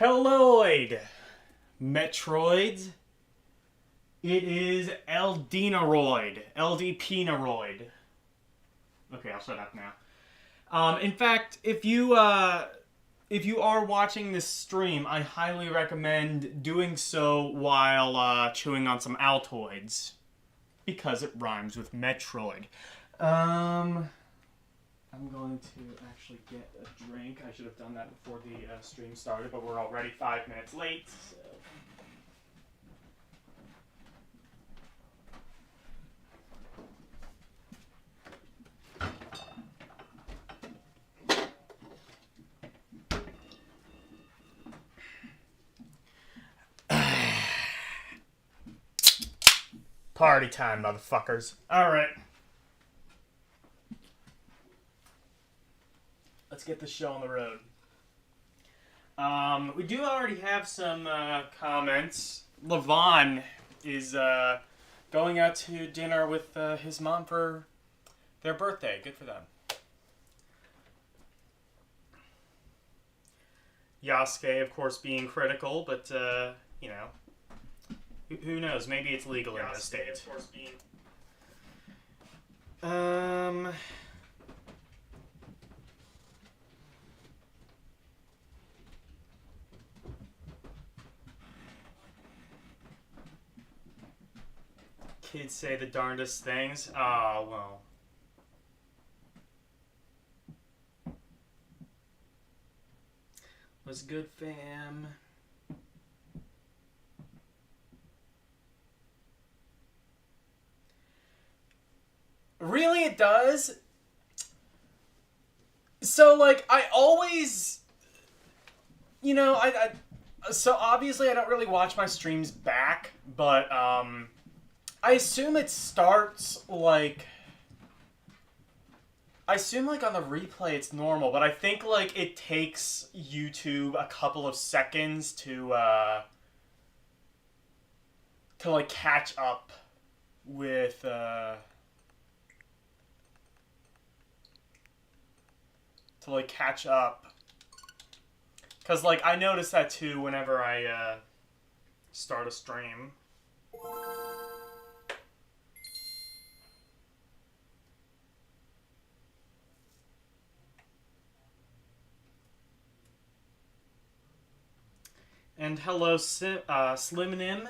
Helloid, Metroids. It is Eldinaroid, LDPinaroid. Okay, I'll shut up now. In fact, if you are watching this stream, I highly recommend doing so while chewing on some Altoids, because it rhymes with Metroid. I'm going to actually get a drink. I should have done that before the stream started, but we're already 5 minutes late. So. Party time, motherfuckers. Alright. Let's get this show on the road. We do already have some comments. Levon is going out to dinner with his mom for their birthday. Good for them. Yasuke, of course, being critical, but, you know, who knows? Maybe it's legal in this state. Of course, being... Kids say the darndest things. Oh, well. What's good, fam? Really, it does? So, like, I always... You know, so obviously I don't really watch my streams back, but, I assume it starts, like... I assume, like, on the replay it's normal, but I think, like, it takes YouTube a couple of seconds to like, catch up with, to, like, catch up. Because, like, I notice that, too, whenever I, start a stream. And hello, Slimnim.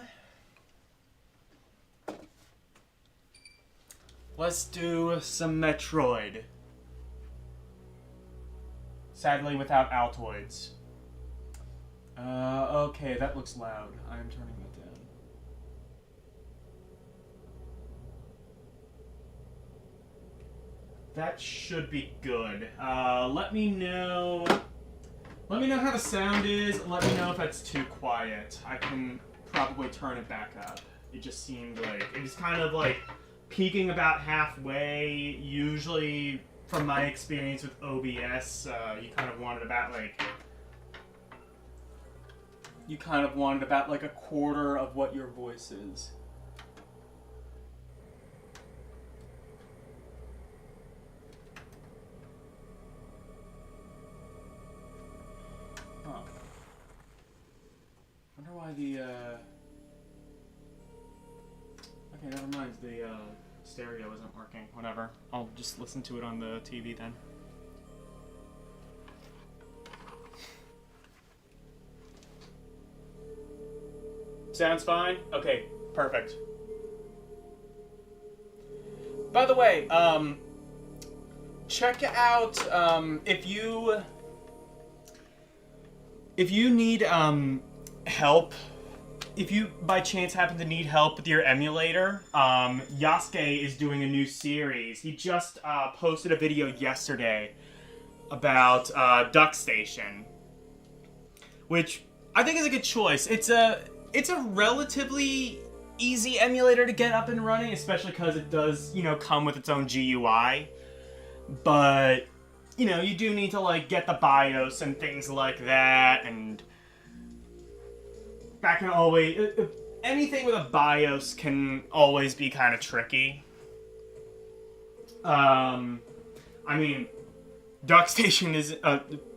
Let's do some Metroid. Sadly, without Altoids. Okay, that looks loud. I am turning it down. That should be good. Let me know... Let me know how the sound is. Let me know if that's too quiet. I can probably turn it back up. It just seemed like... It was kind of like peaking about halfway. Usually, from my experience with OBS, you kind of wanted about like... You kind of wanted about like a quarter of what your voice is. I wonder why the, Okay, never mind. The, stereo isn't working. Whatever. I'll just listen to it on the TV then. Sounds fine? Okay, perfect. By the way, check out, if you need, help, if you by chance happen to need help with your emulator, Yasuke is doing a new series. He just posted a video yesterday about DuckStation, which I think is a good choice. It's a relatively easy emulator to get up and running, especially because it does, you know, come with its own GUI. But, you know, you do need to, like, get the BIOS and things like that, and that can always... anything with a BIOS can always be kind of tricky. I mean, DuckStation is...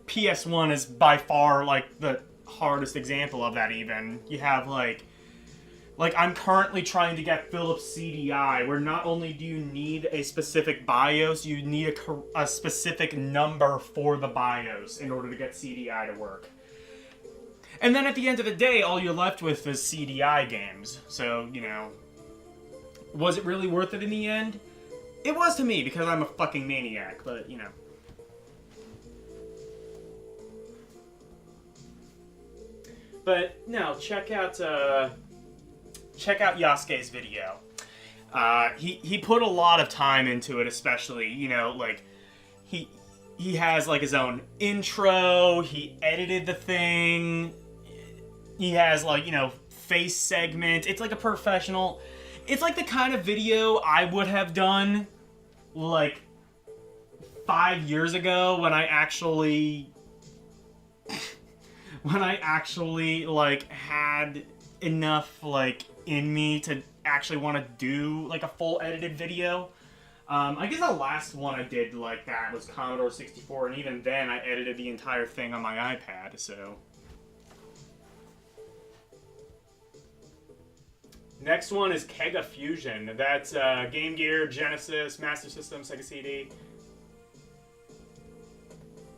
PS1 is by far, like, the hardest example of that even. You have, like I'm currently trying to get Philips CDI, where not only do you need a specific BIOS, you need a specific number for the BIOS in order to get CDI to work. And then at the end of the day, all you're left with is CDI games. So, you know, was it really worth it in the end? It was to me, because I'm a fucking maniac, but, you know. But, no, check out Yasuke's video. He put a lot of time into it, especially, you know, like, he has, like, his own intro, he edited the thing, he has, like, you know, face segment. It's like a professional. It's like the kind of video I would have done, like, 5 years ago when I actually, like, had enough, like, in me to actually want to do, like, a full edited video. I guess the last one I did like that was Commodore 64, and even then I edited the entire thing on my iPad, so. Next one is Kega Fusion. That's Game Gear, Genesis, Master System, Sega CD.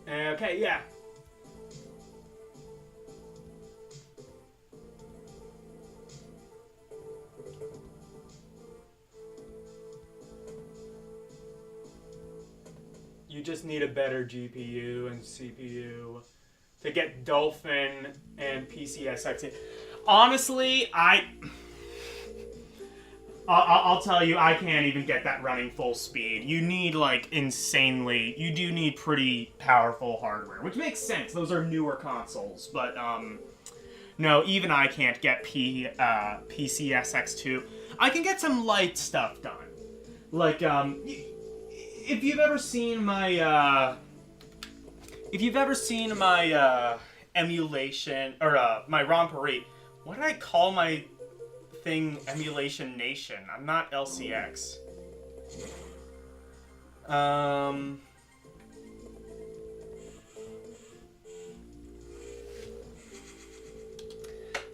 Okay, yeah. You just need a better GPU and CPU to get Dolphin and PCSX. Honestly, I'll tell you, I can't even get that running full speed. You need, like, insanely... You do need pretty powerful hardware, which makes sense. Those are newer consoles, but, no, even I can't get PCSX2. I can get some light stuff done. Like, if you've ever seen my, emulation, or, my Rompery, what did I call my thing? Emulation Nation. I'm not LCX.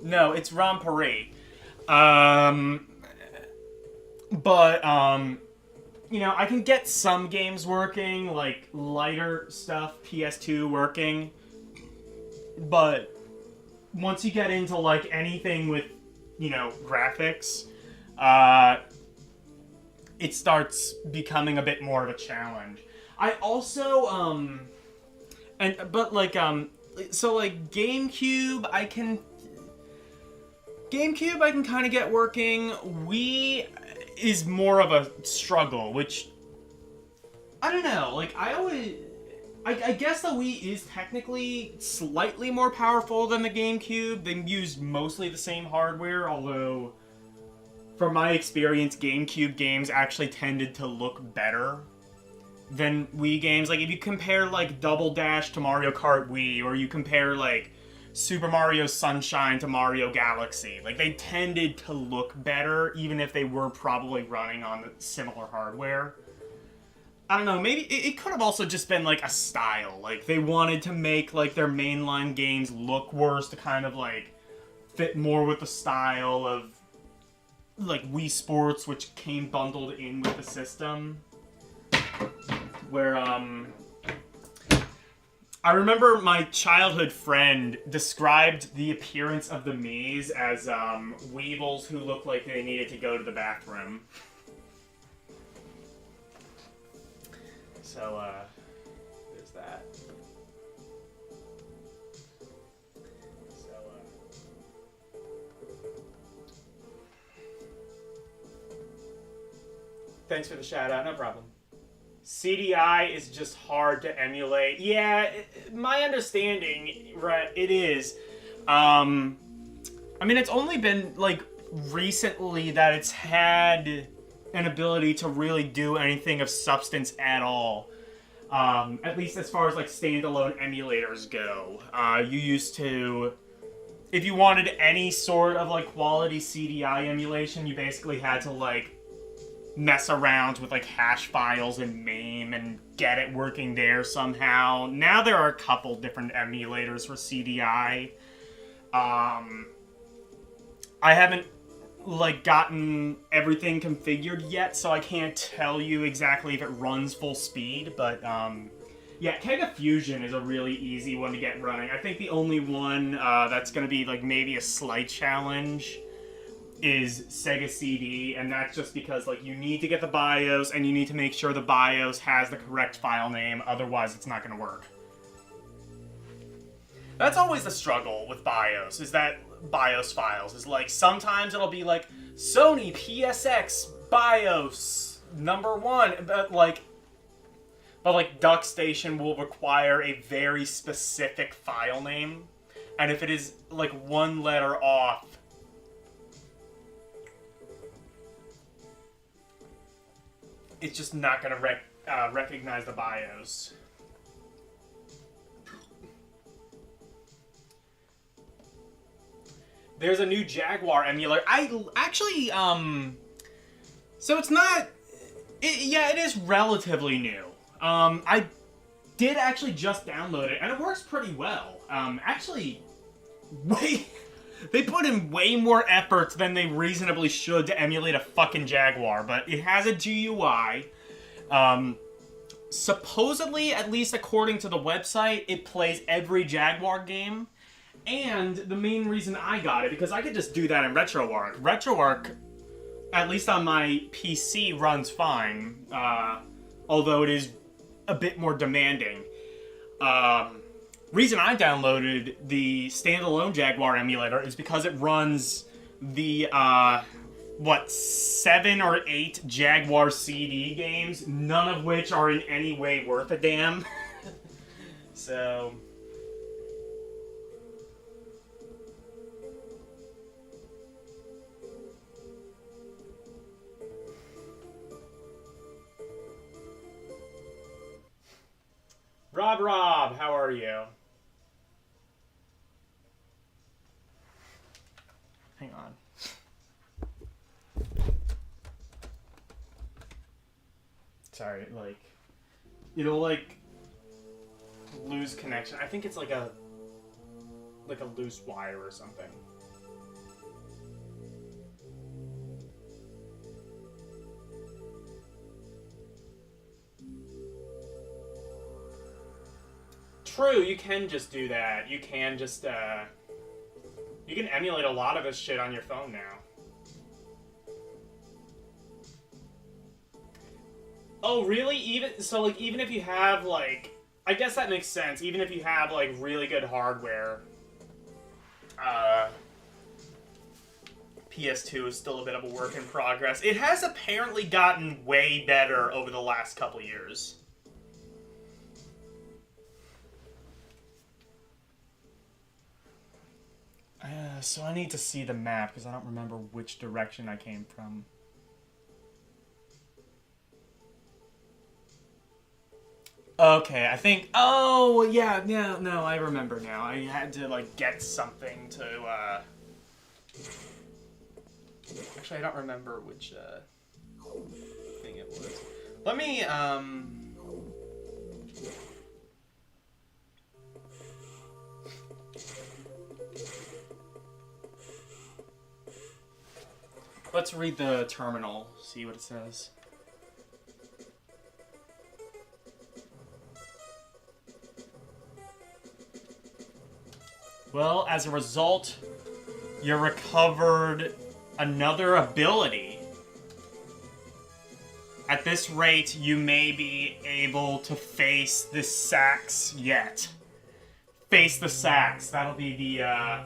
No, it's Rompery. You know, I can get some games working, like lighter stuff, PS2 working, but once you get into, like, anything with, you know, graphics, it starts becoming a bit more of a challenge. I also, so, like, GameCube, I can kind of get working. Wii is more of a struggle, which, I don't know, like, I guess the Wii is technically slightly more powerful than the GameCube. They use mostly the same hardware, although, from my experience, GameCube games actually tended to look better than Wii games. Like, if you compare, like, Double Dash to Mario Kart Wii, or you compare, like, Super Mario Sunshine to Mario Galaxy, like, they tended to look better, even if they were probably running on similar hardware. I don't know, maybe it could have also just been, like, a style. Like, they wanted to make, like, their mainline games look worse to kind of, like, fit more with the style of, like, Wii Sports, which came bundled in with the system. Where, I remember my childhood friend described the appearance of the Miis as, weevils who looked like they needed to go to the bathroom. So, there's that. Thanks for the shout out, no problem. CDI is just hard to emulate. Yeah, my understanding, right, it is. I mean, it's only been, like, recently that it's had an ability to really do anything of substance at all. At least as far as, like, standalone emulators go. You used to... If you wanted any sort of, like, quality CDI emulation, you basically had to, like, mess around with, like, hash files and MAME and get it working there somehow. Now there are a couple different emulators for CDI. Um, I haven't like gotten everything configured yet, so I can't tell you exactly if it runs full speed, but yeah, Keg of Fusion is a really easy one to get running. I think the only one that's going to be like maybe a slight challenge is Sega CD, and that's just because like you need to get the BIOS and you need to make sure the BIOS has the correct file name, otherwise it's not going to work. That's always the struggle with BIOS, is that BIOS files is like sometimes it'll be like Sony PSX BIOS #1, but like DuckStation will require a very specific file name, and if it is like one letter off, it's just not going to recognize the BIOS. There's a new Jaguar emulator. I actually, so it's not, yeah, it is relatively new. I did actually just download it, and it works pretty well. Actually, they put in way more effort than they reasonably should to emulate a fucking Jaguar, but it has a GUI. Supposedly, at least according to the website, it plays every Jaguar game. And the main reason I got it, because I could just do that in RetroArch. RetroArch, at least on my PC, runs fine, although it is a bit more demanding. Reason I downloaded the standalone Jaguar emulator is because it runs the, 7 or 8 Jaguar CD games, none of which are in any way worth a damn. So... Rob, how are you? Hang on. Sorry, like, it'll, like, lose connection. I think it's like a loose wire or something. True, you can just do that. You can just, you can emulate a lot of this shit on your phone now. Oh, really? Even if you have, like... I guess that makes sense. Even if you have, like, really good hardware, PS2 is still a bit of a work in progress. It has apparently gotten way better over the last couple years. So I need to see the map, because I don't remember which direction I came from. Okay, I think... Oh, yeah, no, I remember now. I had to, like, get something to, Actually, I don't remember which, thing it was. Let me, Let's read the terminal, see what it says. Well, as a result, you recovered another ability. At this rate, you may be able to face the sacks yet. Face the sacks. That'll be the,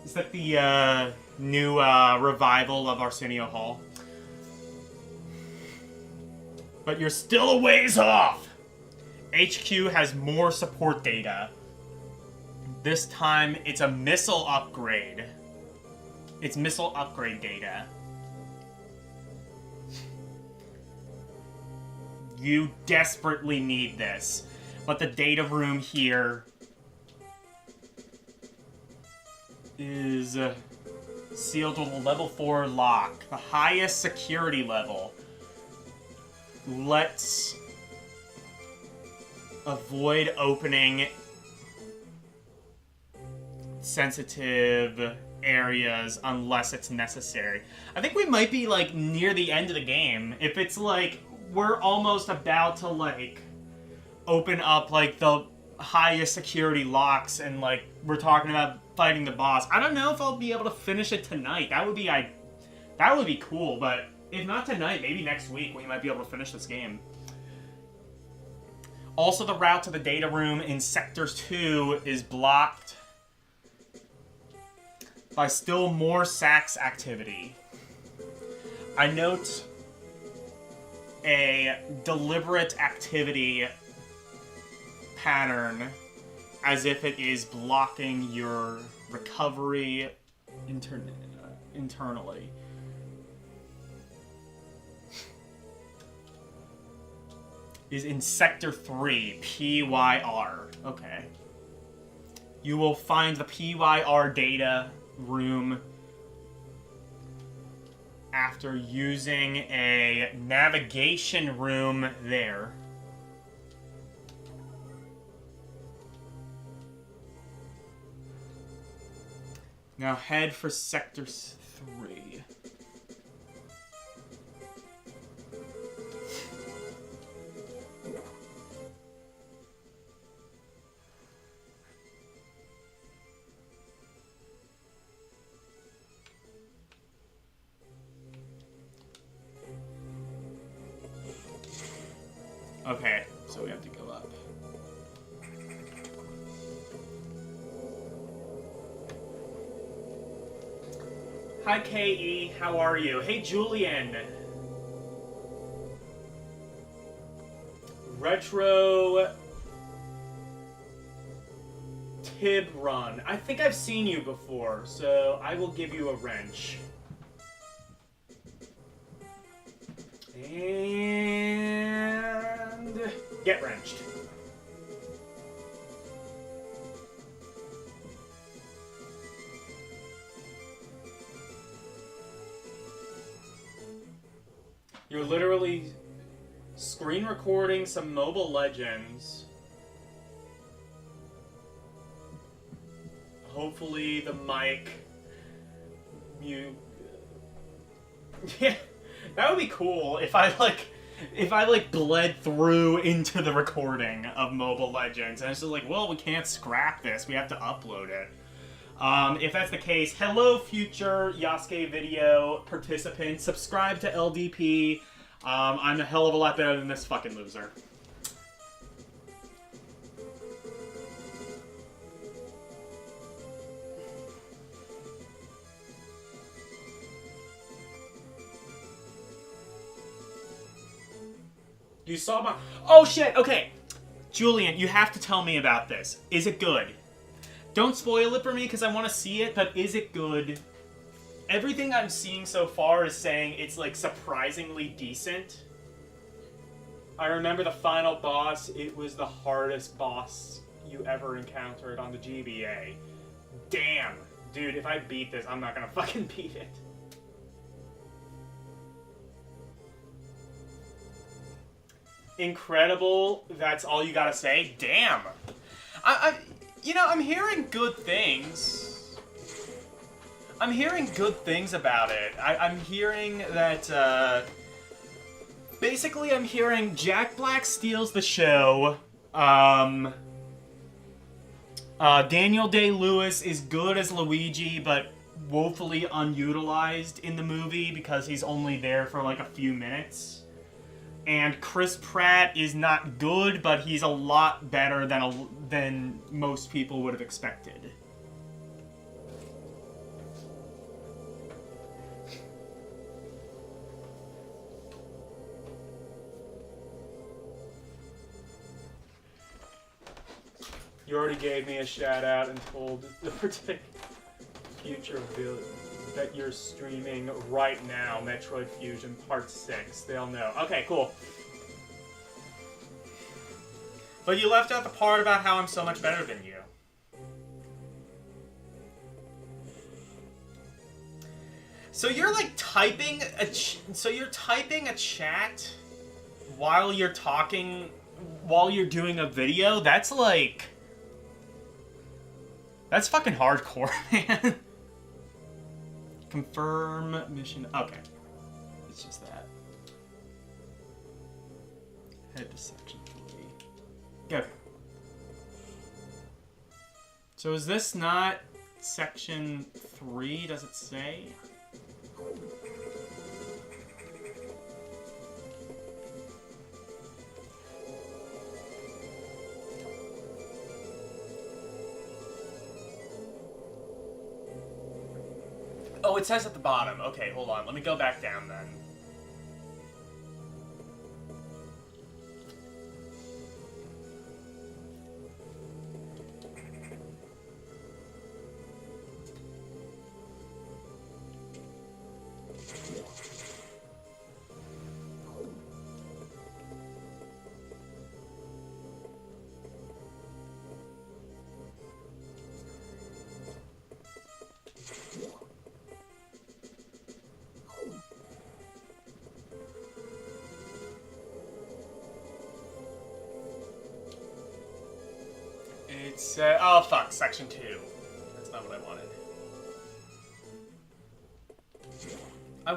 Is that the, new, revival of Arsenio Hall? But you're still a ways off! HQ has more support data. This time, it's a missile upgrade. It's missile upgrade data. You desperately need this. But the data room here is sealed with a level 4 lock. The highest security level. Let's avoid opening sensitive areas unless it's necessary. I think we might be, like, near the end of the game. If it's, like, we're almost about to, like, open up, like, the highest security locks and, like, we're talking about fighting the boss. I don't know if I'll be able to finish it tonight. That would be cool, but if not tonight, maybe next week we might be able to finish this game. Also, the route to the data room in Sector 2 is blocked by still more Sax activity. I note a deliberate activity pattern as if it is blocking your recovery internally. Is in Sector 3, PYR. Okay. You will find the PYR data room after using a navigation room there. Now head for Sector 3. Okay, so we have to go up. Hi, K.E. How are you? Hey, Julian. Retro Tib Run. I think I've seen you before, so I will give you a wrench. And get wrenched. You're literally screen recording some Mobile Legends. Hopefully the mic mute. Yeah. That would be cool if I bled through into the recording of Mobile Legends, and it's just like, well, we can't scrap this, we have to upload it. If that's the case, hello future Yasuke video participants, subscribe to LDP. I'm a hell of a lot better than this fucking loser. You saw my... Oh, shit! Okay. Julian, you have to tell me about this. Is it good? Don't spoil it for me, because I want to see it, but is it good? Everything I'm seeing so far is saying it's, like, surprisingly decent. I remember the final boss. It was the hardest boss you ever encountered on the GBA. Damn. Dude, if I beat this, I'm not gonna fucking beat it. Incredible. That's all you gotta say? Damn. I'm hearing good things. I'm hearing good things about it. I'm hearing that, basically I'm hearing Jack Black steals the show. Daniel Day-Lewis is good as Luigi, but woefully unutilized in the movie because he's only there for like a few minutes. And Chris Pratt is not good, but he's a lot better than most people would have expected. You already gave me a shout out and told the future that you're streaming right now, Metroid Fusion Part 6. They'll know. Okay, cool. But you left out the part about how I'm so much better than you. So you're like typing so you're typing a chat while you're talking, while you're doing a video? That's That's fucking hardcore, man. Confirm mission. Okay. It's just that. Head to section 3. Go. So is this not section 3, does it say? Oh, it says at the bottom. Okay, hold on. Let me go back down then. It's, oh fuck, section 2. That's not what I wanted. I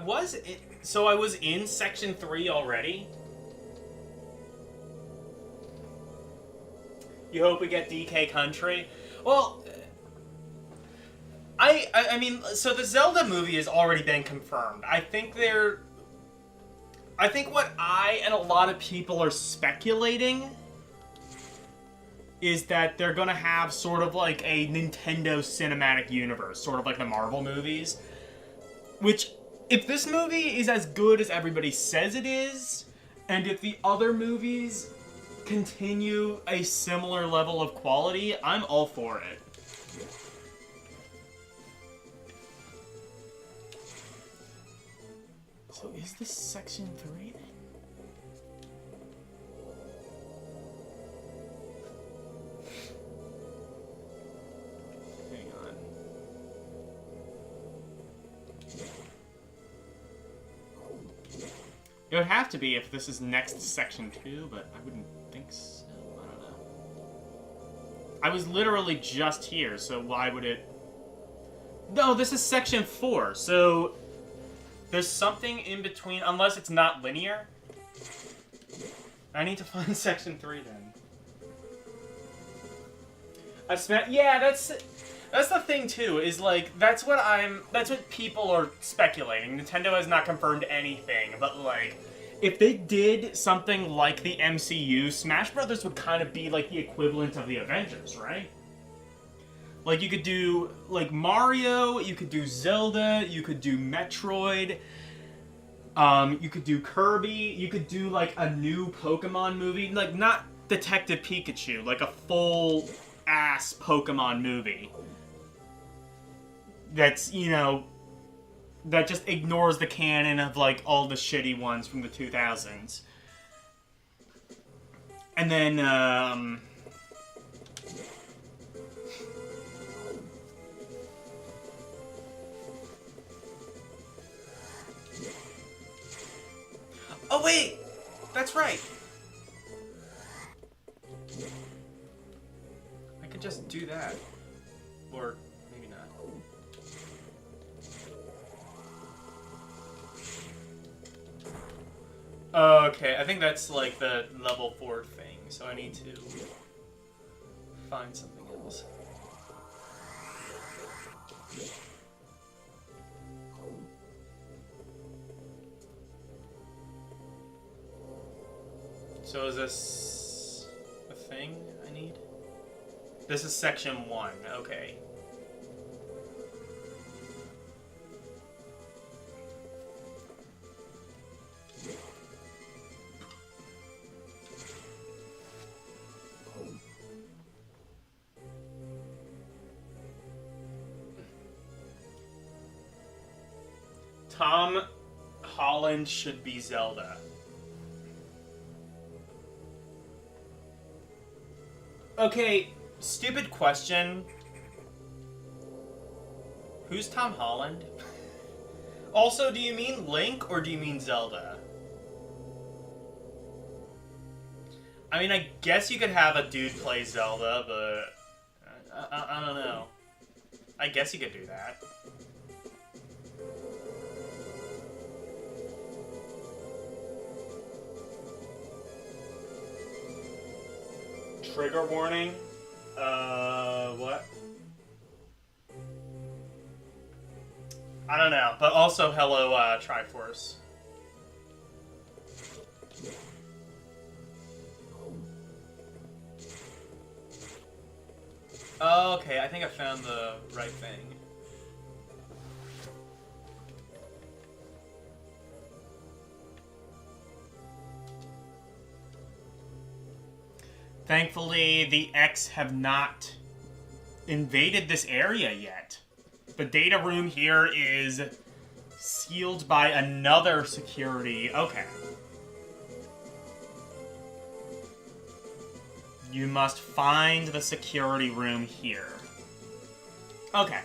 was in section 3 already? You hope we get DK Country? Well, I mean, so the Zelda movie has already been confirmed. I think what I and a lot of people are speculating is that they're gonna have sort of like a Nintendo cinematic universe, sort of like the Marvel movies. Which, if this movie is as good as everybody says it is, and if the other movies continue a similar level of quality, I'm all for it. So is this section 3? Hang on. It would have to be if this is next to section 2, but I wouldn't think so. I don't know. I was literally just here, so why would it... No, this is section 4, so... There's something in between, unless it's not linear. I need to find section 3 then. Yeah, that's the thing too, is like, that's what people are speculating. Nintendo has not confirmed anything, but like, if they did something like the MCU, Smash Brothers would kind of be like the equivalent of the Avengers, right? Like, you could do, like, Mario, you could do Zelda, you could do Metroid, you could do Kirby, you could do, like, a new Pokemon movie. Like, not Detective Pikachu, like a full-ass Pokemon movie. That's, you know, that just ignores the canon of, like, all the shitty ones from the 2000s. And then, oh, wait! That's right! I could just do that. Or maybe not. Okay, I think that's like the level 4 thing, so I need to find something else. So is this a thing I need? This is section 1, okay. Tom Holland should be Zelda. Okay, stupid question. Who's Tom Holland? Also, do you mean Link or do you mean Zelda? I mean, I guess you could have a dude play Zelda, but I don't know. I guess you could do that. Trigger warning? What? I don't know, but also hello, Triforce. Oh, okay, I think I found the right thing. Thankfully, the X have not invaded this area yet. The data room here is sealed by another security. Okay. You must find the security room here. Okay.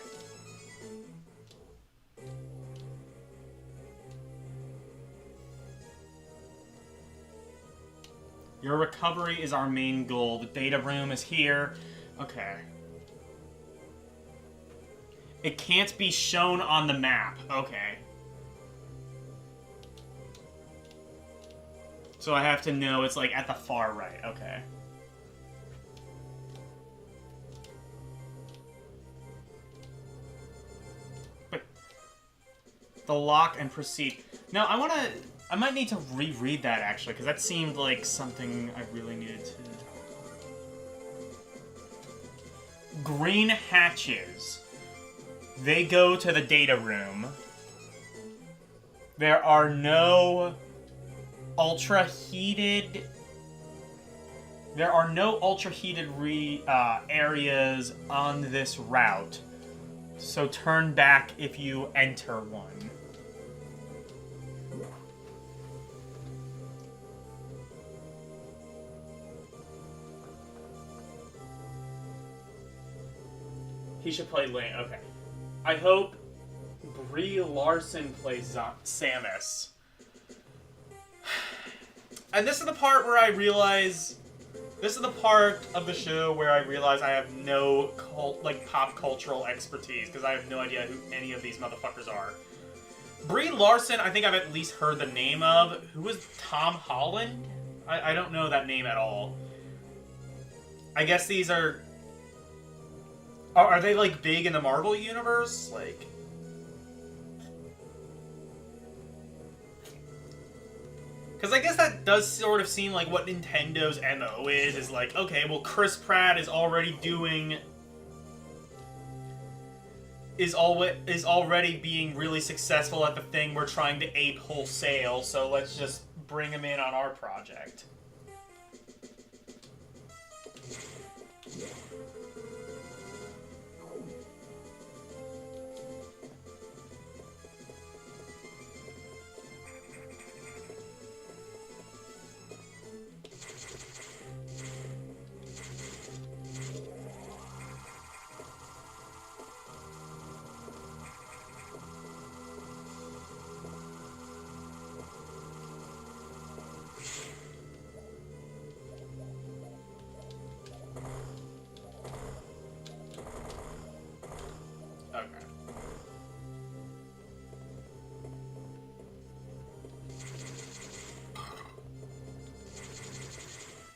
Your recovery is our main goal. The data room is here. Okay. It can't be shown on the map. Okay. So I have to know it's like at the far right. Okay. But the lock and proceed. No, I might need to reread that actually, because that seemed like something I really needed to. Green hatches. They go to the data room. There are no ultra-heated... There are no ultra-heated areas on this route. So turn back if you enter one. He should play Lane. Okay. I hope Brie Larson plays Samus. And this is the part where I realize... This is the part of the show where I realize I have no pop cultural expertise, because I have no idea who any of these motherfuckers are. Brie Larson, I think I've at least heard the name of. Who is Tom Holland? I don't know that name at all. I guess these are... Are they, like, big in the Marvel universe? Like... Because I guess that does sort of seem like what Nintendo's MO is like, okay, well, Chris Pratt is already doing... Is already being really successful at the thing we're trying to ape wholesale, so let's just bring him in on our project.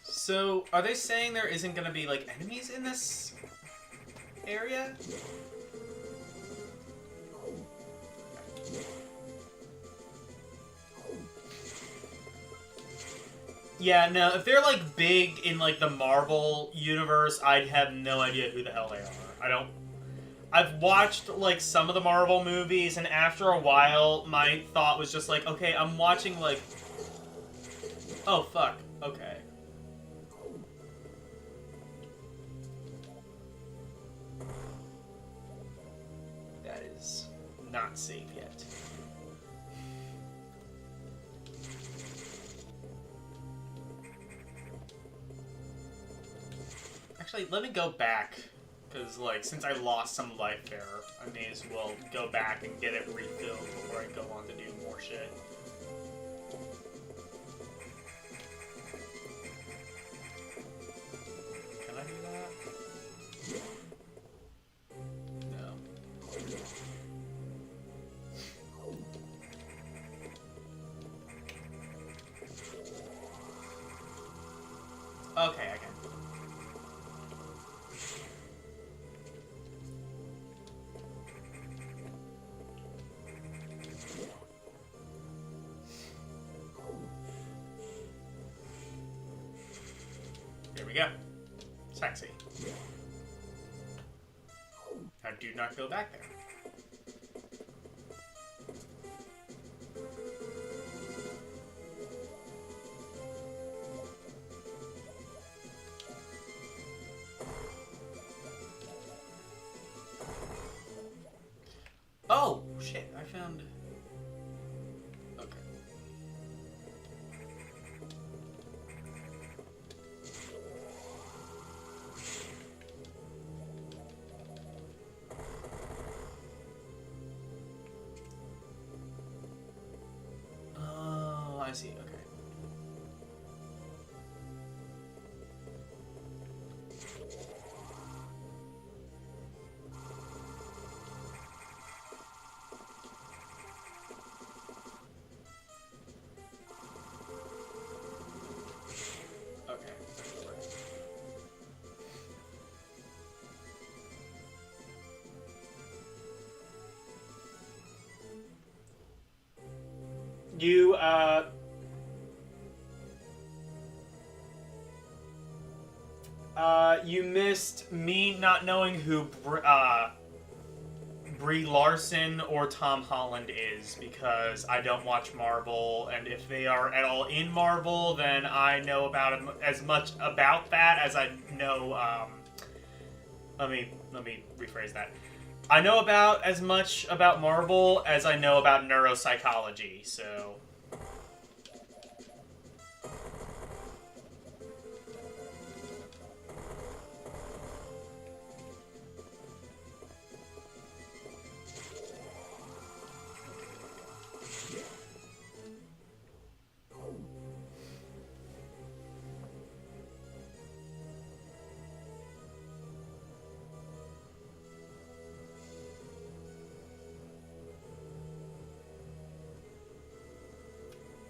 So, are they saying there isn't going to be, like, enemies in this area? Yeah, no, if they're, like, big in, like, the Marvel universe, I'd have no idea who the hell they are. I've watched, like, some of the Marvel movies, and after a while, my thought was just like, okay, I'm watching, like... Oh, fuck. Okay. Not safe yet. Actually, let me go back, because, like, since I lost some life there, I may as well go back and get it refilled before I go on to do more shit. Can I do that? No. go. Sexy. Now do not go back there. Oh, shit, I found... Okay. Oh, I see, okay. You missed me not knowing who Brie Larson or Tom Holland is, because I don't watch Marvel, and if they are at all in Marvel, then I know about as much about that as I know, let me rephrase that. I know about as much about Marvel as I know about neuropsychology, so...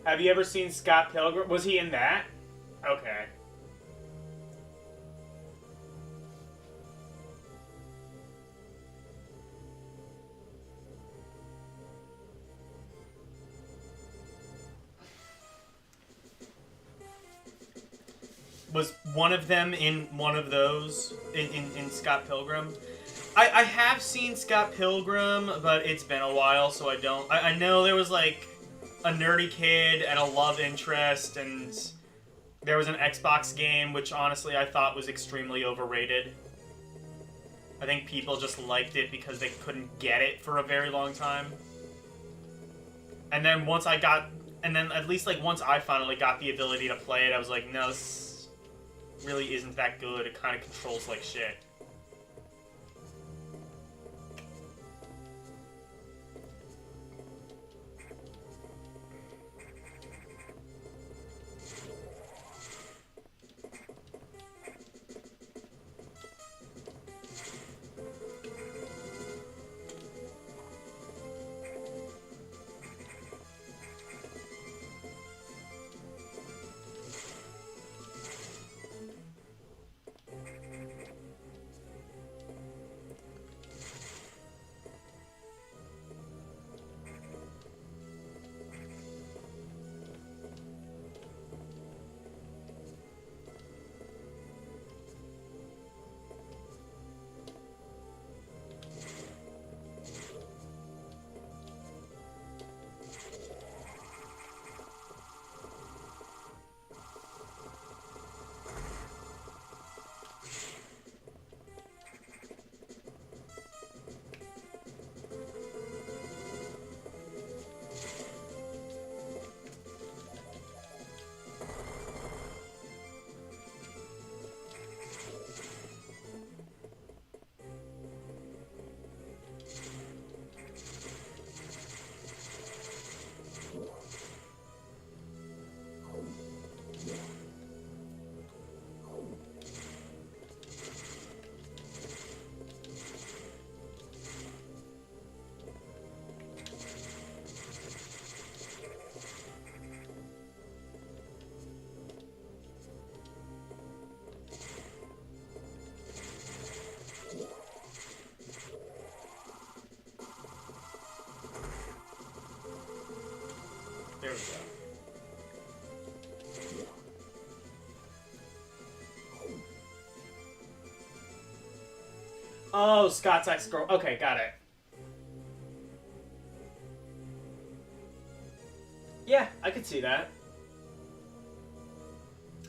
Have you ever seen Scott Pilgrim? Was he in that? Okay. Was one of them in one of those in Scott Pilgrim? I have seen Scott Pilgrim, but it's been a while, so I don't... I know there was, like, a nerdy kid and a love interest, and there was an Xbox game, which honestly I thought was extremely overrated. I think people just liked it because they couldn't get it for a very long time. And then once I got... And then at least, like, once I finally got the ability to play it, I was like, no, this really isn't that good. It kind of controls like shit. There we go. Oh, Scott's ex-girl. Okay, got it. Yeah, I could see that.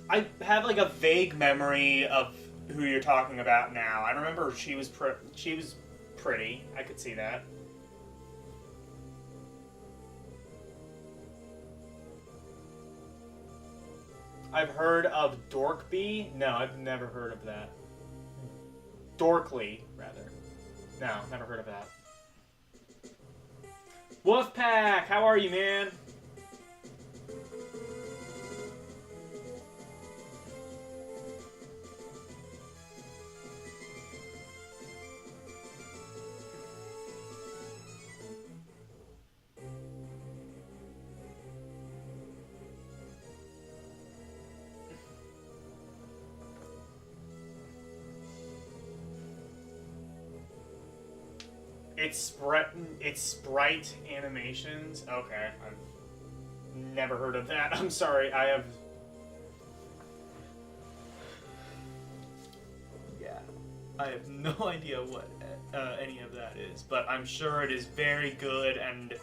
I have like a vague memory of who you're talking about now. I remember she was pretty. I could see that. I've heard of Dorkby. No, I've never heard of that. Dorkly, rather. No, never heard of that. Wolfpack, how are you, man? It's sprite animations. Okay, I've never heard of that. I'm sorry. I have. Yeah, I have no idea what any of that is, but I'm sure it is very good, and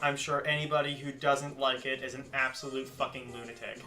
I'm sure anybody who doesn't like it is an absolute fucking lunatic.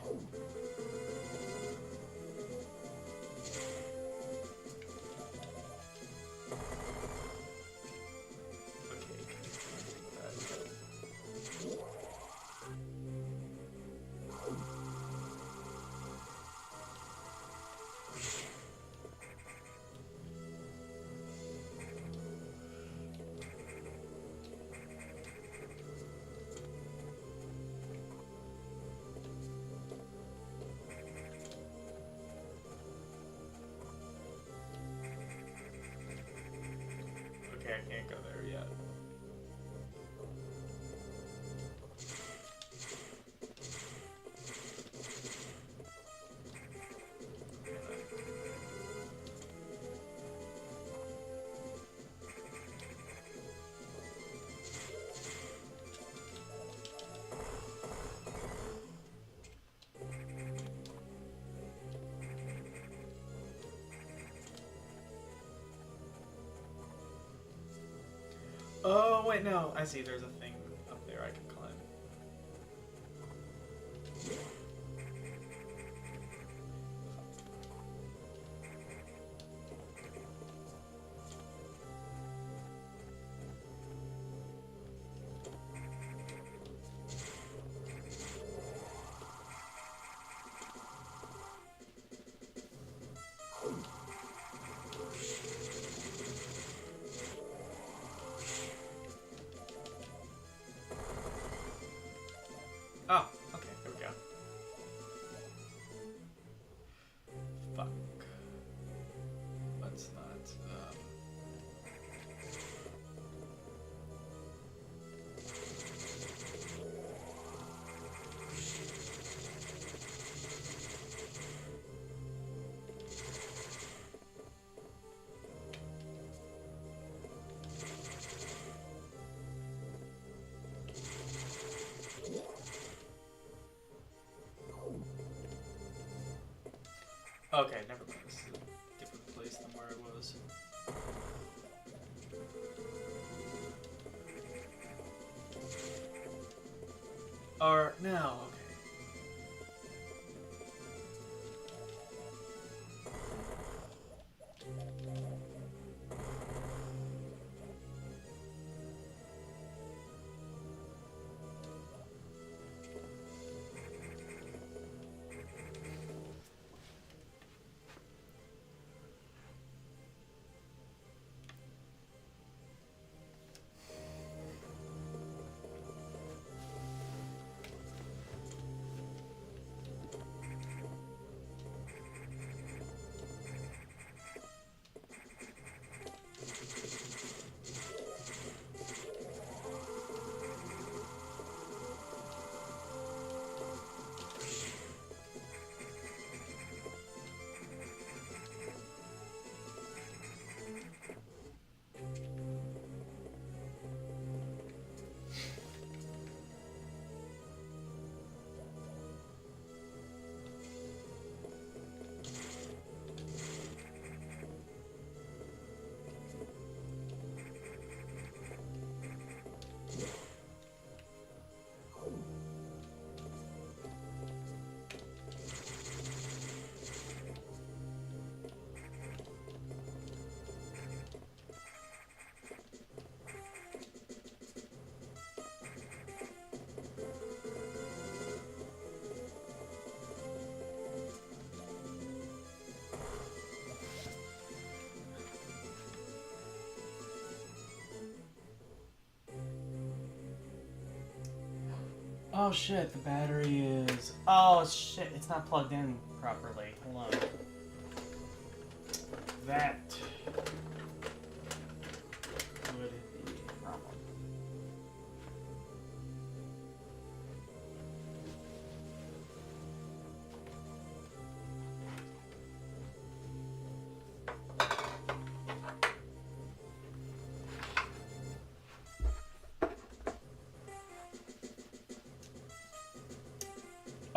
I can't go there yet. Oh, wait, no. I see there's a thing up there I can climb. Oh, okay, there we go. Fuck. Let's not, Okay, never mind. This is a different place than where I was. Or, no, okay. Oh shit, the battery is... Oh shit, it's not plugged in properly. Hold on. That would be a problem.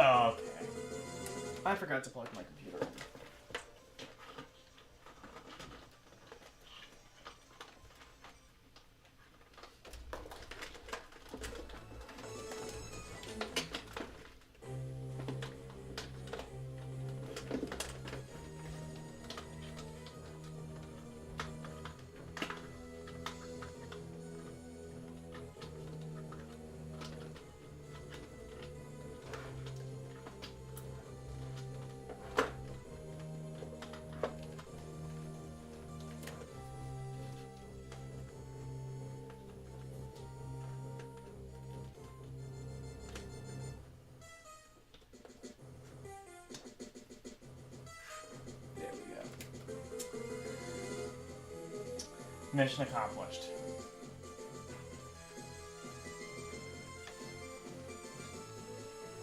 Oh, okay. I forgot to plug my computer in. Mission accomplished.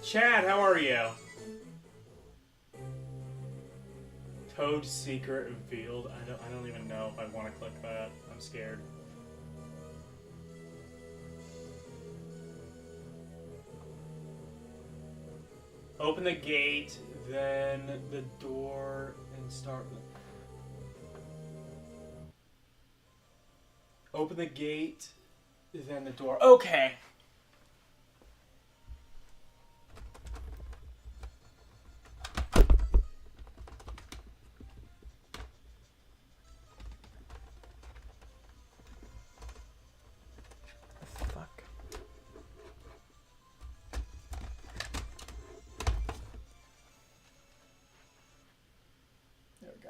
Chad, how are you? Code secret revealed. I don't even know if I want to click that. I'm scared. Open the gate, then the door, and start. Open the gate, then the door. Okay. Fuck. There we go.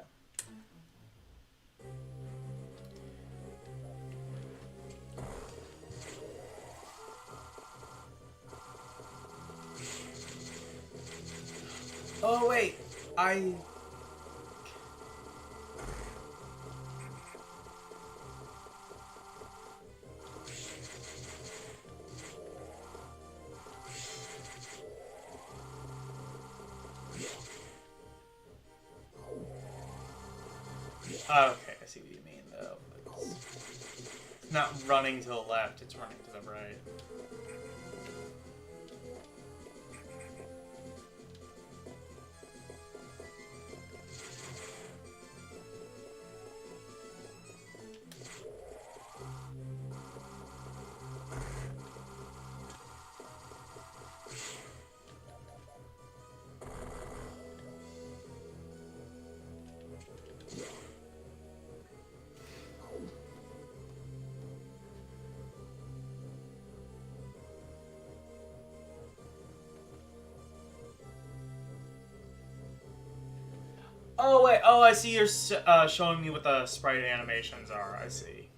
Oh wait, I... Okay, I see what you mean though. It's not running to the left, it's running to the right. Oh wait, oh I see you're showing me what the sprite animations are, I see.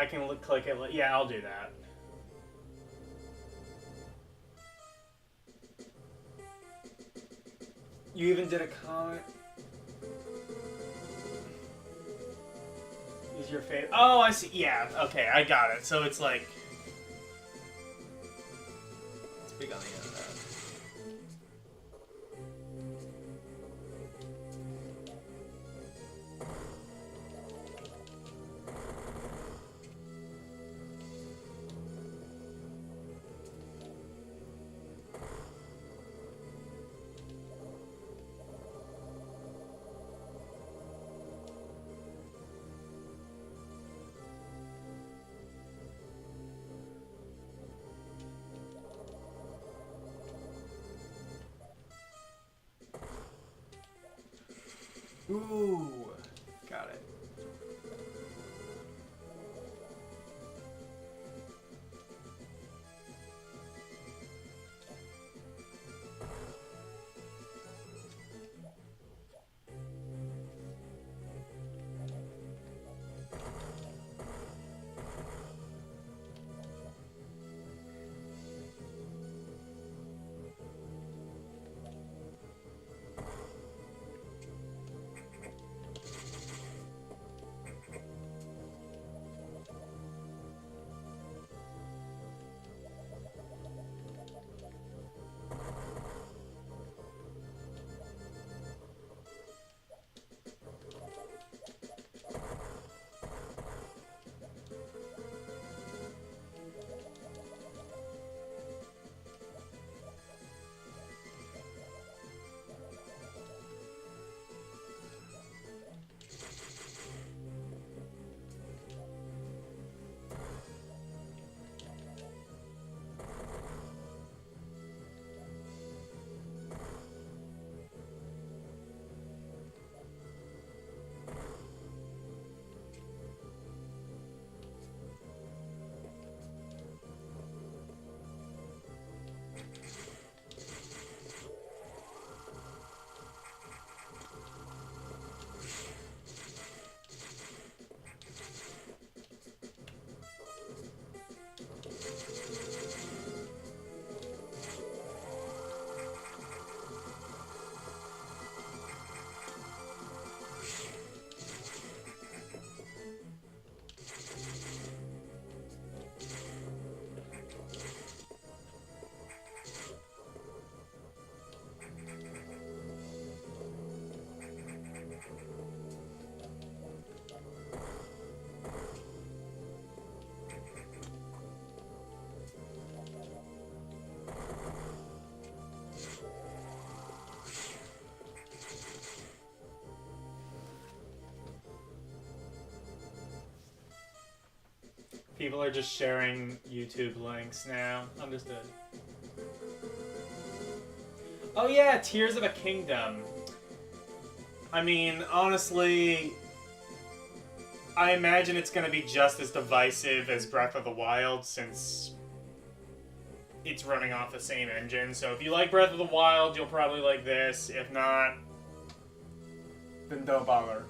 I can click it. Yeah, I'll do that. You even did a comment. Is your favorite? Oh, I see. Yeah. Okay, I got it. So it's like it's big on the internet. Ooh, got it. People are just sharing YouTube links now. Understood. Oh yeah, Tears of a Kingdom. I mean, honestly, I imagine it's going to be just as divisive as Breath of the Wild since it's running off the same engine. So if you like Breath of the Wild, you'll probably like this. If not, then don't bother.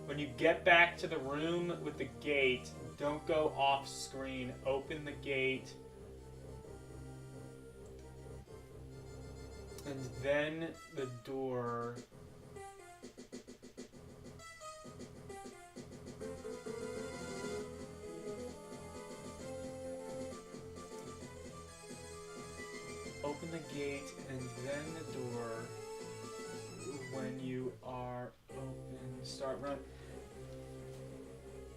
When you get back to the room with the gate, don't go off screen. Open the gate. And then the door. Open the gate and then the door. When you are open, start run.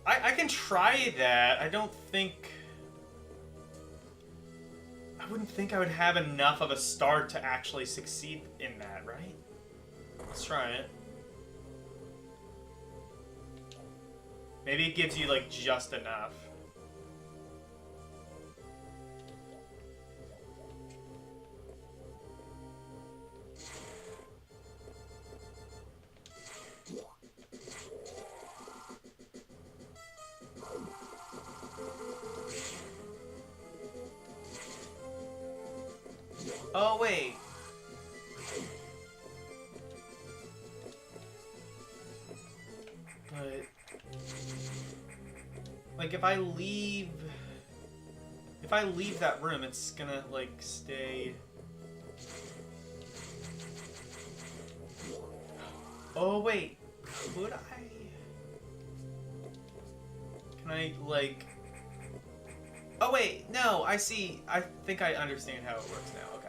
I can try that. I don't think... I wouldn't think I would have enough of a start to actually succeed in that, right? Let's try it. Maybe it gives you, like, just enough. Oh, wait. if I leave that room, it's gonna like stay. Oh wait, could I? Can I like? Oh wait, no, I see. I think I understand how it works now. Okay.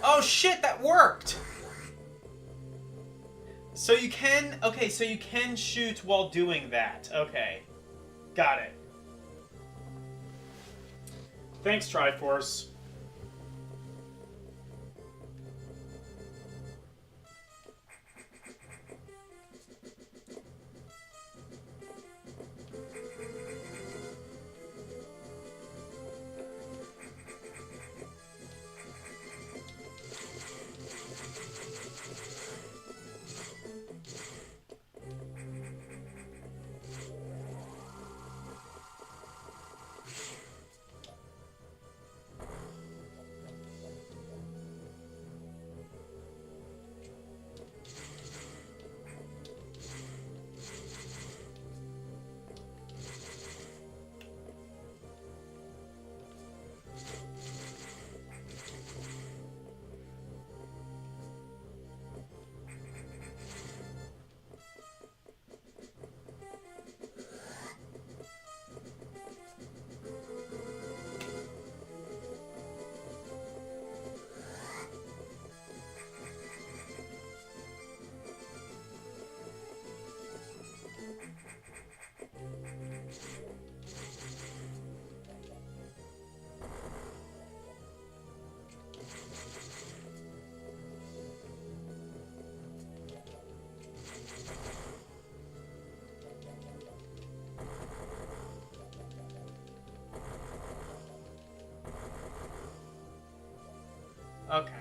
Oh shit, that worked! So you can, okay, so you can shoot while doing that. Okay. Got it. Thanks, Triforce. Okay.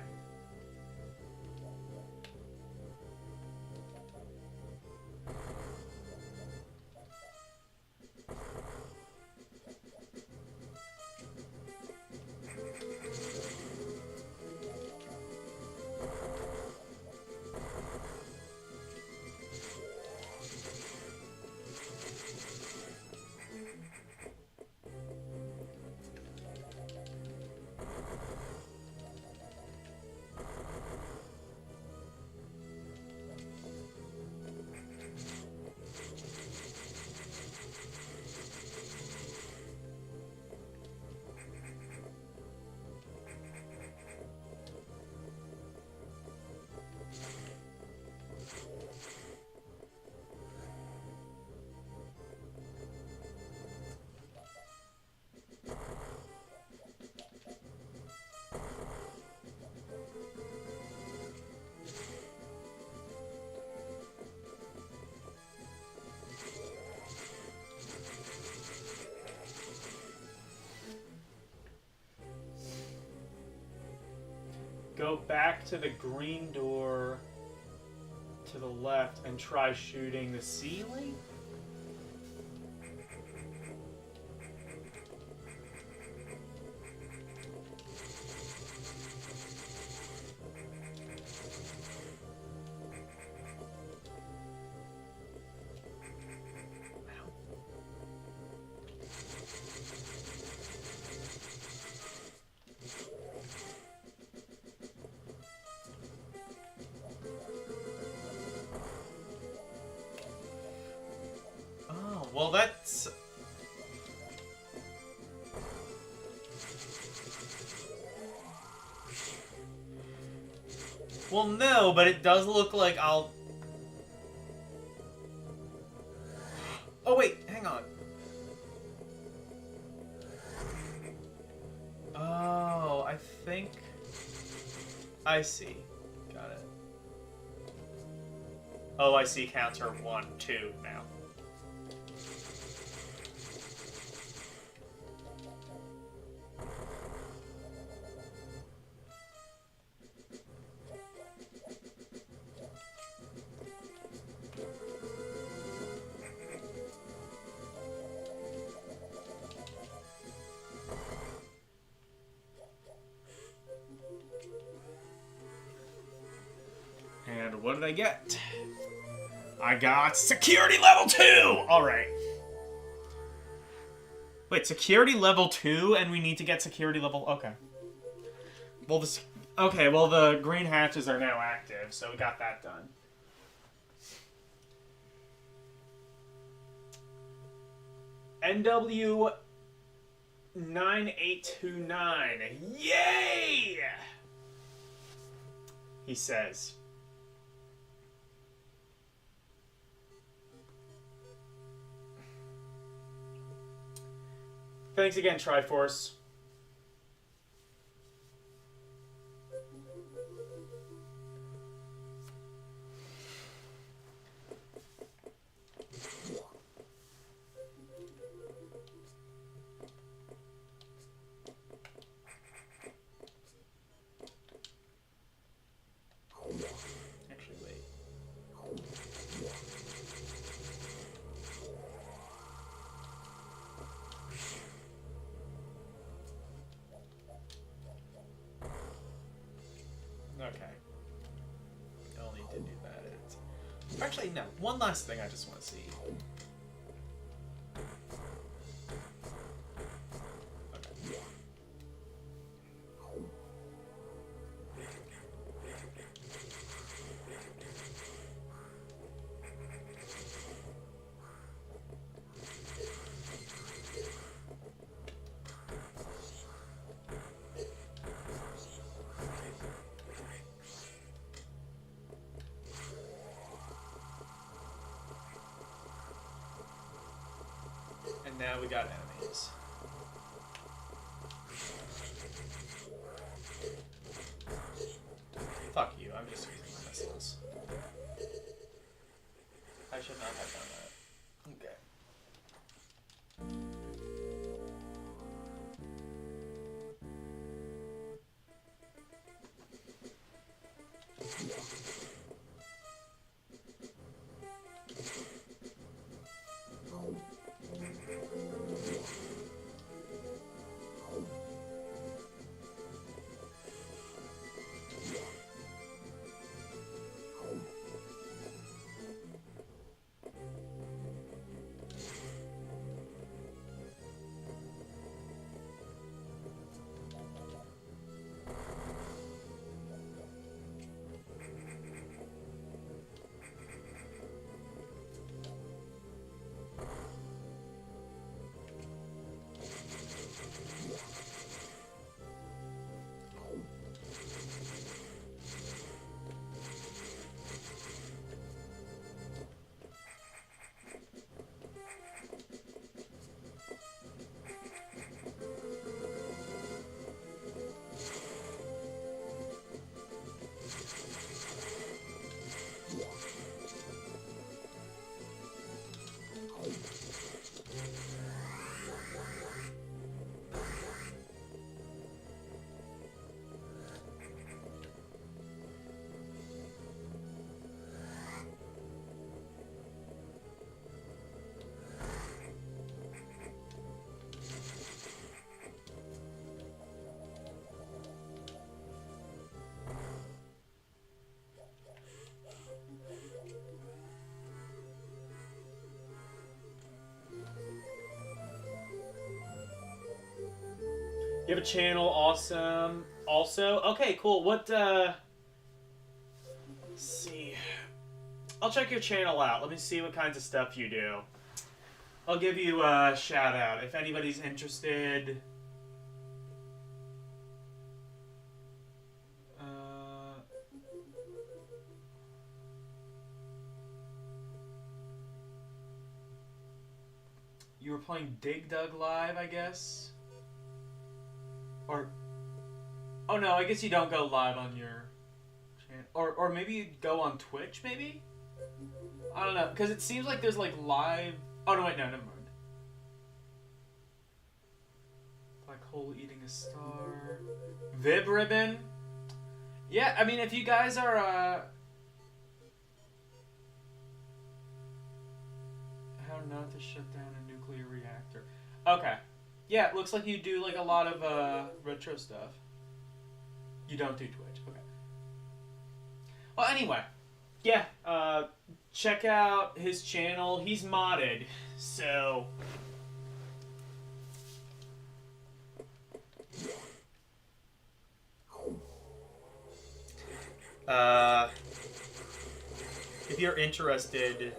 Go back to the green door to the left and try shooting the ceiling? Oh, well that's... Well, no, but it does look like I'll... Oh, wait, hang on. Oh, I think... I see. Got it. OIC counts are 1, 2 now. And what did I get? I got security level 2! Alright. Wait, security level 2 and we need to get security level... Okay. Well, the green hatches are now active, so we got that done. NW 9829. Yay! He says. Thanks again, Triforce. Actually, wait. Okay. I'll need to do that. Actually, no. One last thing I just want to see. Okay. And now we got enemies. Fuck you, I'm just using my missiles. I should not have done that. Okay. You have a channel, awesome. Also, okay, cool. What, let's see. I'll check your channel out. Let me see what kinds of stuff you do. I'll give you a shout out if anybody's interested. You were playing Dig Dug Live, I guess? Or, oh no, I guess you don't go live on your channel. Or maybe you go on Twitch, maybe? I don't know, because it seems like there's like live. Oh no, wait, no, never mind. Black hole eating a star. Vib ribbon. Yeah, I mean, if you guys are how not to shut down a nuclear reactor. Okay. Yeah, it looks like you do like a lot of retro stuff. You don't do Twitch. Okay. Well, anyway. Yeah, check out his channel. He's modded, so if you're interested,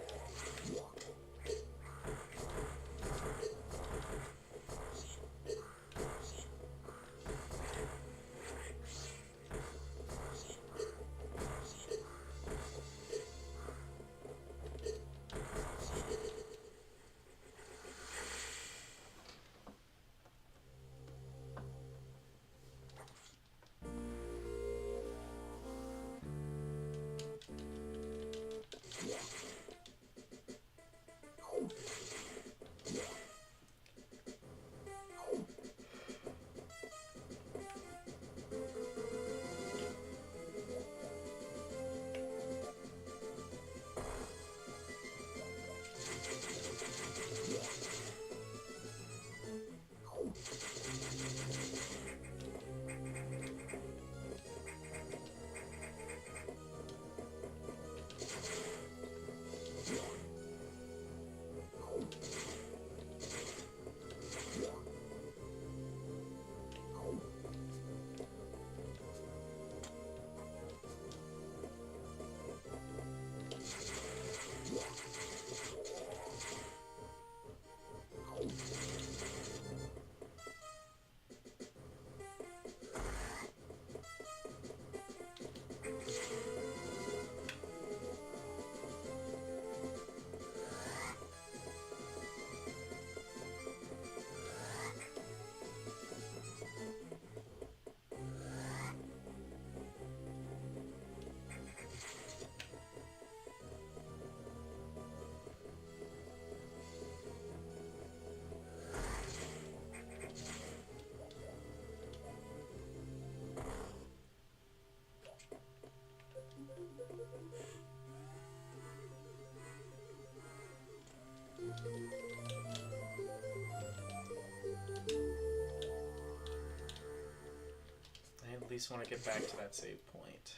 I at least want to get back to that save point.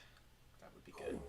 That would be good.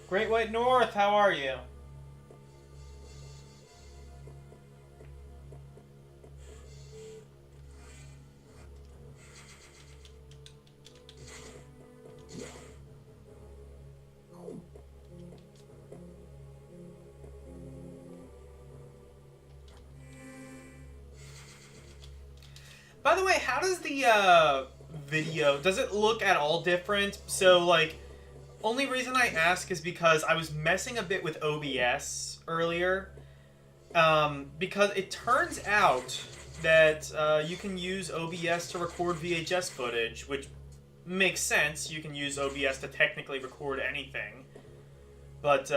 Great White North, how are you? By the way, how does the video, does it look at all different? So, like, only reason I ask is because I was messing a bit with OBS earlier. Because it turns out that you can use OBS to record VHS footage, which makes sense. You can use OBS to technically record anything. But,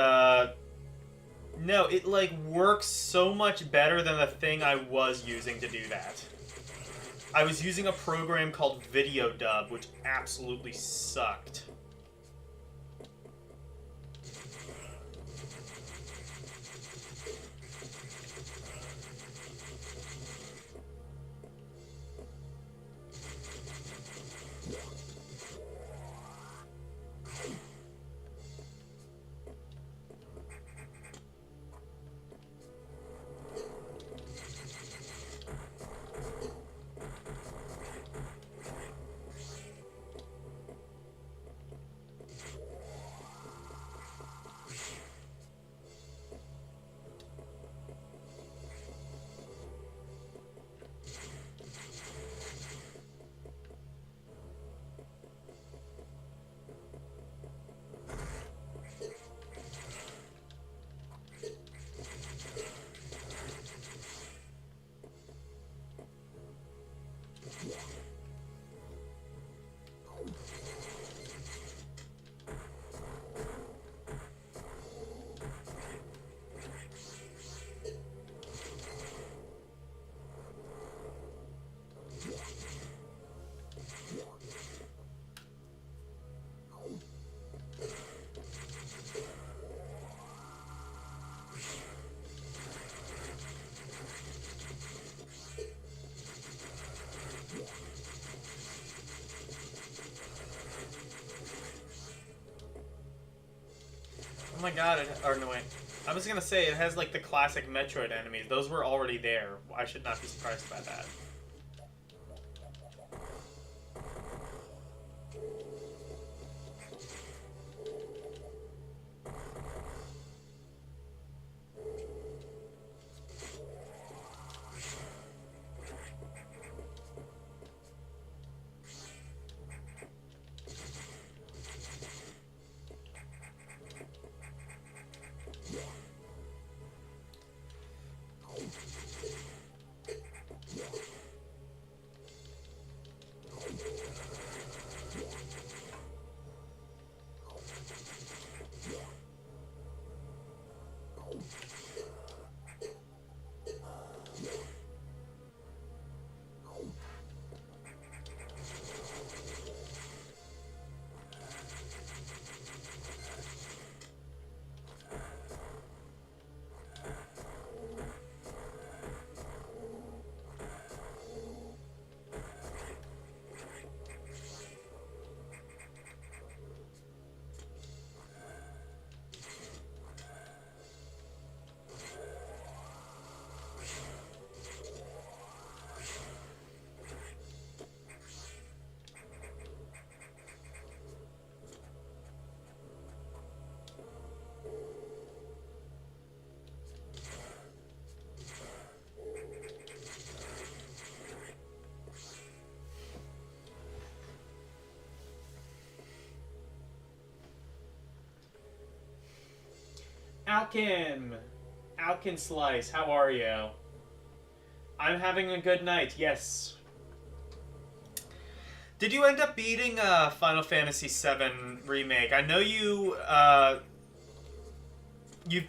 no, it, like, works so much better than the thing I was using to do that. I was using a program called Video Dub, which absolutely sucked. Oh my god, or no wait. I was gonna say, it has like the classic Metroid enemies. Those were already there. I should not be surprised by that. Alkin Slice, how are you? I'm having a good night, yes. Did you end up beating Final Fantasy VII Remake? I know you've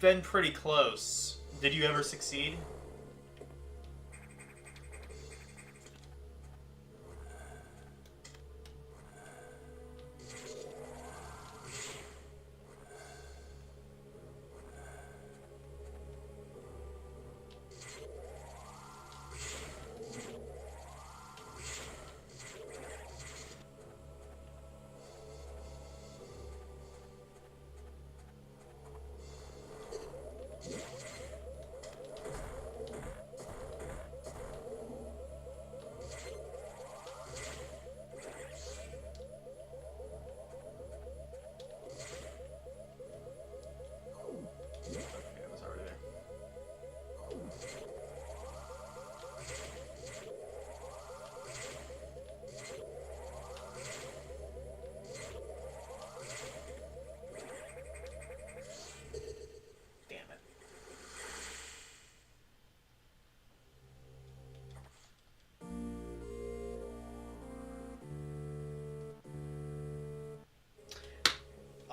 been pretty close. Did you ever succeed?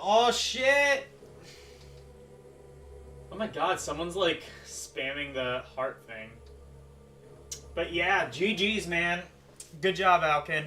Oh shit! Oh my god, someone's like spamming the heart thing. But yeah, GG's, man. Good job, Alkin.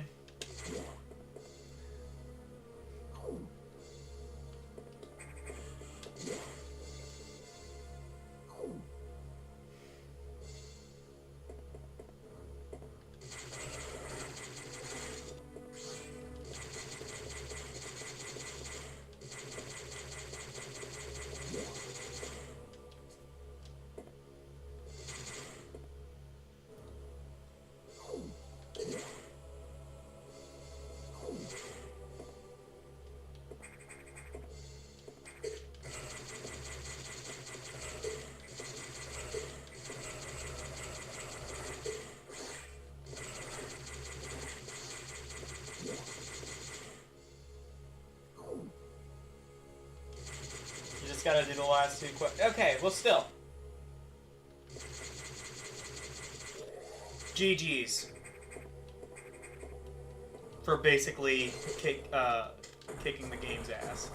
You just gotta do the last two questions. Okay, well, still. GG's. For basically kicking the game's ass.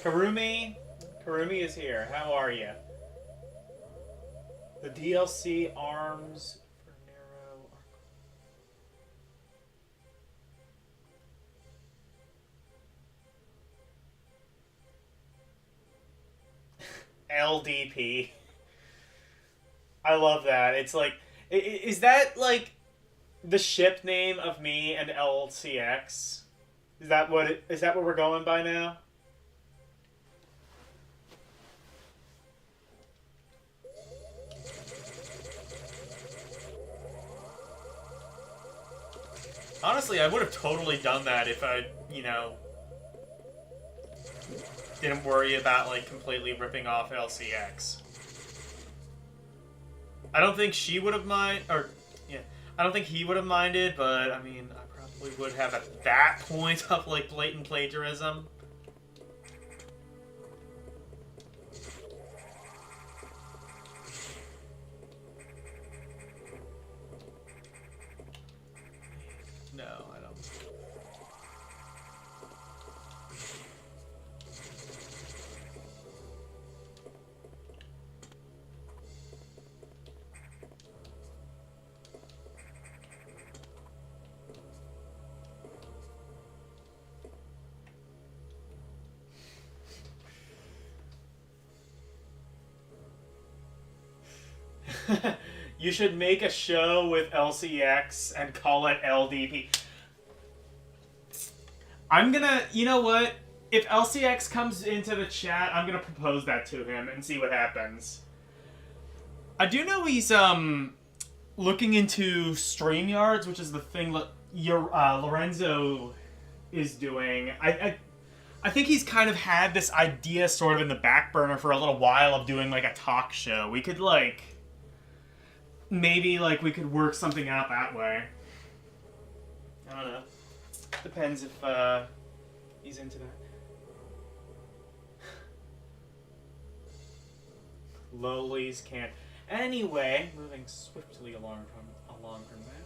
Karumi is here. How are you? The DLC arms for Nero are... LDP. I love that. It's like, is that like the ship name of me and LCX? Is that what we're going by now? Honestly, I would have totally done that if I, didn't worry about, like, completely ripping off LCX. I don't think she would have I don't think he would have minded, but, I mean, I probably would have at that point of, like, blatant plagiarism. No, I don't. You should make a show with LCX and call it LDP. I'm gonna, you know what? If LCX comes into the chat, I'm gonna propose that to him and see what happens. I do know he's looking into StreamYards, which is the thing Lorenzo is doing. I think he's kind of had this idea sort of in the back burner for a little while of doing like a talk show. We could like maybe like we could work something out that way. I don't know. Depends if he's into that. Lowlies can't. Anyway, moving swiftly along from that.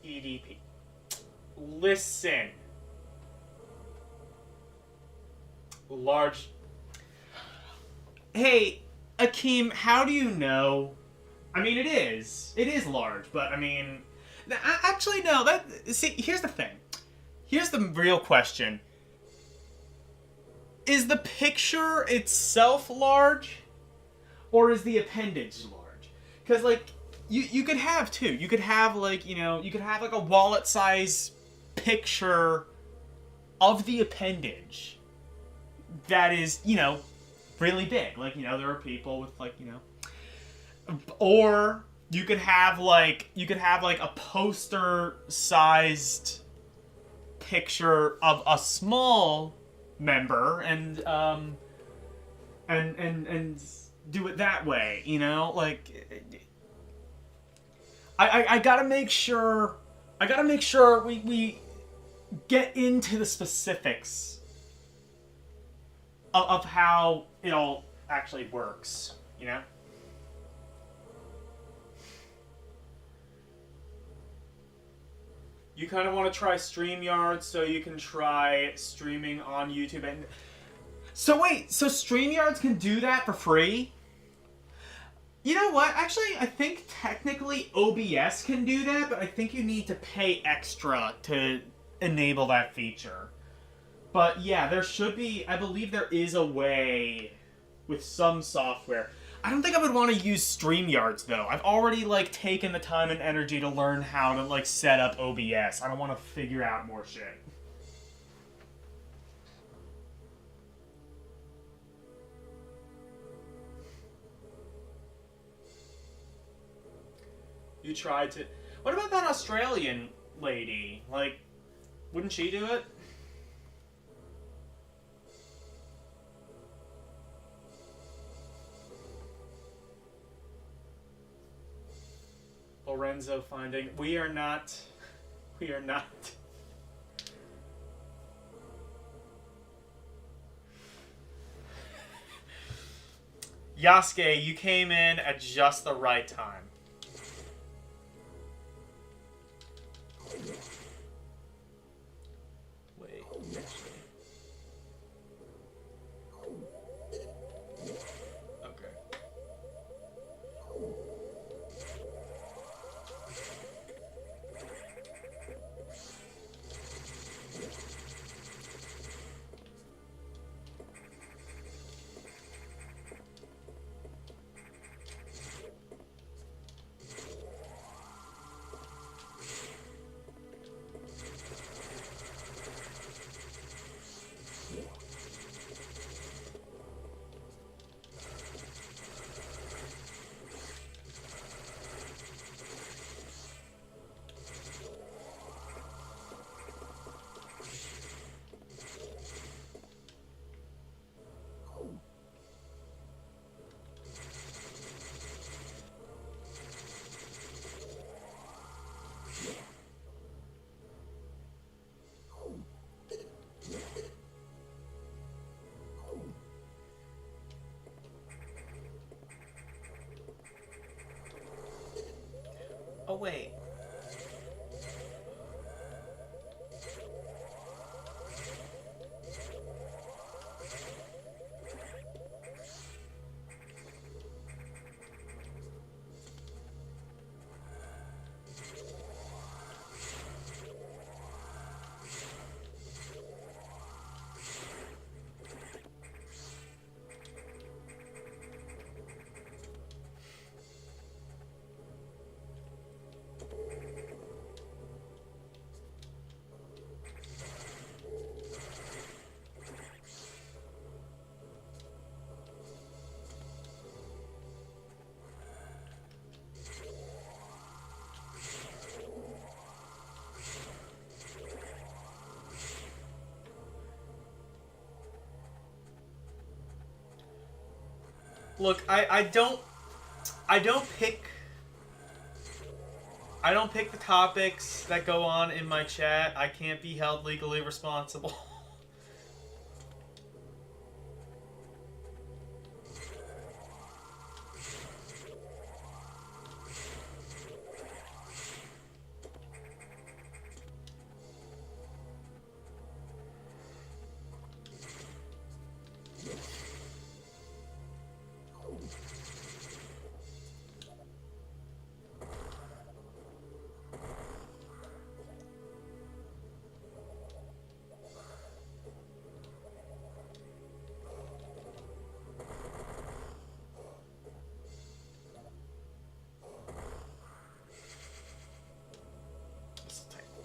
EDP. Listen. Large. Hey, Akeem, how do you know? I mean, it is large, but I mean, actually, no. See, here's the thing. Here's the real question. Is the picture itself large, or is the appendage large? Because like, you could have two. You could have like, you could have like a wallet size picture of the appendage that is, really big. Like, there are people with like, or you could have like a poster sized picture of a small member and do it that way, like I gotta make sure we get into the specifics of how it all actually works, You kind of want to try StreamYard so you can try streaming on YouTube. And so wait, so StreamYards can do that for free? You know what? Actually, I think technically OBS can do that, but I think you need to pay extra to enable that feature. But yeah, there should be, I believe there is a way with some software. I don't think I would want to use StreamYards though. I've already like taken the time and energy to learn how to like set up OBS. I don't want to figure out more shit. You tried to... What about that Australian lady? Like, wouldn't she do it? Lorenzo finding... We are not... Yasuke, you came in at just the right time. Oh, wait. Look, I don't pick the topics that go on in my chat. I can't be held legally responsible.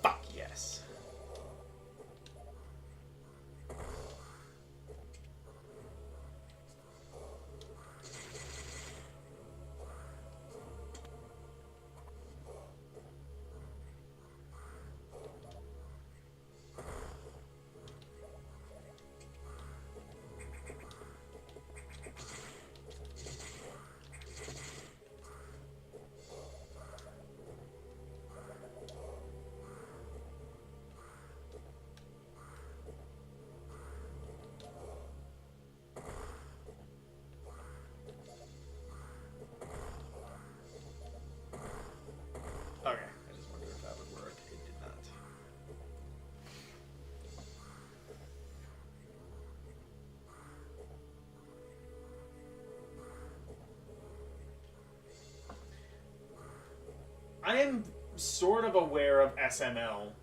Fuck yes. Okay, I just wondered if that would work. It did not. I am sort of aware of SML.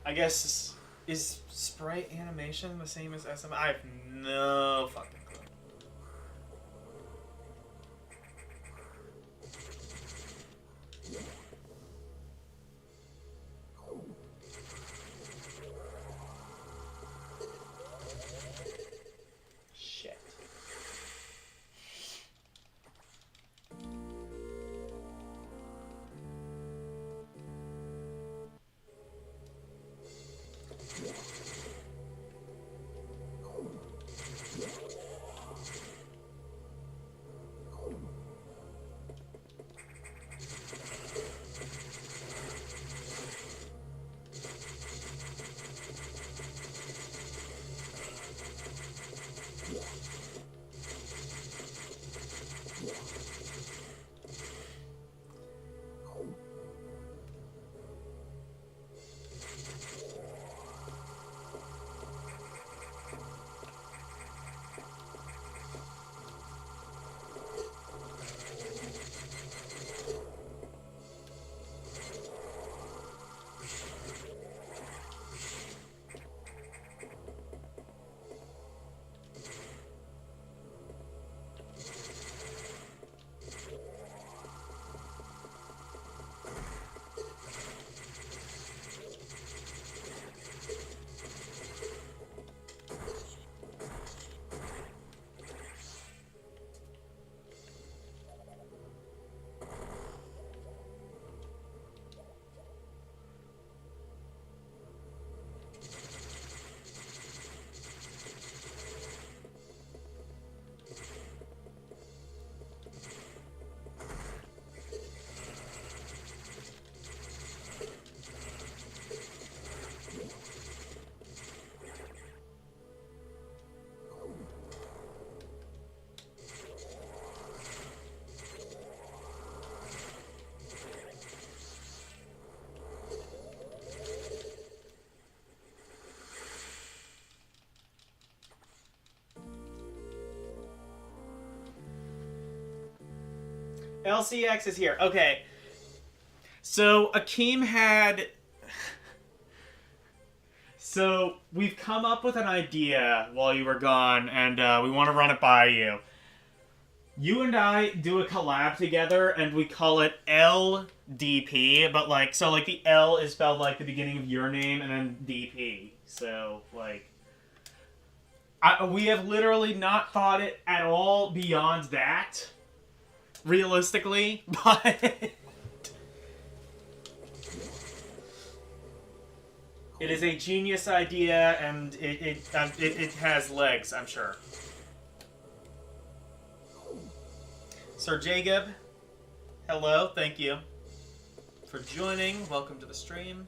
I guess, is sprite animation the same as SML? I have no fucking clue. Shit. LCX is here. Okay. So Akeem had. So we've come up with an idea while you were gone, and we want to run it by you. You and I do a collab together, and we call it LDP. But like, so like the L is spelled like the beginning of your name, and then DP. So like, we have literally not thought it at all beyond that. Realistically, but it is a genius idea, and it has legs, I'm sure. Sir Jacob, hello, thank you for joining. Welcome to the stream.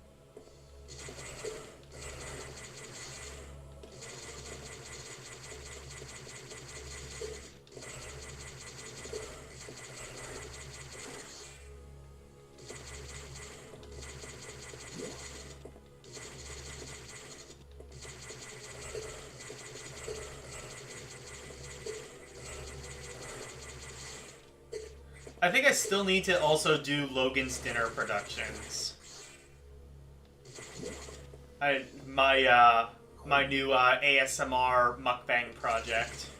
I think I still need to also do Logan's Dinner Productions. My new ASMR mukbang project.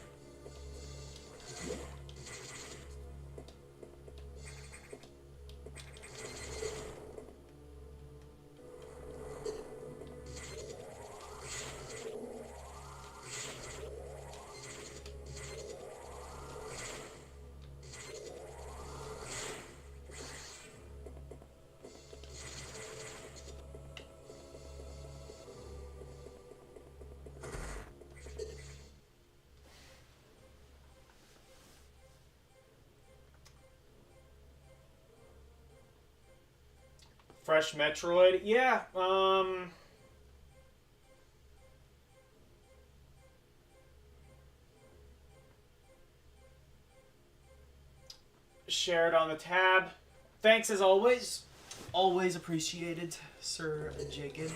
Fresh Metroid? Yeah, share it on the tab. Thanks as always. Always appreciated, Sir Jacob.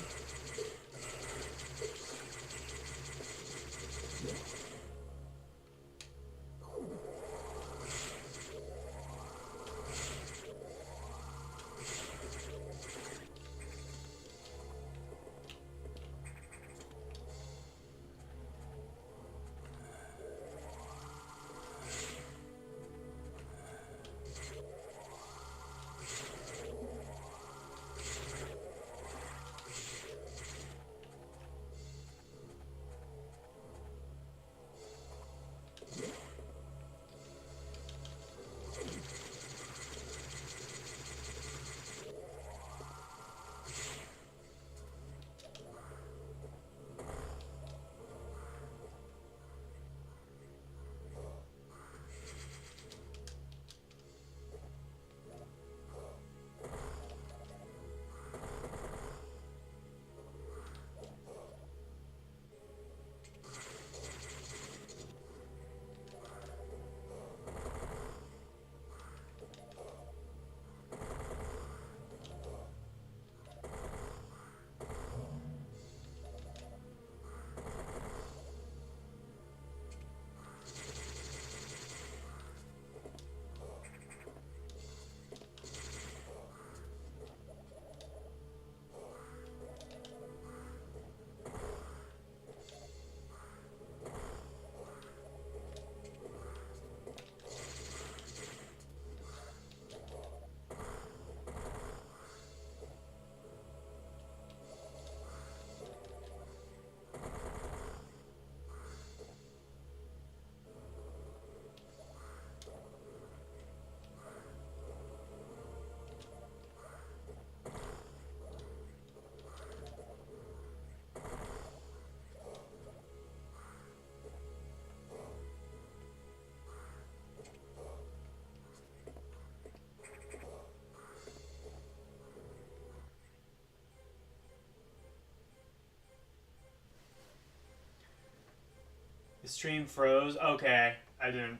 The stream froze. Okay, I didn't.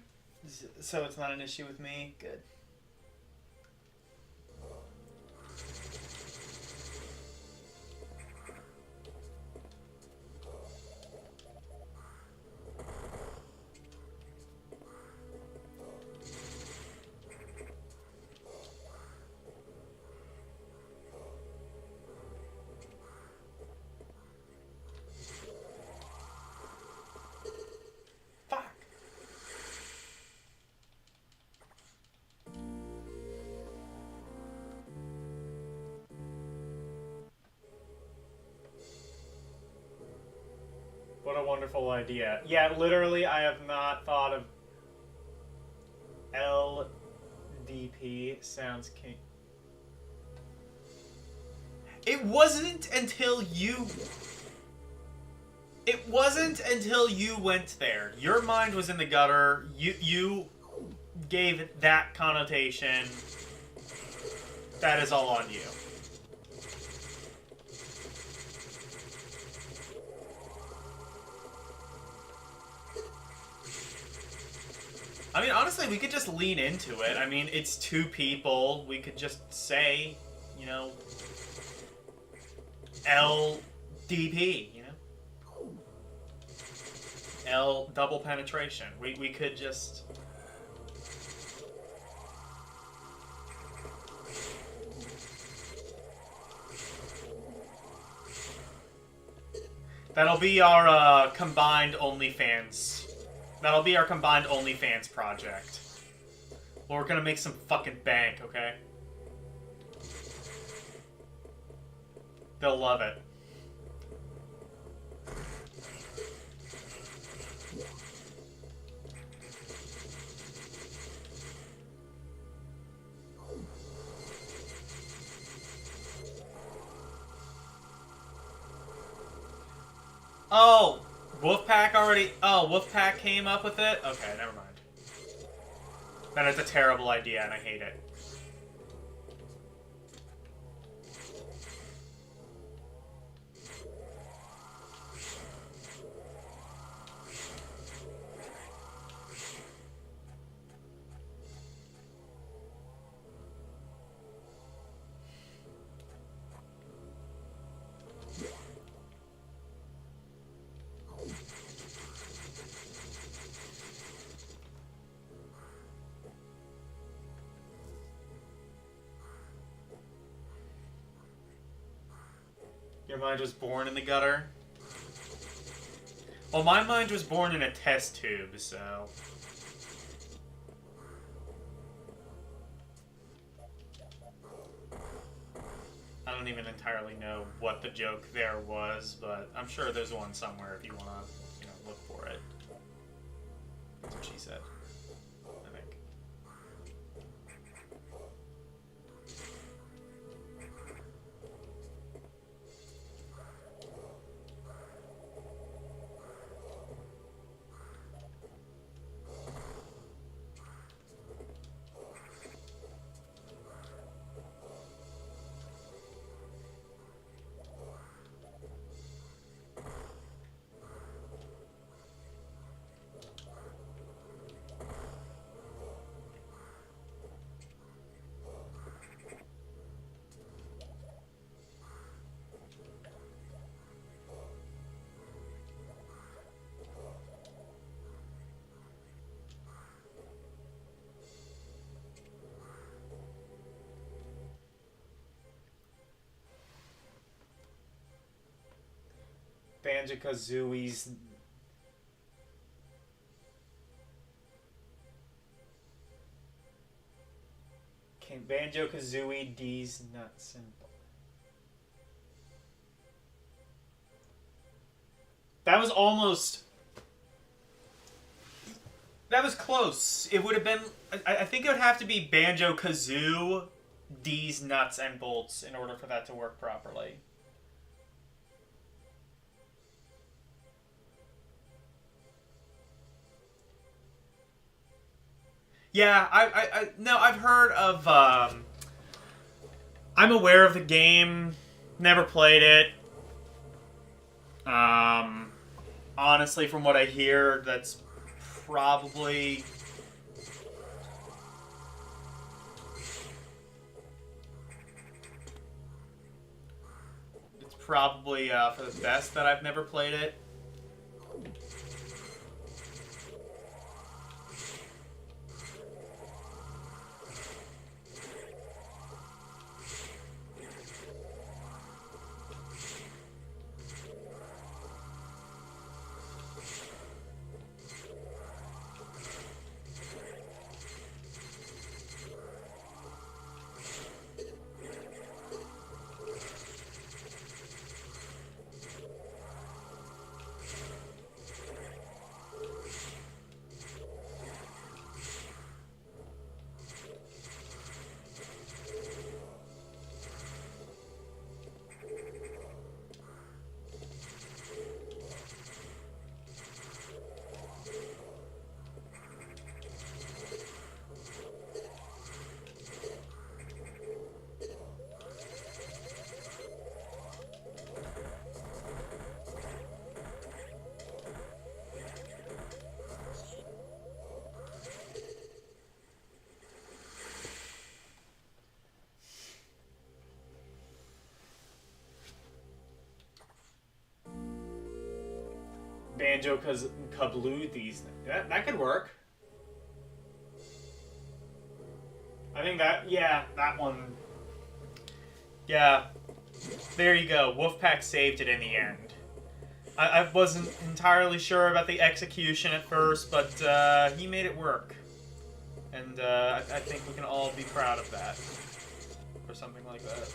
So it's not an issue with me. Good. What a wonderful idea. Yeah, literally, I have not thought of LDP sounds king. It wasn't until you... It wasn't until you went there. Your mind was in the gutter. You gave it that connotation. That is all on you. I mean, honestly, we could just lean into it. I mean, it's two people. We could just say, you know, LDP, you know? L double penetration. We could just... That'll be our combined OnlyFans. That'll be our combined OnlyFans project. Well, we're gonna make some fucking bank, okay? They'll love it. Oh! Wolfpack already... Oh, Wolfpack came up with it? Okay, never mind. Then it's a terrible idea and I hate it. Your mind was born in the gutter? Well, my mind was born in a test tube, so... I don't even entirely know what the joke there was, but I'm sure there's one somewhere if you want to, you know, look for it. That's what she said, I think. Banjo-Kazooie's... Can Banjo-Kazooie D's not simple? That was almost... That was close. It would have been... I think it would have to be Banjo-Kazoo D's nuts and bolts in order for that to work properly. Yeah, no, I've heard of, I'm aware of the game, never played it. Honestly, from what I hear, that's probably... It's probably, for the best that I've never played it. Banjo Kazooie these. That could work. I think that, yeah, that one. Yeah. There you go. Wolfpack saved it in the end. I wasn't entirely sure about the execution at first, but he made it work. And I think we can all be proud of that. Or something like that.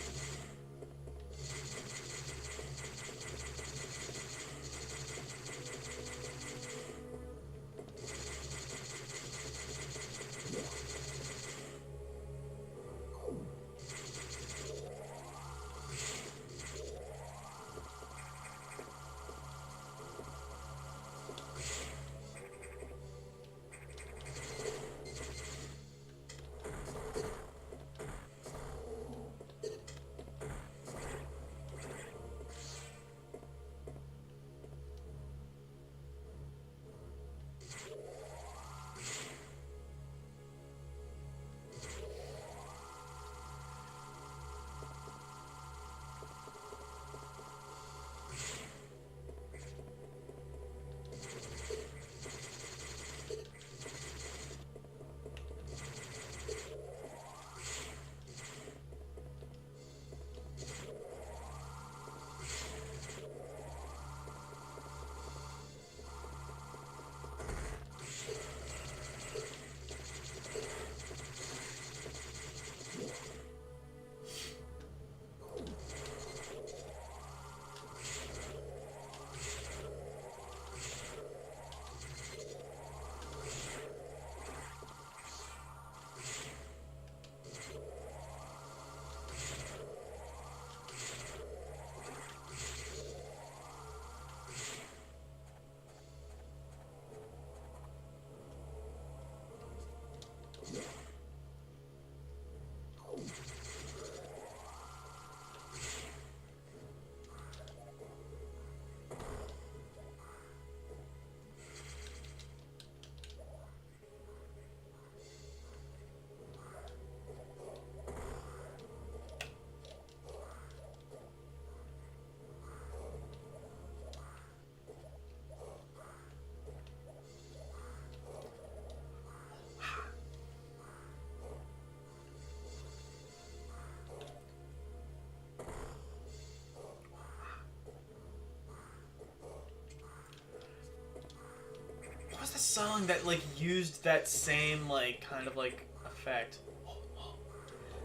What was the song that, like, used that same, like, kind of, like, effect?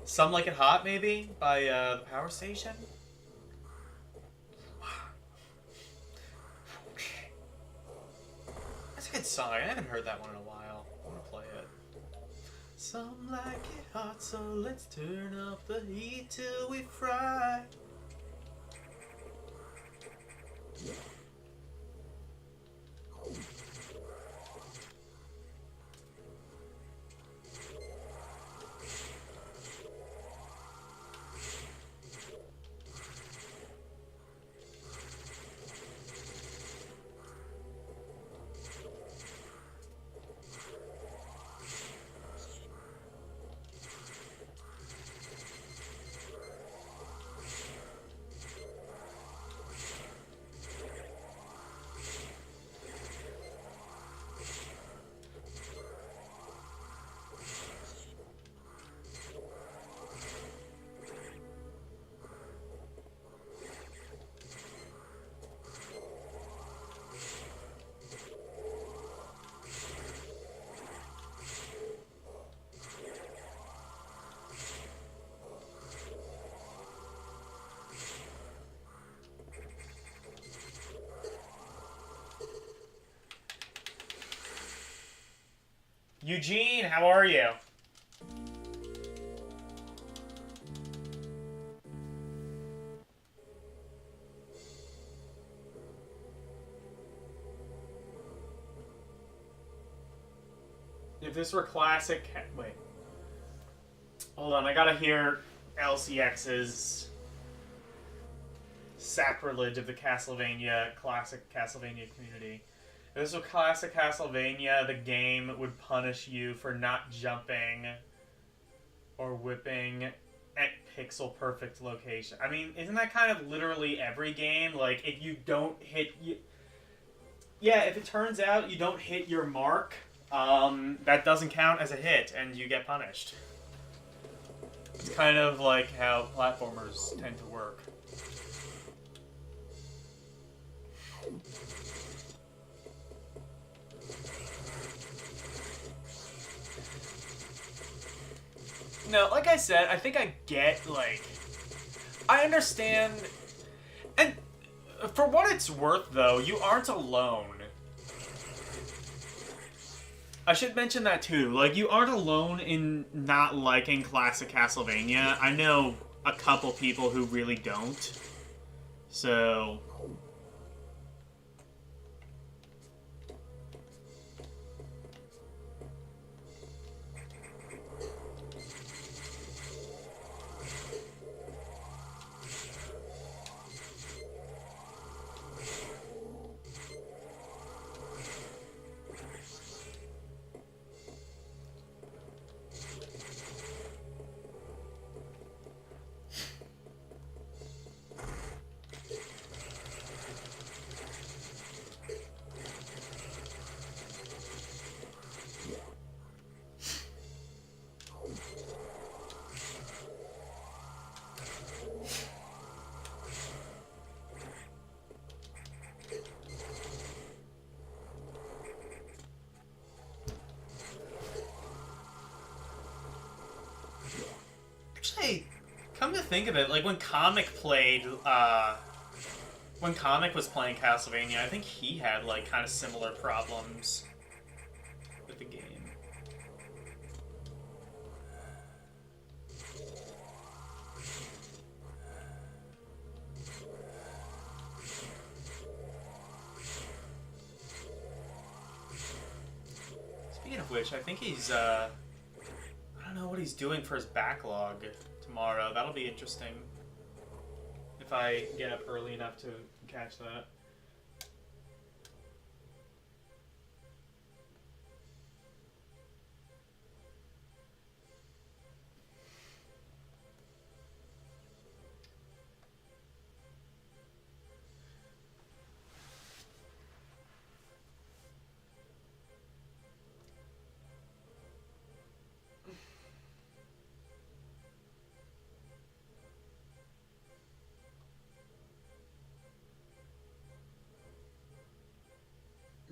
Some Like It Hot, maybe? By, the Power Station? That's a good song. I haven't heard that one in a while. I want to play it. Some like it hot, so let's turn up the heat till we fry. Eugene, how are you? If this were classic... Wait. Hold on, I gotta hear LCX's sacrilege of the Castlevania, classic Castlevania community. If this was classic Castlevania, the game would punish you for not jumping or whipping at pixel perfect location. I mean, isn't that kind of literally every game? Like, if you don't hit... yeah, if it turns out you don't hit your mark, that doesn't count as a hit, and you get punished. It's kind of like how platformers tend to work. No, like I said, I think I get, like... I understand... And for what it's worth, though, you aren't alone. I should mention that, too. Like, you aren't alone in not liking classic Castlevania. I know a couple people who really don't. So... Actually, come to think of it, like when Comic played, when Comic was playing Castlevania, I think he had like kind of similar problems with the game. Speaking of which, I think he's, I don't know what he's doing for his backlog tomorrow. That'll be interesting. If I get up early enough to catch that.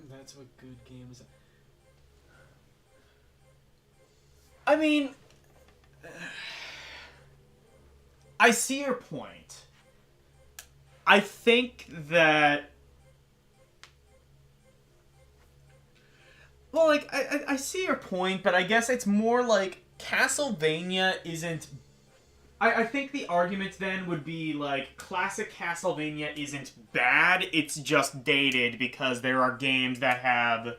That's what good games... I mean... I see your point. I think that... Well, like, I see your point, but I guess it's more like Castlevania isn't... I think the argument then would be, like, classic Castlevania isn't bad, it's just dated because there are games that have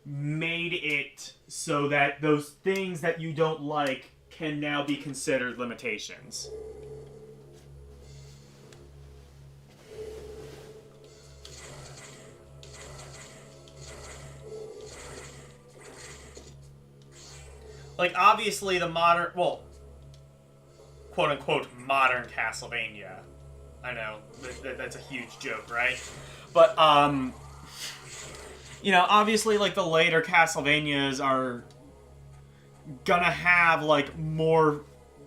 made it so that those things that you don't like can now be considered limitations. Like, obviously the modern... Well... quote-unquote modern Castlevania. I know, that's a huge joke, right? But, you know, obviously, like, the later Castlevanias are gonna have, like, more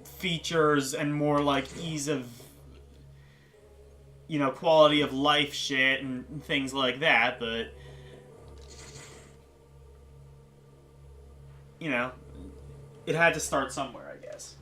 features and more, like, ease of, you know, quality of life shit and things like that, but, you know, it had to start somewhere, I guess.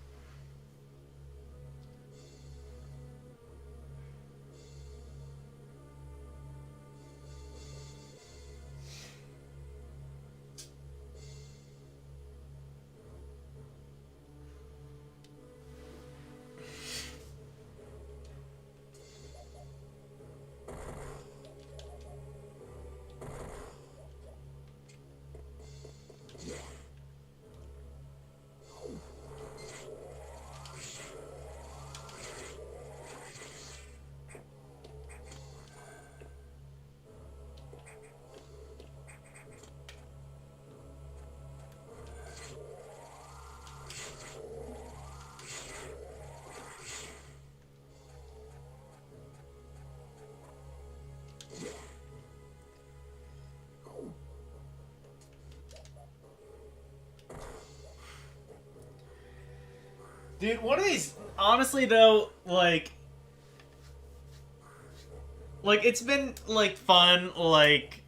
Dude, one of these, honestly though, like it's been like fun, like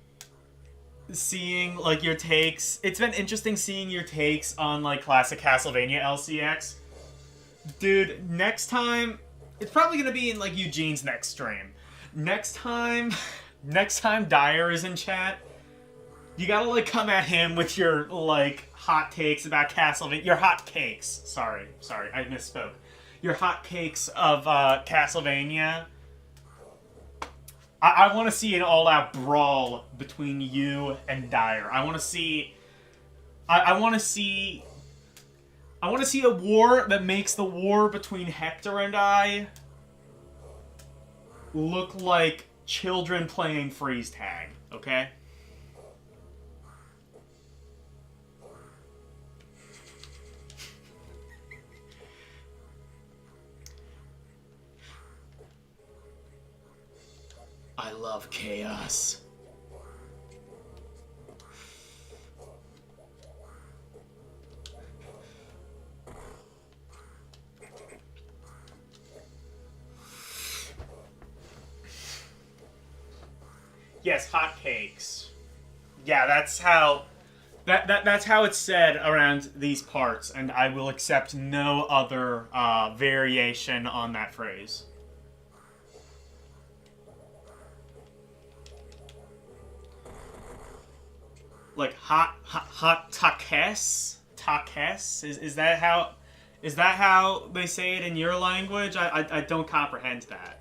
seeing like your takes. It's been interesting seeing your takes on like classic Castlevania LCX. Dude, next time, it's probably gonna be in like Eugene's next stream. Next time, next time Dyer is in chat, you gotta like come at him with your like hot takes about Castlevania. Your hot cakes. Sorry, I misspoke. Your hot cakes of Castlevania. I want to see an all-out brawl between you and Dyer. I want to see. I want to see. I want to see a war that makes the war between Hector and I look like children playing freeze tag. Okay. I love chaos. Yes, hotcakes. Yeah, that's how that's how it's said around these parts, and I will accept no other variation on that phrase. Like hot takes is that how they say it in your language? I don't comprehend that.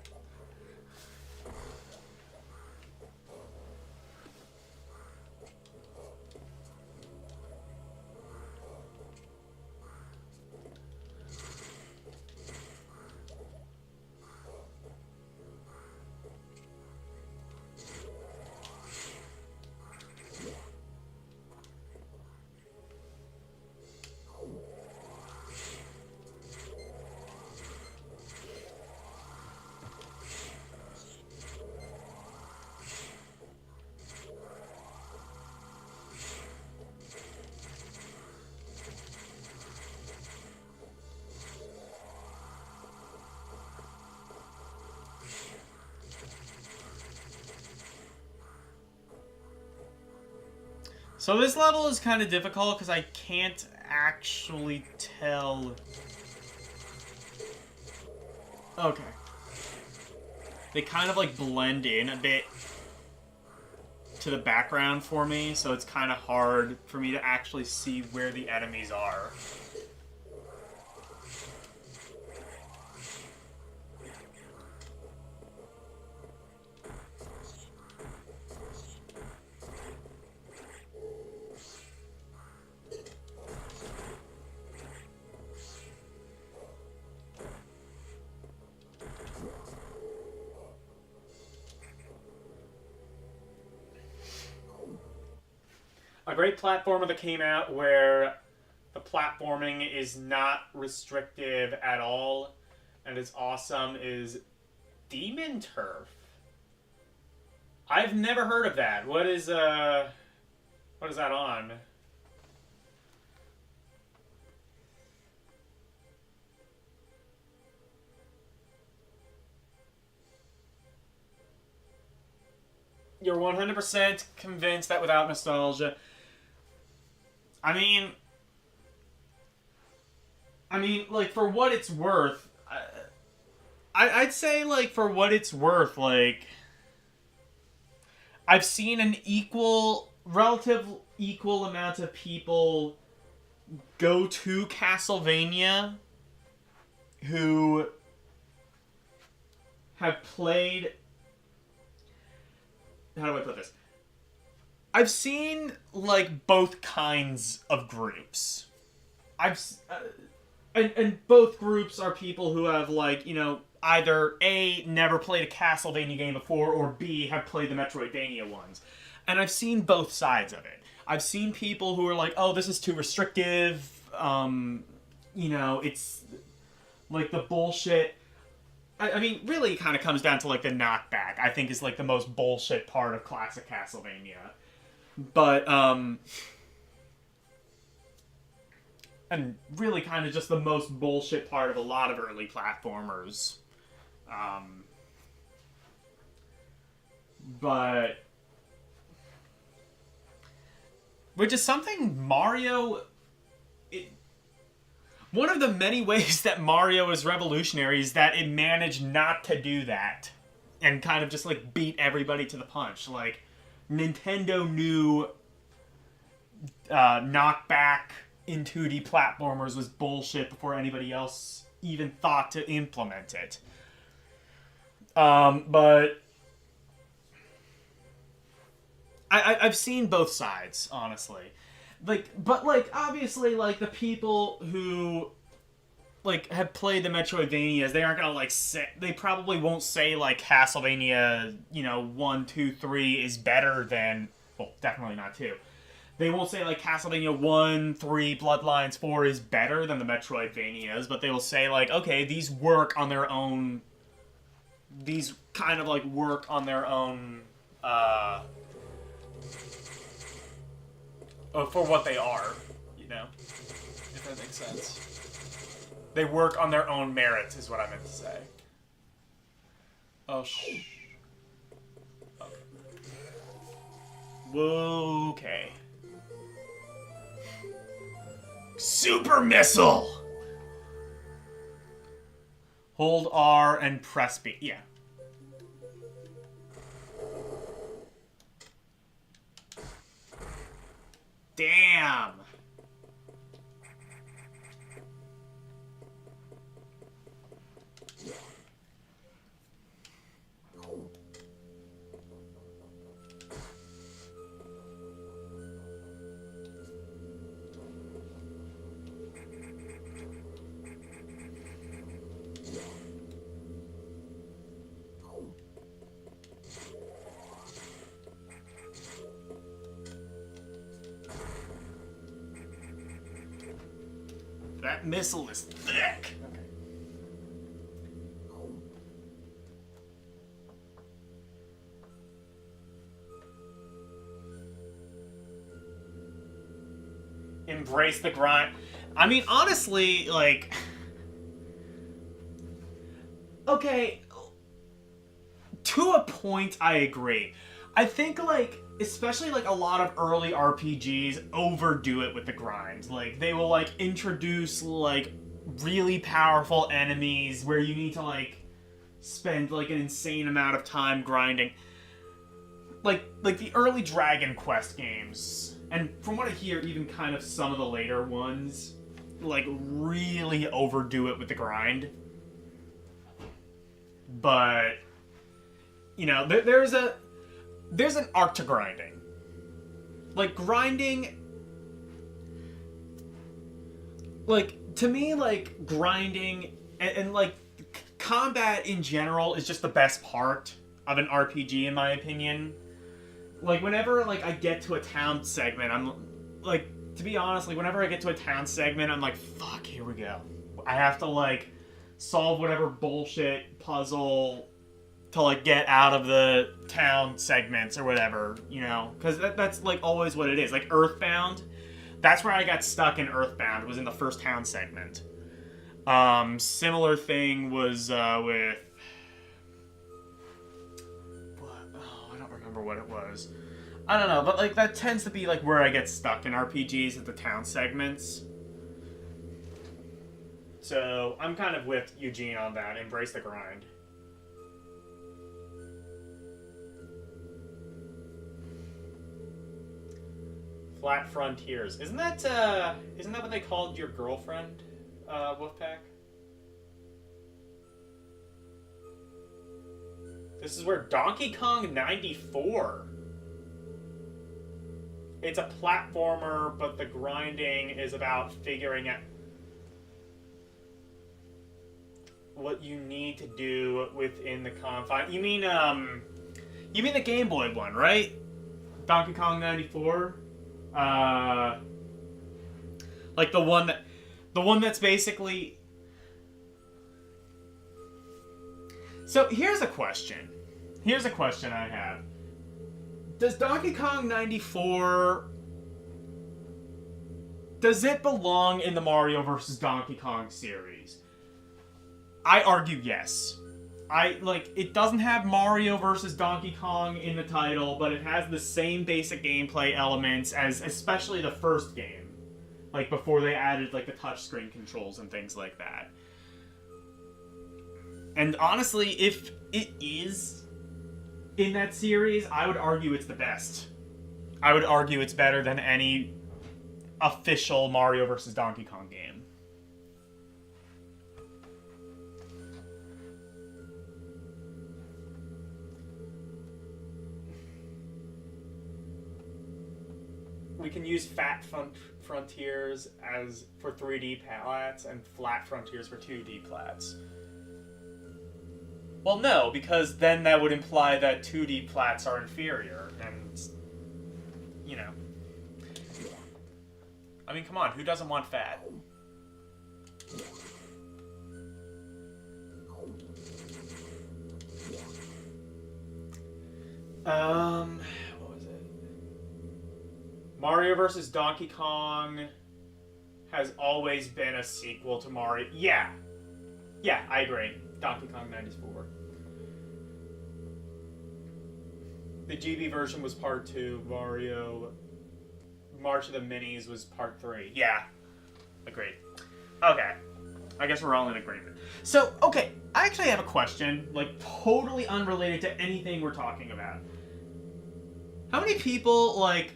So this level is kind of difficult because I can't actually tell. Okay. They kind of like blend in a bit to the background for me, so it's kind of hard for me to actually see where the enemies are. A great platformer that came out where the platforming is not restrictive at all and is awesome is Demon Turf. I've never heard of that. What is that on? You're 100% convinced that without nostalgia. I mean, like, for what it's worth, I'd say, like, for what it's worth, like, I've seen an relative equal amount of people go to Castlevania who have played. How do I put this? I've seen like both kinds of groups. And both groups are people who have like, you know, either A, never played a Castlevania game before, or B, have played the Metroidvania ones. And I've seen both sides of it. I've seen people who are like, oh, this is too restrictive, you know, it's like the bullshit. I mean, really, it kind of comes down to like the knockback, I think, is like the most bullshit part of classic Castlevania. But, and really kind of just the most bullshit part of a lot of early platformers. But which is something Mario. One of the many ways that Mario is revolutionary is that it managed not to do that, and kind of just like beat everybody to the punch. Like Nintendo knew knockback in 2D platformers was bullshit before anybody else even thought to implement it. But I've seen both sides, honestly. But obviously, the people who, have played the Metroidvanias, they aren't gonna, say... They probably won't say, Castlevania, 1, 2, 3 is better than... Well, definitely not 2. They won't say, Castlevania 1, 3, Bloodlines 4 is better than the Metroidvanias, but they will say, okay, these work on their own... These kind of, work on their own, for what they are, if that makes sense. They work on their own merits, is what I meant to say. Oh, Okay. Super Missile! Hold R and press B. Yeah. Damn. That missile is thick. Okay. Embrace the grind. I mean, honestly, okay, to a point, I agree. I think, especially, a lot of early RPGs overdo it with the grind. They will, introduce, really powerful enemies where you need to, spend, an insane amount of time grinding. Like the early Dragon Quest games, and from what I hear, even kind of some of the later ones, really overdo it with the grind. But, there's an art to grinding. Grinding... to me, grinding and combat in general is just the best part of an RPG, in my opinion. Whenever, I get to a town segment, I'm, to be honest, whenever I get to a town segment, I'm like, fuck, here we go. I have to, solve whatever bullshit puzzle to, get out of the town segments or whatever, Because that's, always what it is. Earthbound, that's where I got stuck in Earthbound, was in the first town segment. Similar thing was, with... I don't remember what it was. I don't know, but, that tends to be, where I get stuck in RPGs at the town segments. So, I'm kind of with Eugene on that. Embrace the grind. Flat Frontiers. Isn't that what they called your girlfriend, Wolfpack? This is where Donkey Kong 94. It's a platformer, but the grinding is about figuring out what you need to do within the confine. You mean the Game Boy one, right? Donkey Kong 94? The one that's basically... So, here's a question. Here's a question I have. Does Donkey Kong 94 does it belong in the Mario vs. Donkey Kong series? I argue yes. It doesn't have Mario vs. Donkey Kong in the title, but it has the same basic gameplay elements as especially the first game. Like, before they added, like, the touchscreen controls and things like that. And honestly, if it is in that series, I would argue it's the best. I would argue it's better than any official Mario vs. Donkey Kong game. We can use fat frontiers as for 3D plats and flat frontiers for 2D plats. Well, no, because then that would imply that 2D plats are inferior, and, you know. I mean, come on, who doesn't want fat? What was it? Mario vs. Donkey Kong has always been a sequel to Mario. Yeah, I agree. Donkey Kong 94. The GB version was part 2. Mario March of the Minis was part 3. Yeah, agreed. Okay, I guess we're all in agreement. So, okay, I actually have a question, like, totally unrelated to anything we're talking about. How many people, like...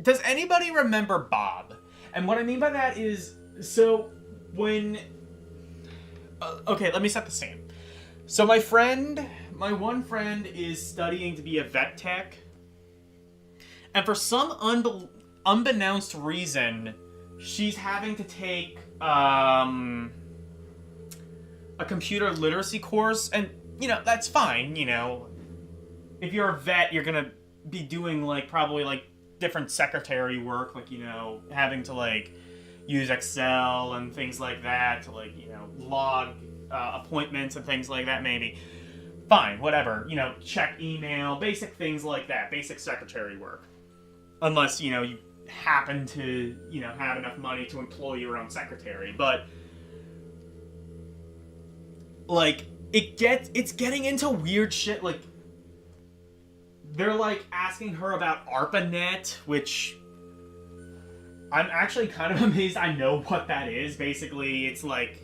Does anybody remember Bob? And what I mean by that is, so, when... okay, let me set the scene. So my one friend is studying to be a vet tech. And for some unbeknownst reason, she's having to take a computer literacy course. And, you know, that's fine, you know. If you're a vet, you're going to be doing, like, probably, like, different secretary work. Like, you know, having to, like, use Excel and things like that to, like, you know, log appointments and things like that, maybe. Fine, whatever. You know, check email, basic things like that. Basic secretary work. Unless, you know, you happen to, you know, have enough money to employ your own secretary. But, like, it's getting into weird shit. Like, they're, like, asking her about ARPANET, which I'm actually kind of amazed I know what that is. Basically, it's, like,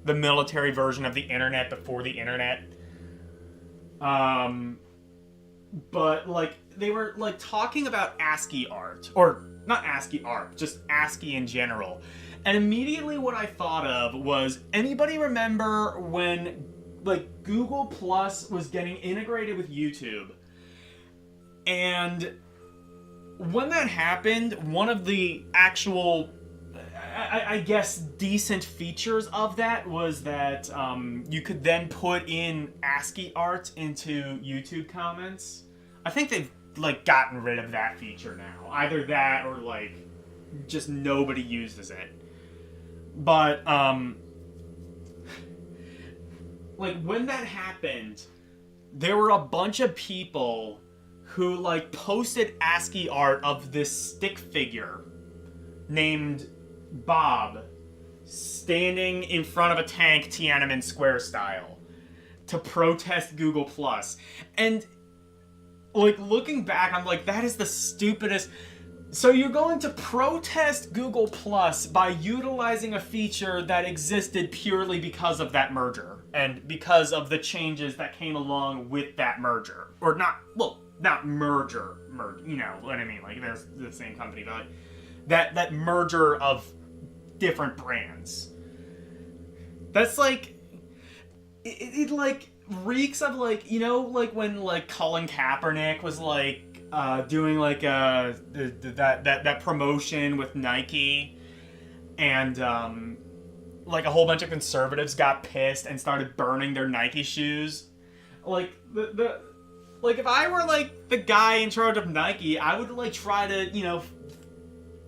the military version of the internet before the internet. But, like, they were, like, talking about ASCII art. Or, not ASCII art, just ASCII in general. And immediately what I thought of was, anybody remember when, like, Google Plus was getting integrated with YouTube? And when that happened, one of the actual... I guess decent features of that was that you could then put in ASCII art into YouTube comments. I think they've, like, gotten rid of that feature now. Either that or, like, just nobody uses it. But, like, when that happened, there were a bunch of people who, like, posted ASCII art of this stick figure named Bob standing in front of a tank Tiananmen Square style to protest Google Plus. And, like, looking back, I'm like, that is the stupidest... So you're going to protest Google Plus by utilizing a feature that existed purely because of that merger and because of the changes that came along with that merger. Or not, well, not merger, you know what I mean? Like, they're the same company, but, like, that merger of different brands. That's, like, it like, reeks of, like, you know, like, when, like, Colin Kaepernick was, like, doing, like, that promotion with Nike, and, like, a whole bunch of conservatives got pissed and started burning their Nike shoes. Like, like, if I were, like, the guy in charge of Nike, I would, like, try to, you know,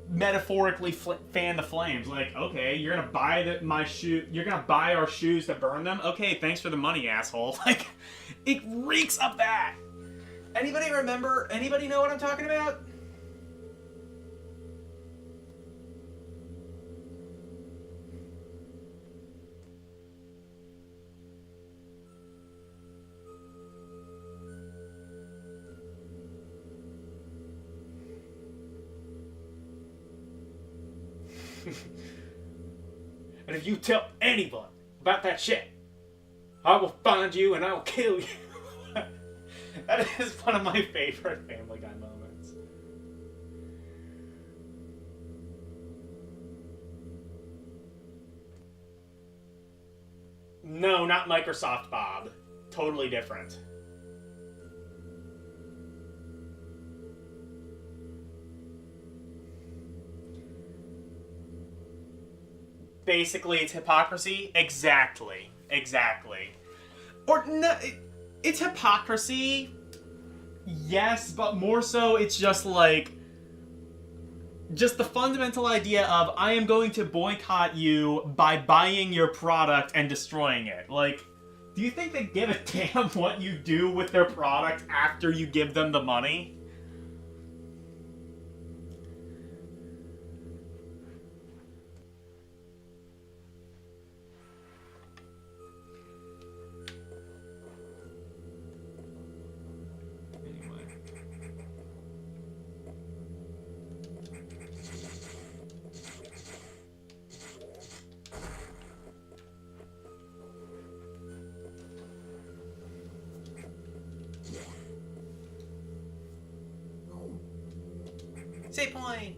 metaphorically fan the flames. Like, okay, you're gonna buy you're gonna buy our shoes to burn them? Okay, thanks for the money, asshole. Like, it reeks of that. Anybody remember? Anybody know what I'm talking about? And if you tell anyone about that shit, I will find you and I will kill you. That is one of my favorite Family Guy moments. No, not Microsoft Bob. Totally different. Basically, it's hypocrisy? Exactly. Exactly. Or, no, it's hypocrisy, yes, but more so it's just like... just the fundamental idea of, I am going to boycott you by buying your product and destroying it. Like, do you think they give a damn what you do with their product after you give them the money? Say point.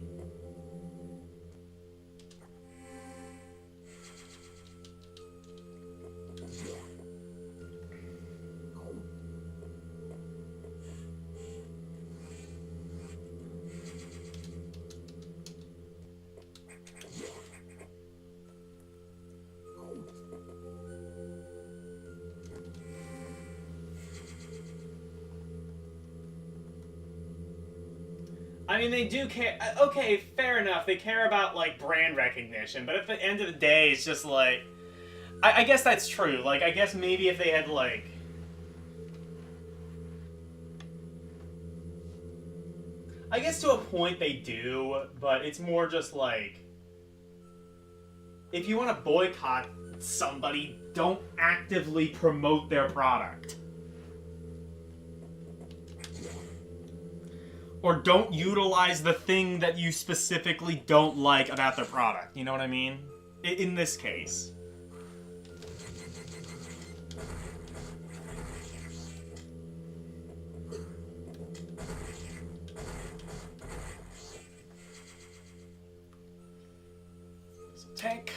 I mean, they do care. Okay, fair enough. They care about, like, brand recognition, but at the end of the day, it's just like... I guess that's true. Like, I guess maybe if they had, like... I guess to a point they do, but it's more just like... if you want to boycott somebody, don't actively promote their product. Or don't utilize the thing that you specifically don't like about their product. You know what I mean? In this case. So tank.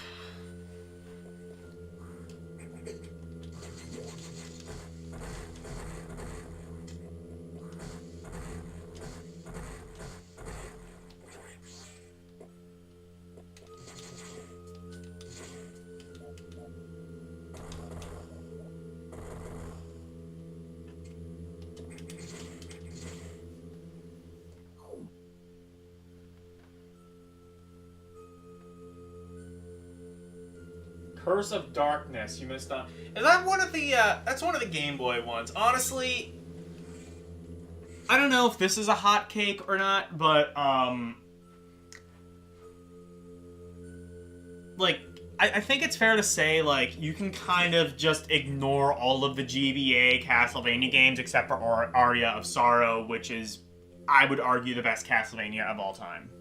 Curse of Darkness, you missed on. Is that one of the, that's one of the Game Boy ones. Honestly, I don't know if this is a hot cake or not, but, like, I think it's fair to say, like, you can kind of just ignore all of the GBA Castlevania games except for Aria of Sorrow, which is, I would argue, the best Castlevania of all time.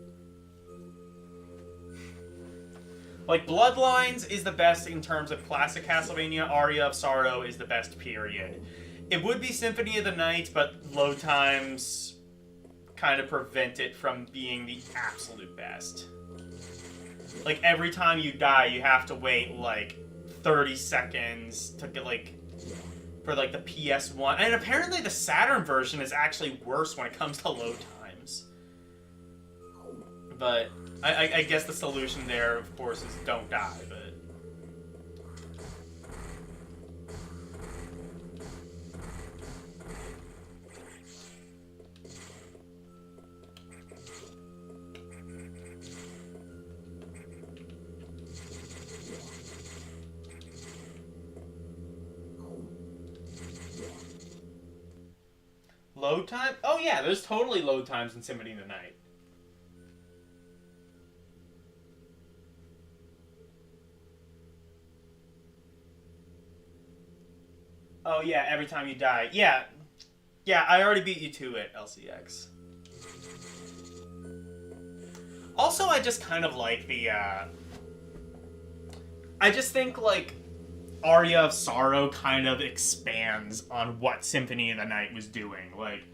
Like, Bloodlines is the best in terms of classic Castlevania. Aria of Sorrow is the best, period. It would be Symphony of the Night, but load times kind of prevent it from being the absolute best. Like, every time you die, you have to wait, like, 30 seconds to get, like, for, like, the PS1. And apparently the Saturn version is actually worse when it comes to load times. But I guess the solution there, of course, is don't die, but... Load time? Oh yeah, there's totally load times in Symphony of the Night. Oh yeah, every time you die. Yeah. Yeah, I already beat you to it, LCX. Also, I just kind of like the, I just think, like, Aria of Sorrow kind of expands on what Symphony of the Night was doing. Like,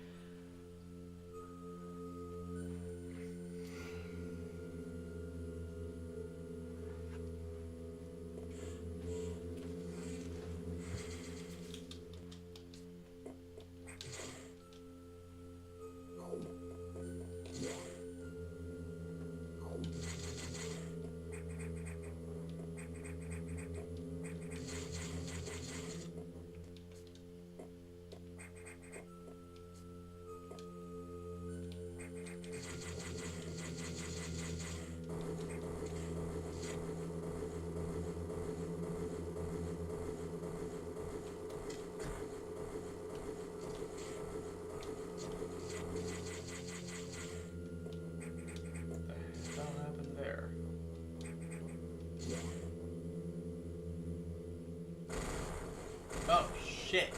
oh, shit.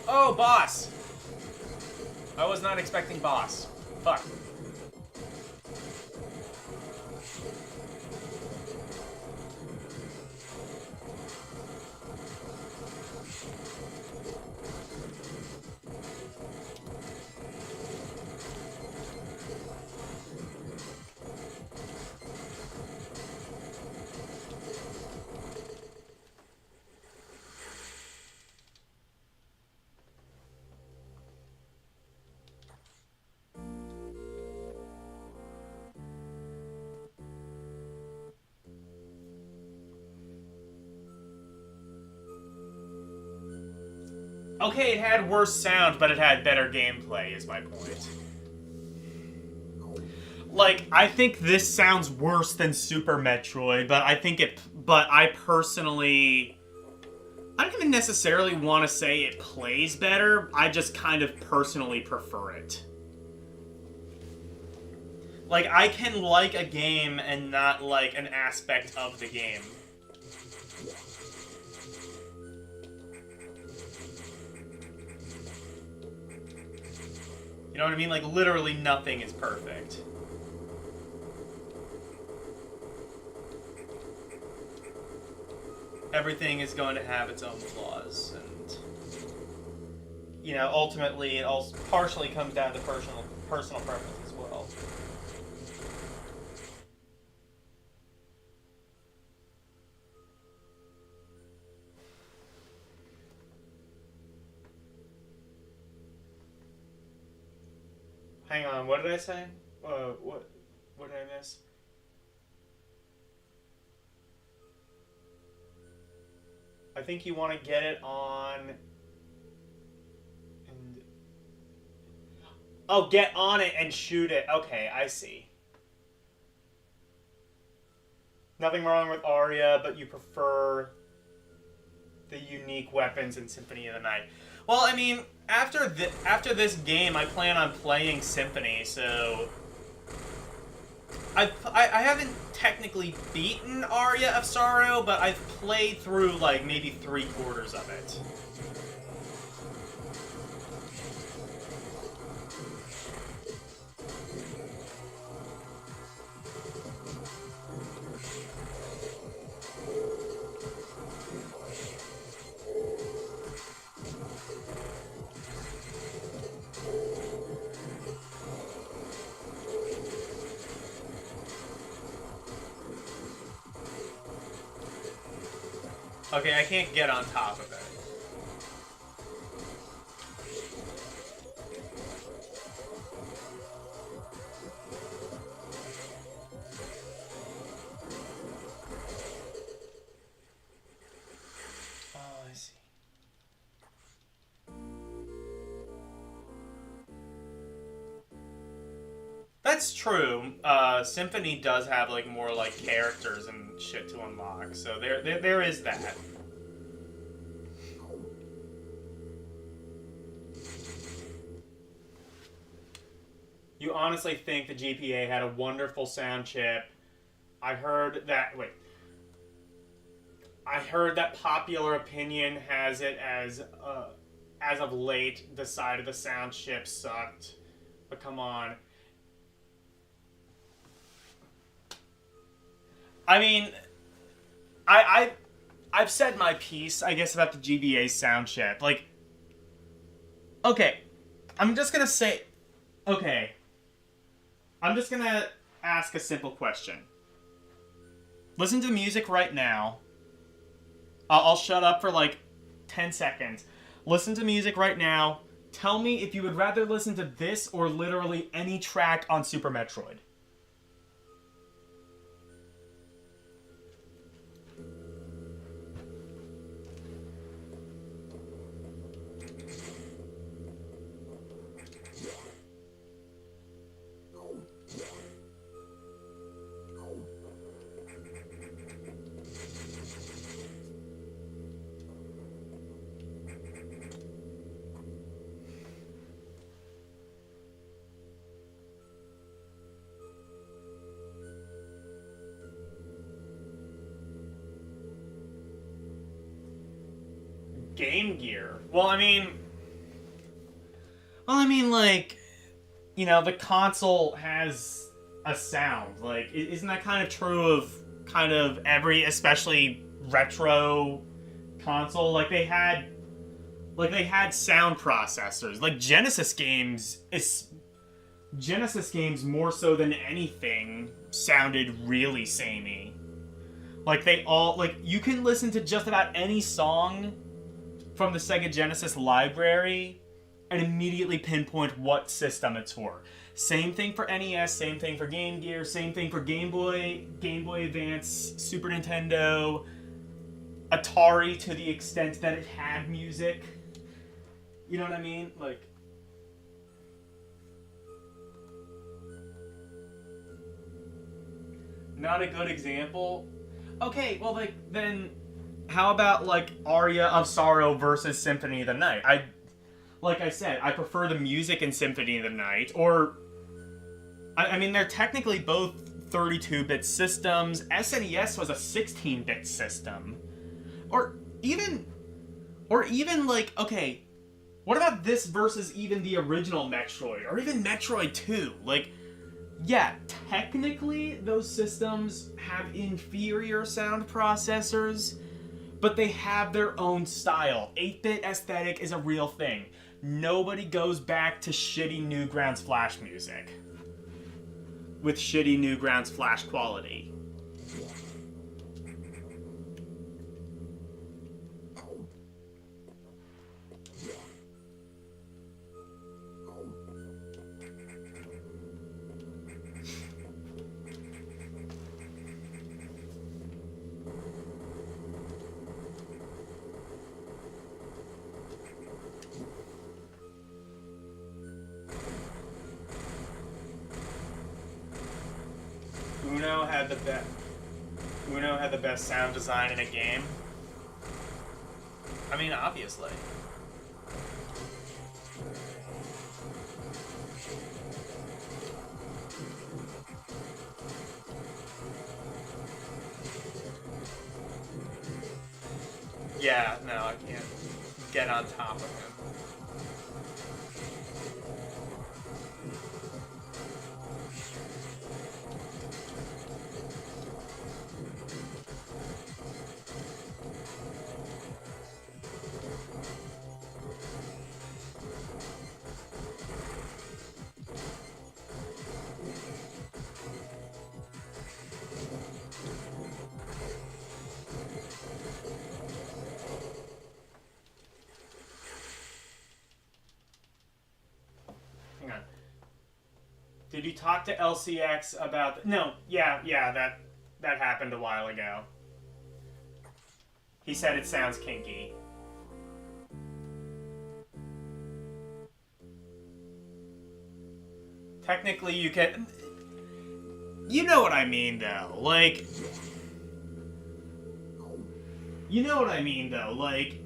Oh, boss! I was not expecting boss. Fuck. Okay, it had worse sound, but it had better gameplay, is my point. Like, I think this sounds worse than Super Metroid, but I personally, I don't even necessarily want to say it plays better, I just kind of personally prefer it. Like, I can like a game and not like an aspect of the game. You know what I mean? Like, literally nothing is perfect. Everything is going to have its own flaws, and, you know, ultimately it also partially comes down to personal preference as well. Hang on, what did I say? What did I miss? I think you want to get it on... And... Oh, get on it and shoot it. Okay, I see. Nothing wrong with Aria, but you prefer the unique weapons in Symphony of the Night. Well, I mean, after this game, I plan on playing Symphony, so... I haven't technically beaten Aria of Sorrow, but I've played through, like, maybe 3/4 of it. Okay, I can't get on top of it. Oh, I see. That's true. Symphony does have like more like characters and shit to unlock, so there is that. You honestly think the GBA had a wonderful sound chip? I heard that. Wait. I heard that popular opinion has it as of late, decided the sound chip sucked. But come on. I mean, I I've said my piece, I guess, about the GBA sound chip. Like, okay, I'm just gonna say, okay, I'm just gonna ask a simple question. Listen to the music right now. I'll shut up for like 10 seconds. Listen to music right now. Tell me if you would rather listen to this or literally any track on Super Metroid. Game Gear. Like, the console has a sound. Like, isn't that kind of true of kind of every, especially retro console? Like they had sound processors. Like Genesis games more so than anything sounded really samey. Like you can listen to just about any song from the Sega Genesis library and immediately pinpoint what system it's for. Same thing for NES, same thing for Game Gear, same thing for Game Boy Advance, Super Nintendo, Atari to the extent that it had music. You know what I mean? Like, not a good example. Okay, well, like, then how about, like, Aria of Sorrow versus Symphony of the Night? Like I said, I prefer the music in Symphony of the Night, or, I mean, they're technically both 32-bit systems. SNES was a 16-bit system. Or even, like, okay, what about this versus even the original Metroid, or even Metroid 2? Like, yeah, technically those systems have inferior sound processors, but they have their own style. 8-bit aesthetic is a real thing. Nobody goes back to shitty Newgrounds Flash music with shitty Newgrounds Flash quality. Uno had the best sound design in a game. I mean, obviously. Yeah, no, I can't get on top of him. Hang on. Did you talk to LCX about... No, yeah, that happened a while ago. He said it sounds kinky. Technically, you can... You know what I mean, though. Like... You know what I mean, though. Like...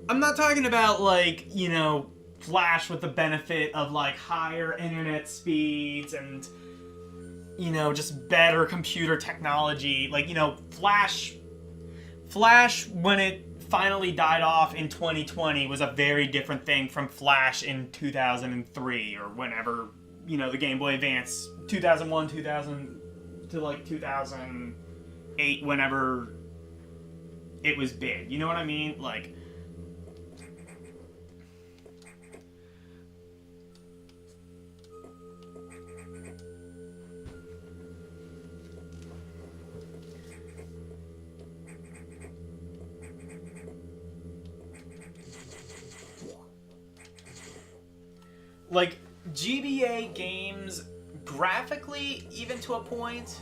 I'm not talking about, like, Flash with the benefit of, like, higher internet speeds and, just better computer technology. Like, Flash, when it finally died off in 2020, was a very different thing from Flash in 2003 or whenever, the Game Boy Advance, 2001, 2000 to, like, 2000, whenever it was big. You know what I mean? Like, GBA games, graphically, even to a point,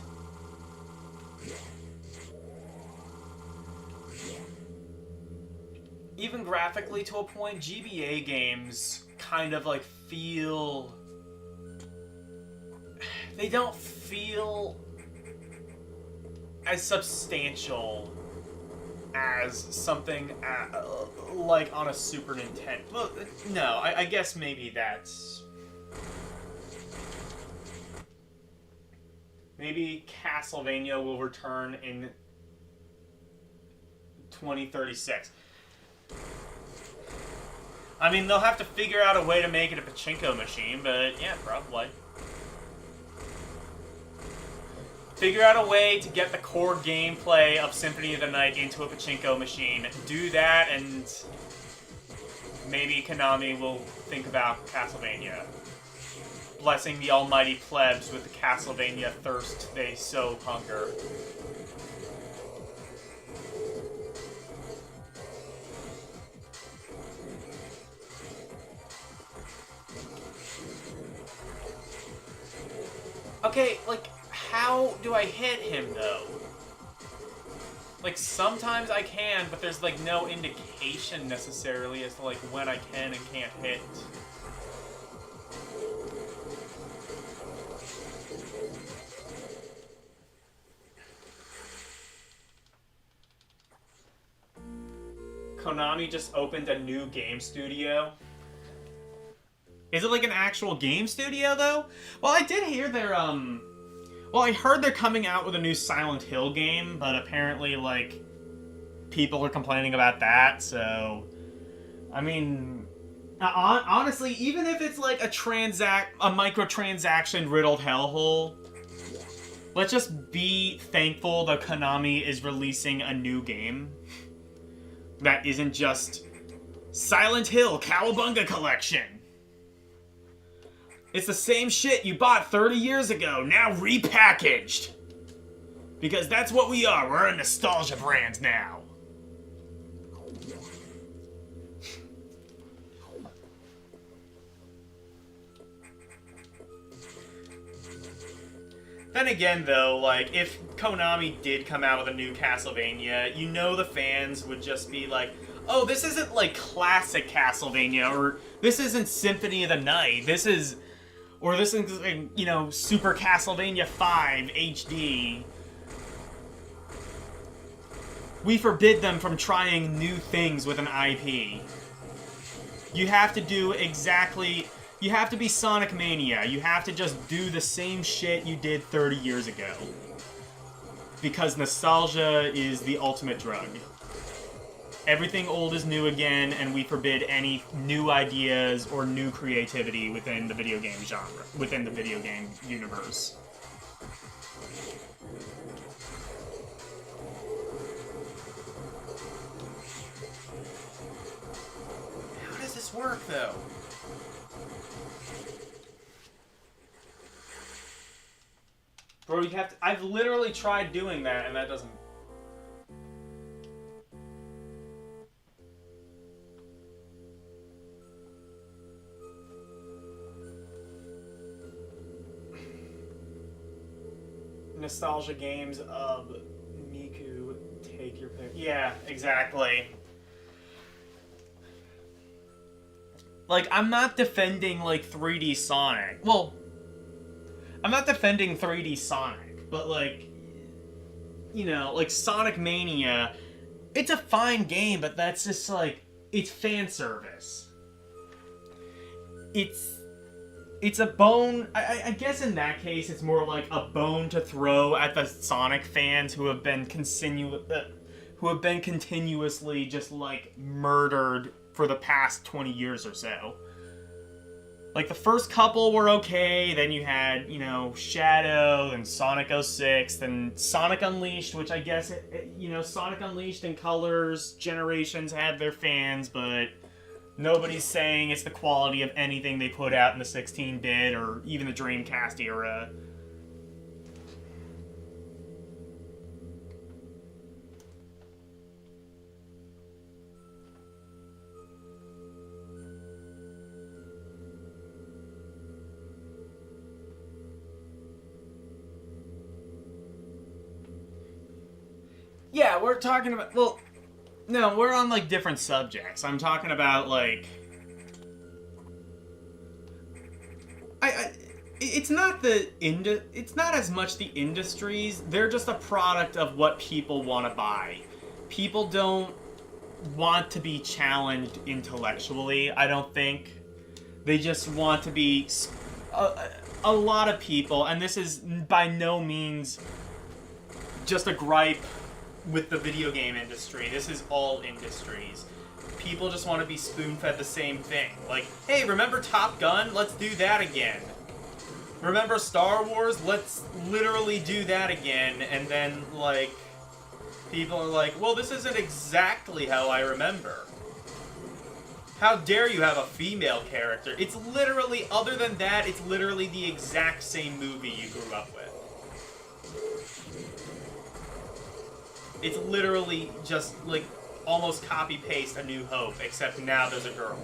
GBA games kind of like feel, they don't feel as substantial as something like on a Super Nintendo. Well, no, I guess maybe that's... Maybe Castlevania will return in 2036. I mean, they'll have to figure out a way to make it a pachinko machine, but yeah, probably. Figure out a way to get the core gameplay of Symphony of the Night into a pachinko machine. Do that, and maybe Konami will think about Castlevania. Blessing the almighty plebs with the Castlevania thirst they so hunger. Okay, like, how do I hit him, though? Like, sometimes I can, but there's, like, no indication necessarily as to, like, when I can and can't hit. Konami just opened a new game studio. Is it like an actual game studio, though? Well, I did hear they're, well, I heard they're coming out with a new Silent Hill game, but apparently, like, people are complaining about that, so... I mean, honestly, even if it's like a microtransaction riddled hellhole, let's just be thankful that Konami is releasing a new game that isn't just Silent Hill Cowabunga Collection. It's the same shit you bought 30 years ago, now repackaged. Because that's what we are, we're a nostalgia brand now. Then again, though, like, if Konami did come out with a new Castlevania, you know the fans would just be like, oh, this isn't, like, classic Castlevania, or this isn't Symphony of the Night, this is, you know, Super Castlevania 5 HD. We forbid them from trying new things with an IP. You have to do exactly... You have to be Sonic Mania. You have to just do the same shit you did 30 years ago. Because nostalgia is the ultimate drug. Everything old is new again, and we forbid any new ideas or new creativity within the video game genre, within the video game universe. How does this work, though? Bro, you have to... I've literally tried doing that, and that doesn't... Nostalgia games of Miku, take your pick. Yeah, exactly. Like, I'm not defending, like, 3D Sonic. Well... I'm not defending 3D Sonic, but, like, you know, like, Sonic Mania, it's a fine game, but that's just, like, it's fan service. It's a bone, I guess in that case, it's more like a bone to throw at the Sonic fans who have been continuously just, like, murdered for the past 20 years or so. Like, the first couple were okay, then you had, you know, Shadow, and Sonic 06, then Sonic Unleashed, which I guess, you know, Sonic Unleashed and Colors Generations had their fans, but nobody's saying it's the quality of anything they put out in the 16-bit or even the Dreamcast era. Yeah, we're talking about, well, no, we're on, like, different subjects. I'm talking about, like, it's not it's not as much the industries. They're just a product of what people want to buy. People don't want to be challenged intellectually, I don't think. They just want to be, a lot of people, and this is by no means just a gripe with the video game industry. This is all industries. People just want to be spoon-fed the same thing. Like, hey, remember Top Gun? Let's do that again. Remember Star Wars? Let's literally do that again. And then, like, people are like, well, this isn't exactly how I remember. How dare you have a female character? It's literally, other than that, it's literally the exact same movie you grew up with. It's literally just, like, almost copy-paste A New Hope, except now there's a girl.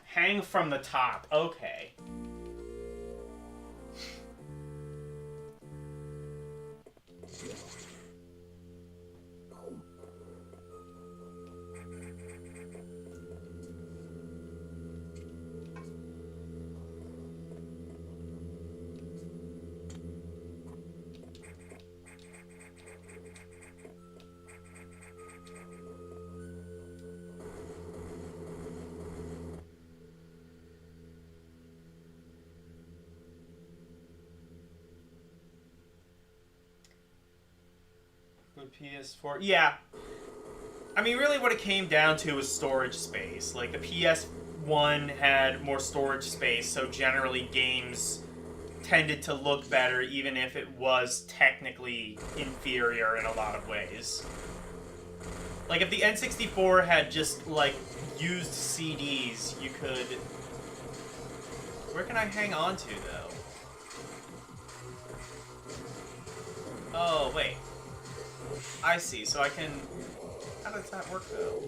Hang from the top. Okay. PS4. Yeah. I mean, really what it came down to was storage space. Like, the PS1 had more storage space, so generally games tended to look better, even if it was technically inferior in a lot of ways. Like, if the N64 had just, like, used CDs, you could... Where can I hang on to, though? Oh, wait. I see, so I can... How does that work, though?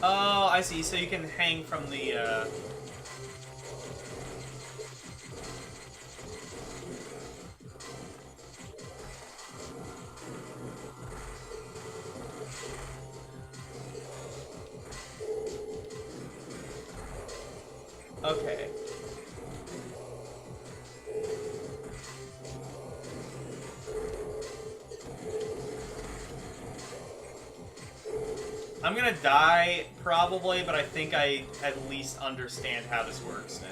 Oh, I see, so you can hang from the, Okay. I'm gonna die, probably, but I think I at least understand how this works now.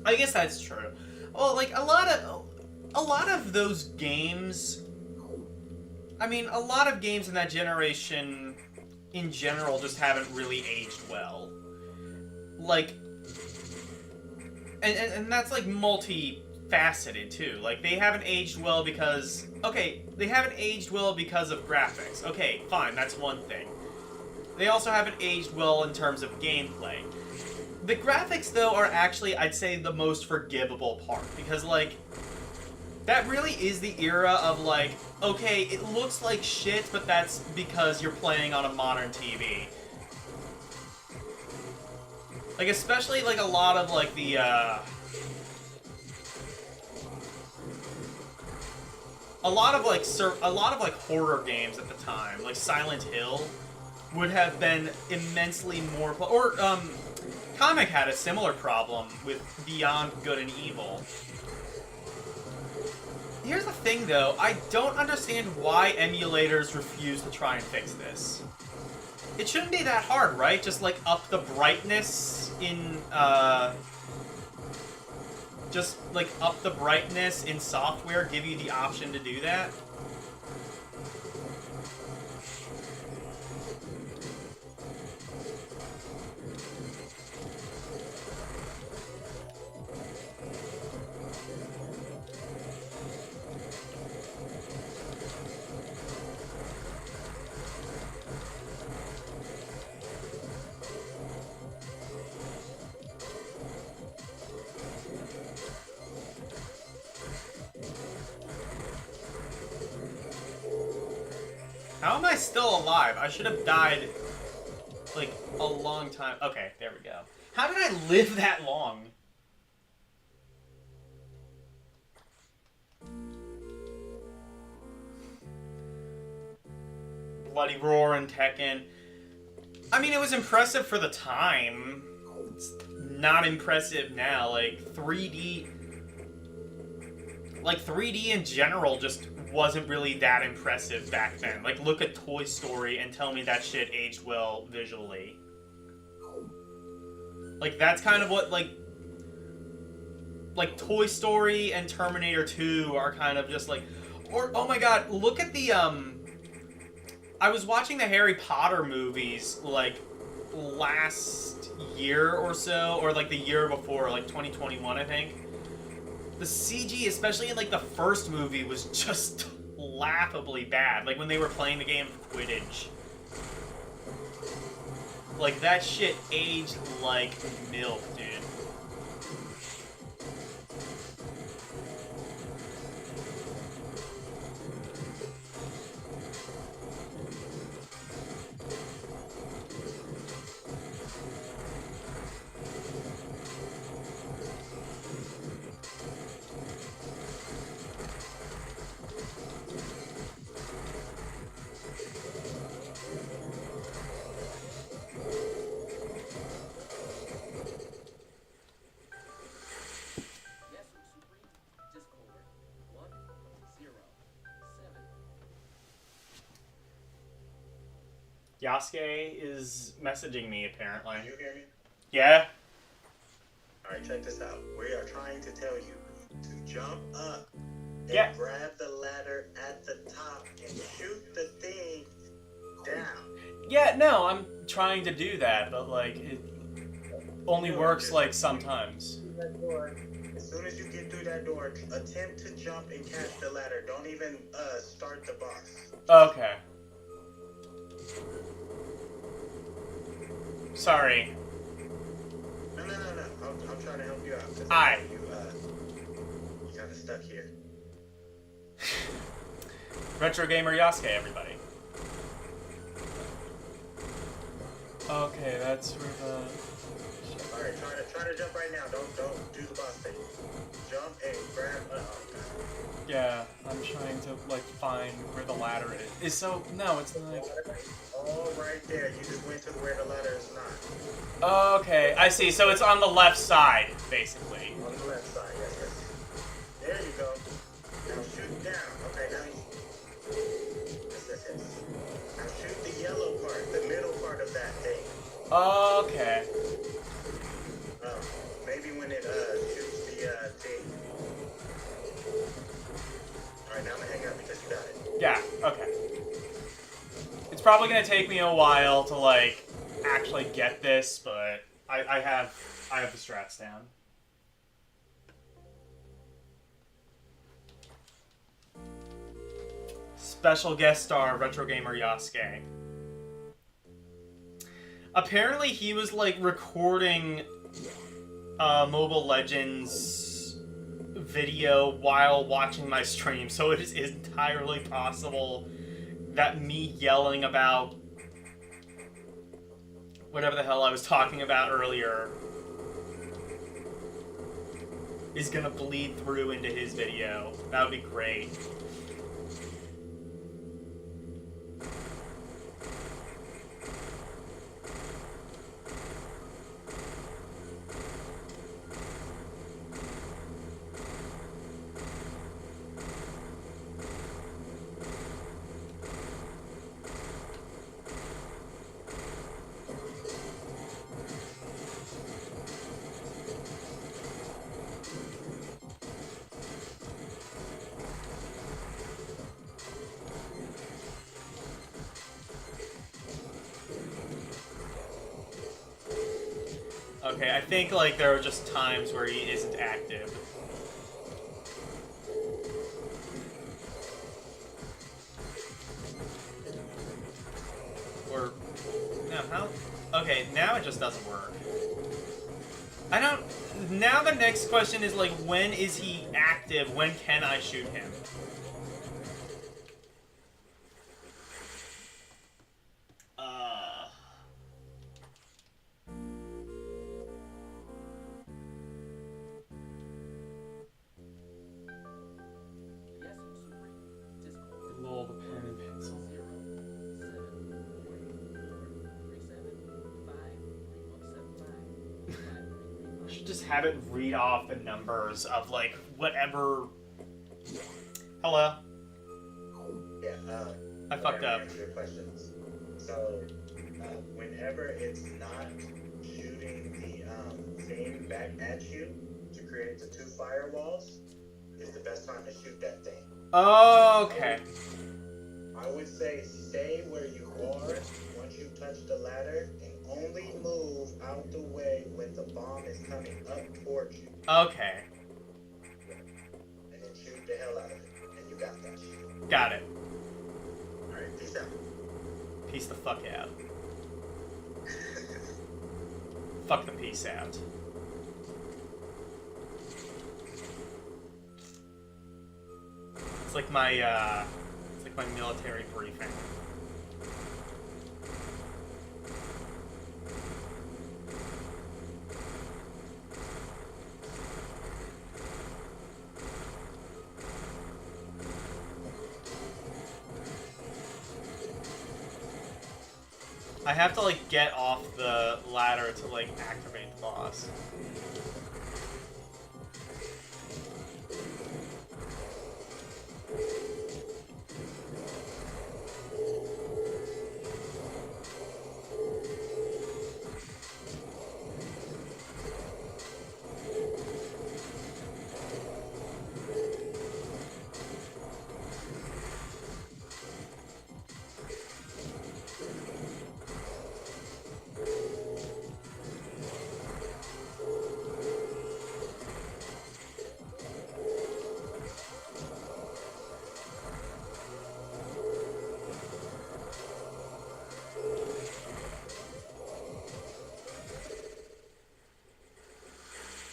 I guess that's true. Well, like, a lot of those games... I mean, a lot of games in that generation, in general, just haven't really aged well. Like... And that's, like, multi-faceted, too. Like, they haven't aged well because... Okay, they haven't aged well because of graphics. Okay, fine, that's one thing. They also haven't aged well in terms of gameplay. The graphics, though, are actually, I'd say, the most forgivable part. Because, like, that really is the era of, like, okay, it looks like shit, but that's because you're playing on a modern TV. Like, especially, like, a lot of, like, the a lot of like horror games at the time, like Silent Hill, would have been immensely more. Comic had a similar problem with Beyond Good and Evil. Here's the thing, though. I don't understand why emulators refuse to try and fix this. It shouldn't be that hard, right? Just, like, up the brightness in, Just, like, up the brightness in software, give you the option to do that. How am I still alive? I should have died, like, a long time. Okay, there we go. How did I live that long? Bloody Roar and Tekken. I mean, it was impressive for the time. It's not impressive now. Like, 3D... Like, 3D in general just wasn't really that impressive back then. Like, look at Toy Story and tell me that shit aged well visually. Like, that's kind of what, like, Toy Story and Terminator 2 are kind of just like... Or, oh my god, look at the, I was watching the Harry Potter movies, like, last year or so, or, like, the year before, like, 2021, I think. The CG, especially in, like, the first movie, was just laughably bad. Like, when they were playing the game of Quidditch. Like, that shit aged like milk, dude. Yasuke is messaging me, apparently. Can you hear me? Yeah? Alright, check this out. We are trying to tell you to jump up and Yeah. grab the ladder at the top and shoot the thing down. Yeah, no, I'm trying to do that, but, like, it only works, like, sometimes. That door. As soon as you get through that door, attempt to jump and catch the ladder. Don't even start the boss. Okay. Sorry. No. I'm trying to help you out. Hi. You kind of stuck here. Retro Gamer Yasuke, everybody. Okay, that's where the... Alright, try to jump right now. Don't do the boss thing. Jump and grab. Yeah, I'm trying to, like, find where the ladder is. So, no, it's like... All right there. You just went to where the ladder is not. Okay, I see. So it's on the left side, basically. On the left side, yes. There you go. Now shoot down. Okay, now yes. Now shoot the yellow part, the middle part of that thing. Okay. Maybe when it shoots the thing. Alright, now I'm gonna hang up because you got it. Yeah, okay. It's probably gonna take me a while to, like, actually get this, but I have the strats down. Special guest star Retro Gamer Yasuke. Apparently he was, like, recording Mobile Legends video while watching my stream, so it is entirely possible that me yelling about whatever the hell I was talking about earlier is gonna bleed through into his video. That would be great. Okay, I think like there are just times where he isn't active. Or no, how? Okay, now it just doesn't work. I don't. Now the next question is like, when is he active? When can I shoot him? Lol, the pen and pencil. I should just have it read off the numbers of like whatever. Hello. Yeah. I fucked up. Answer your questions. So, whenever it's not shooting the thing back at you to create the 2 firewalls, is the best time to shoot that thing. Okay. I would say stay where you are once you touch the ladder and only move out the way when the bomb is coming up towards you. Okay. And then shoot the hell out of it. And you got that shit. Got it. Alright, peace out. Peace the fuck out. Fuck the peace out. It's like my military briefing. I have to like get off the ladder to like activate the boss.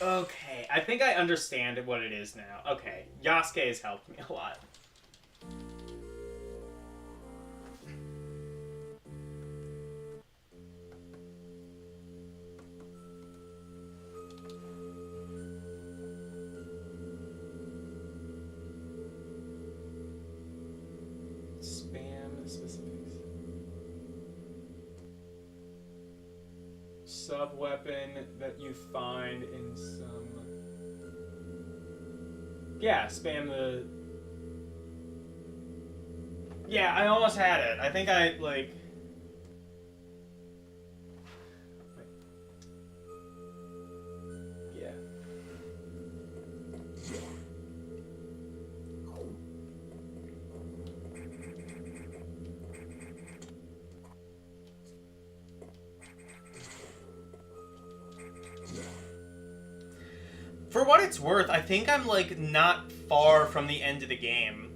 Okay, I think I understand what it is now. Okay, Yasuke has helped me a lot. Spam specifics. Sub-weapon that you find in some... Yeah, spam the... Yeah, I almost had it. I think I, like... Yeah. For what it's worth, I think I'm, like, not far from the end of the game.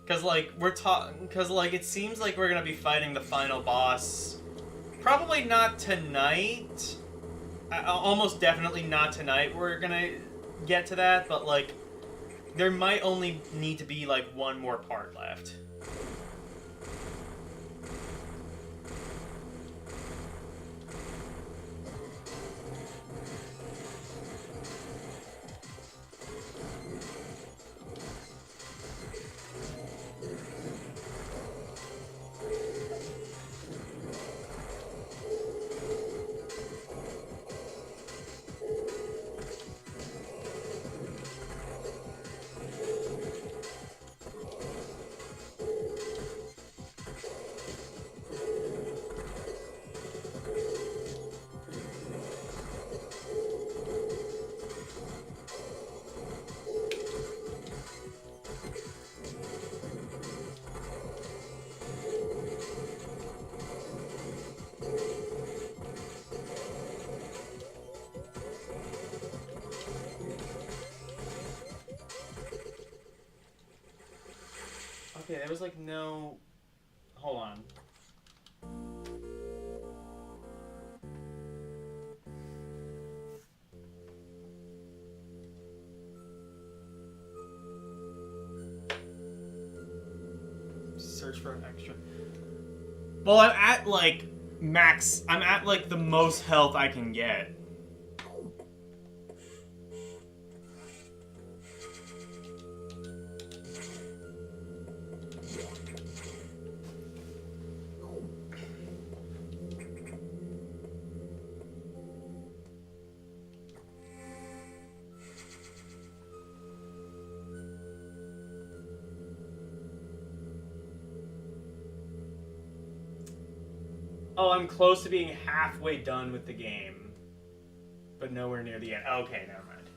Because, like, it seems like we're gonna be fighting the final boss. Probably not tonight. Almost definitely not tonight we're gonna get to that, but, like, there might only need to be, like, one more part left. Yeah, there was like no... Hold on. Search for an extra. Well, I'm at like max. I'm at like the most health I can get. Oh, I'm close to being halfway done with the game, but nowhere near the end. Okay, never mind.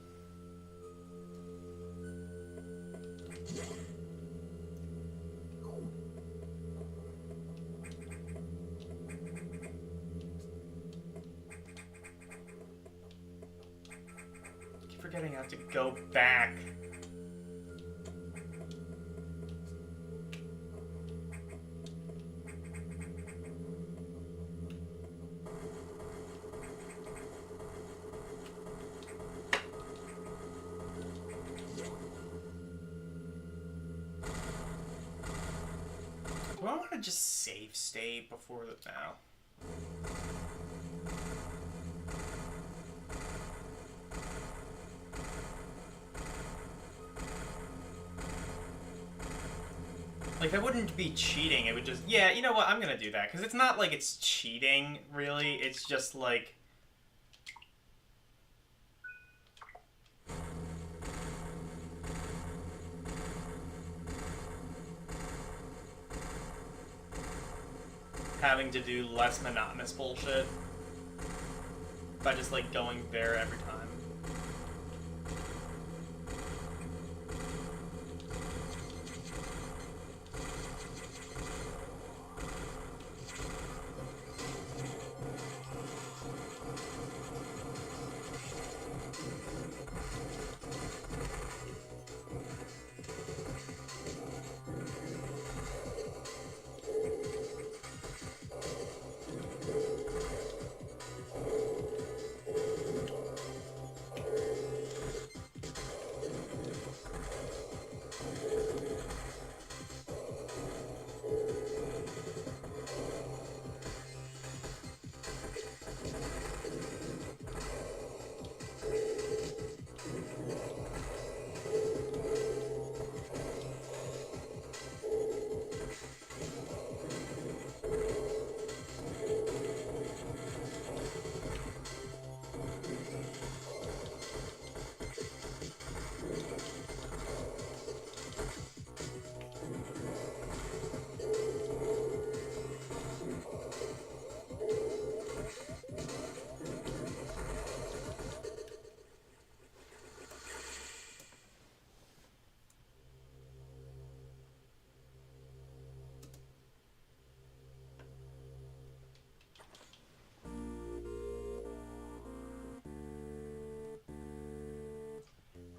I keep forgetting I have to go back. Do I want to just save state before the now? Like, that wouldn't be cheating. It would just... Yeah, you know what? I'm gonna do that. Because it's not like it's cheating, really. It's just like... having to do less monotonous bullshit by just like going there every time.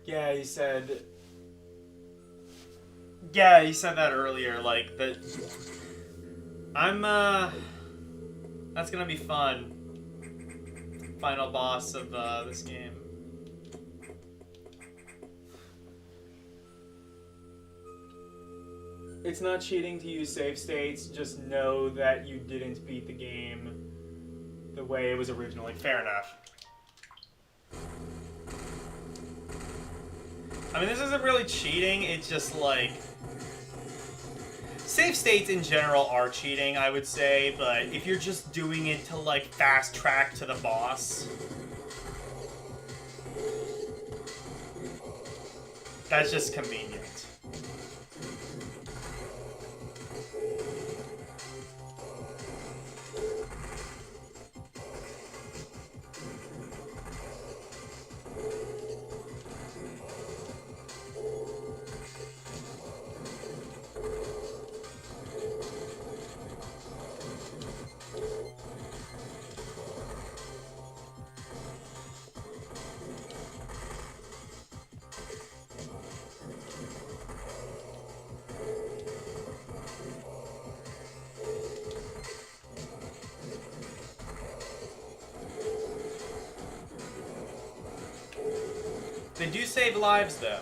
Yeah, he said... Yeah, he said that earlier, like, that... I'm, that's gonna be fun. Final boss of, this game. It's not cheating to use save states, just know that you didn't beat the game the way it was originally. Fair enough. I mean, this isn't really cheating, it's just like... Save states in general are cheating, I would say, but if you're just doing it to, like, fast track to the boss... That's just convenient. They do save lives, though.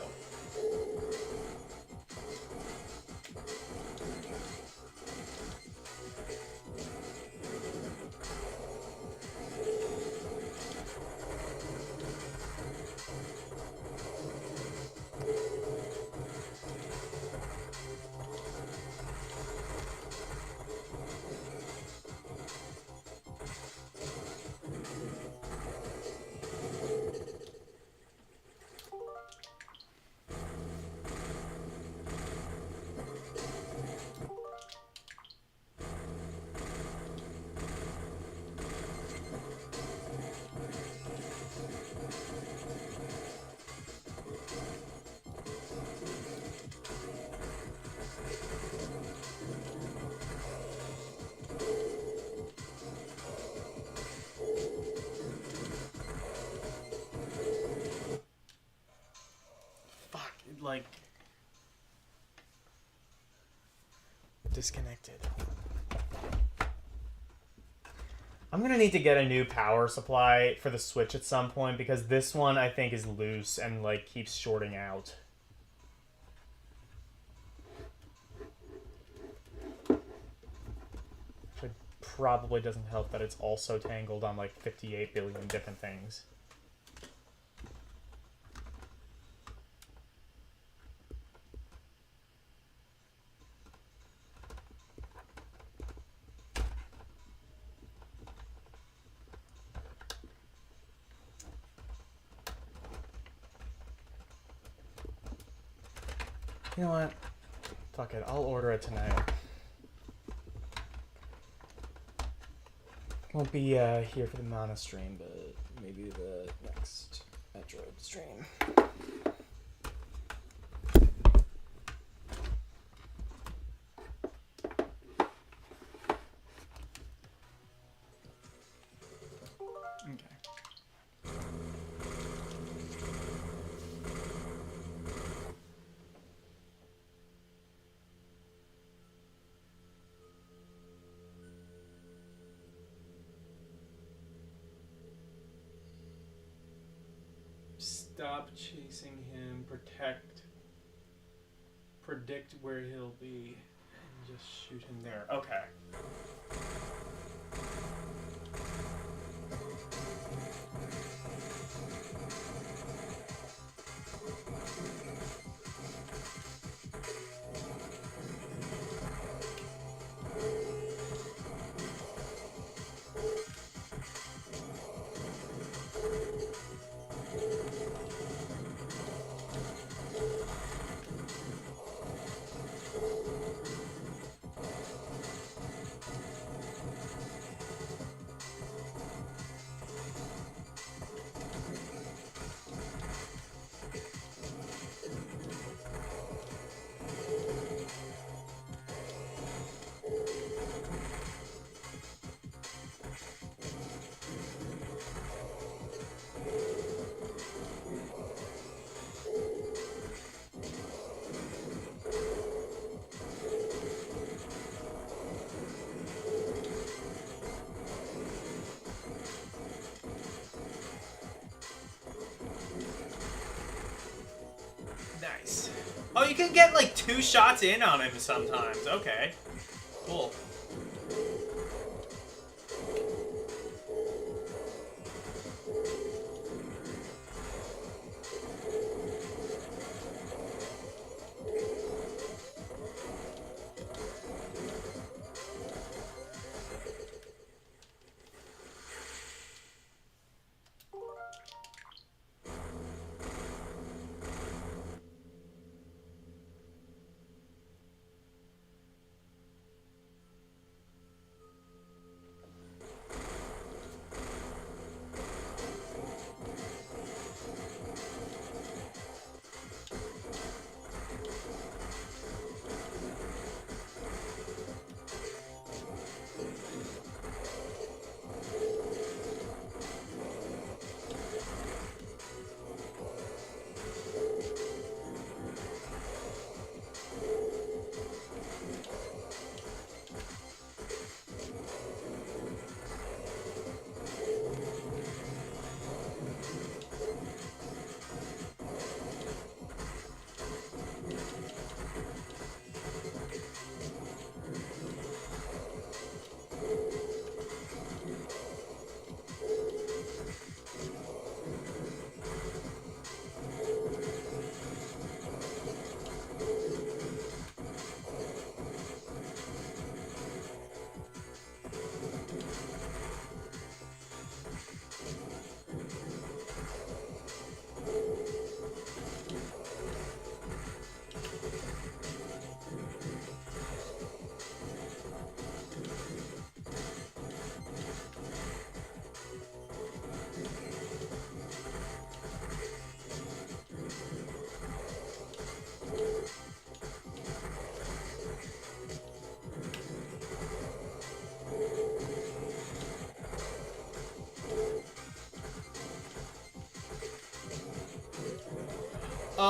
Like, disconnected. I'm gonna need to get a new power supply for the Switch at some point because this one I think is loose and like keeps shorting out. Which probably doesn't help that it's also tangled on like 58 billion different things. You know what? Fuck it, I'll order it tonight. Won't be here for the Mana stream, but maybe the next Metroid stream. Stop chasing him, predict where he'll be, and just shoot him there. Okay. Nice. Oh, you can get like 2 shots in on him sometimes. Okay. Cool.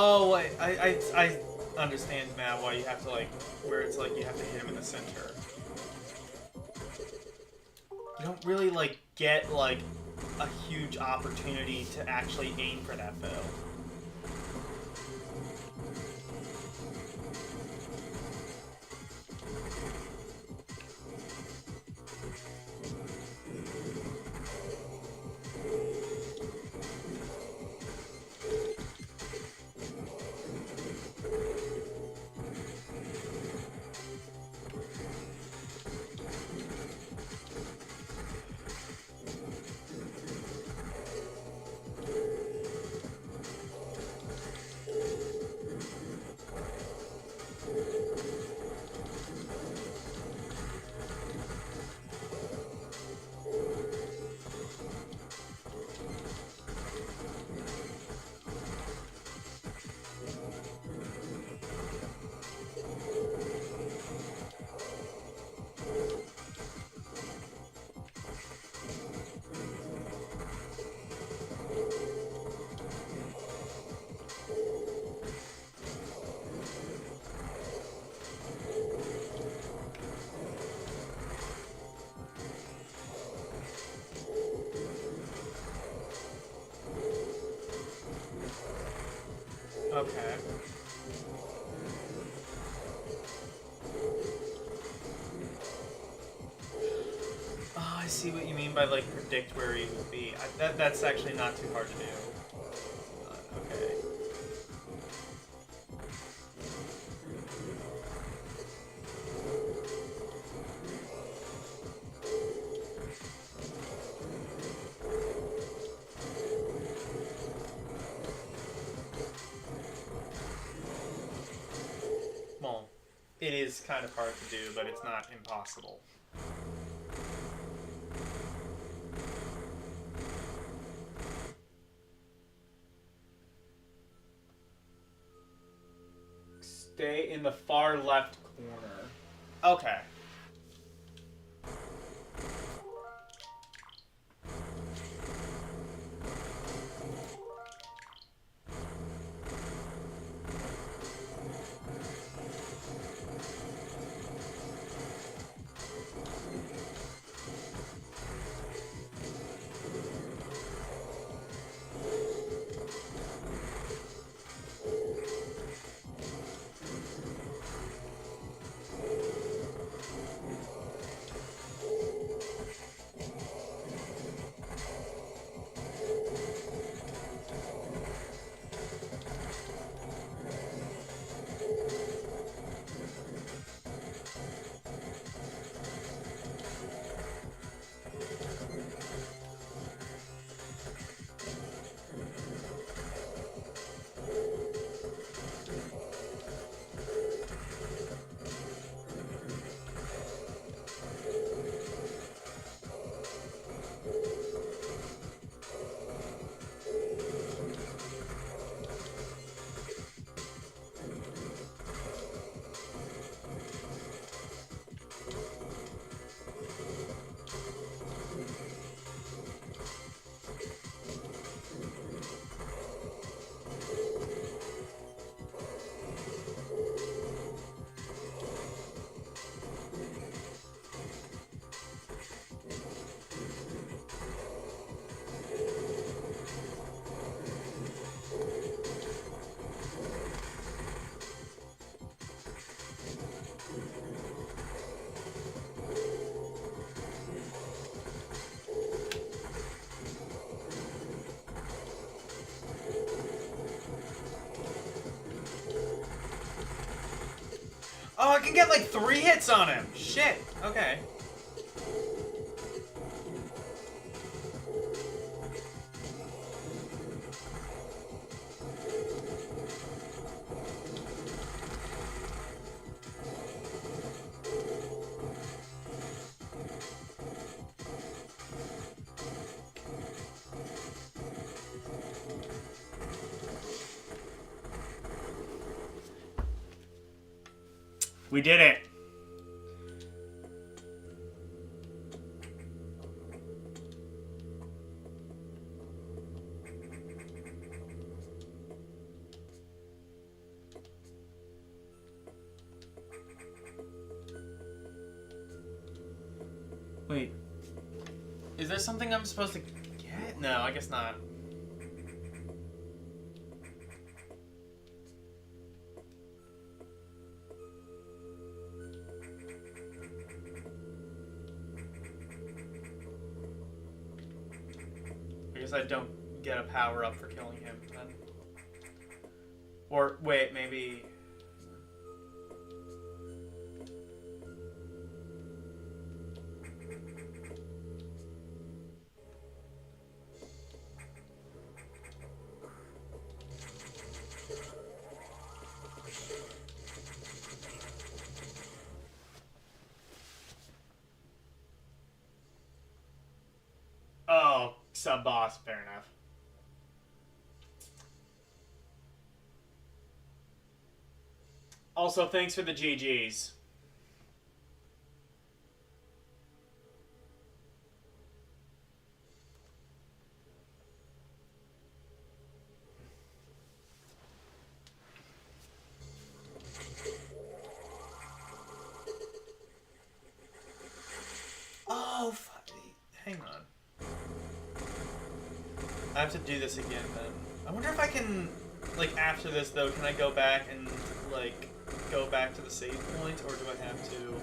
Oh, I understand now why you have to, like, where it's like you have to hit him in the center. You don't really, like, get, like, a huge opportunity to actually aim for that bow. Okay. Oh, I see what you mean by, like, predict where he would be. That's actually not too hard to do. Okay. Well, it is kind of hard to do, but it's not impossible. Stay in the far left corner. Okay. Oh, I can get like 3 hits on him. Shit. Okay. We did it. Wait. Is there something I'm supposed to get? No, I guess not. I guess I don't get a power up for killing him then. Or wait, maybe. Oh, sub boss, fair enough. Also, thanks for the GGs. Oh, fuck. Hang on. I have to do this again then. I wonder if I can, like, after this though, can I go back and, like, go back to the save point, or do I have to?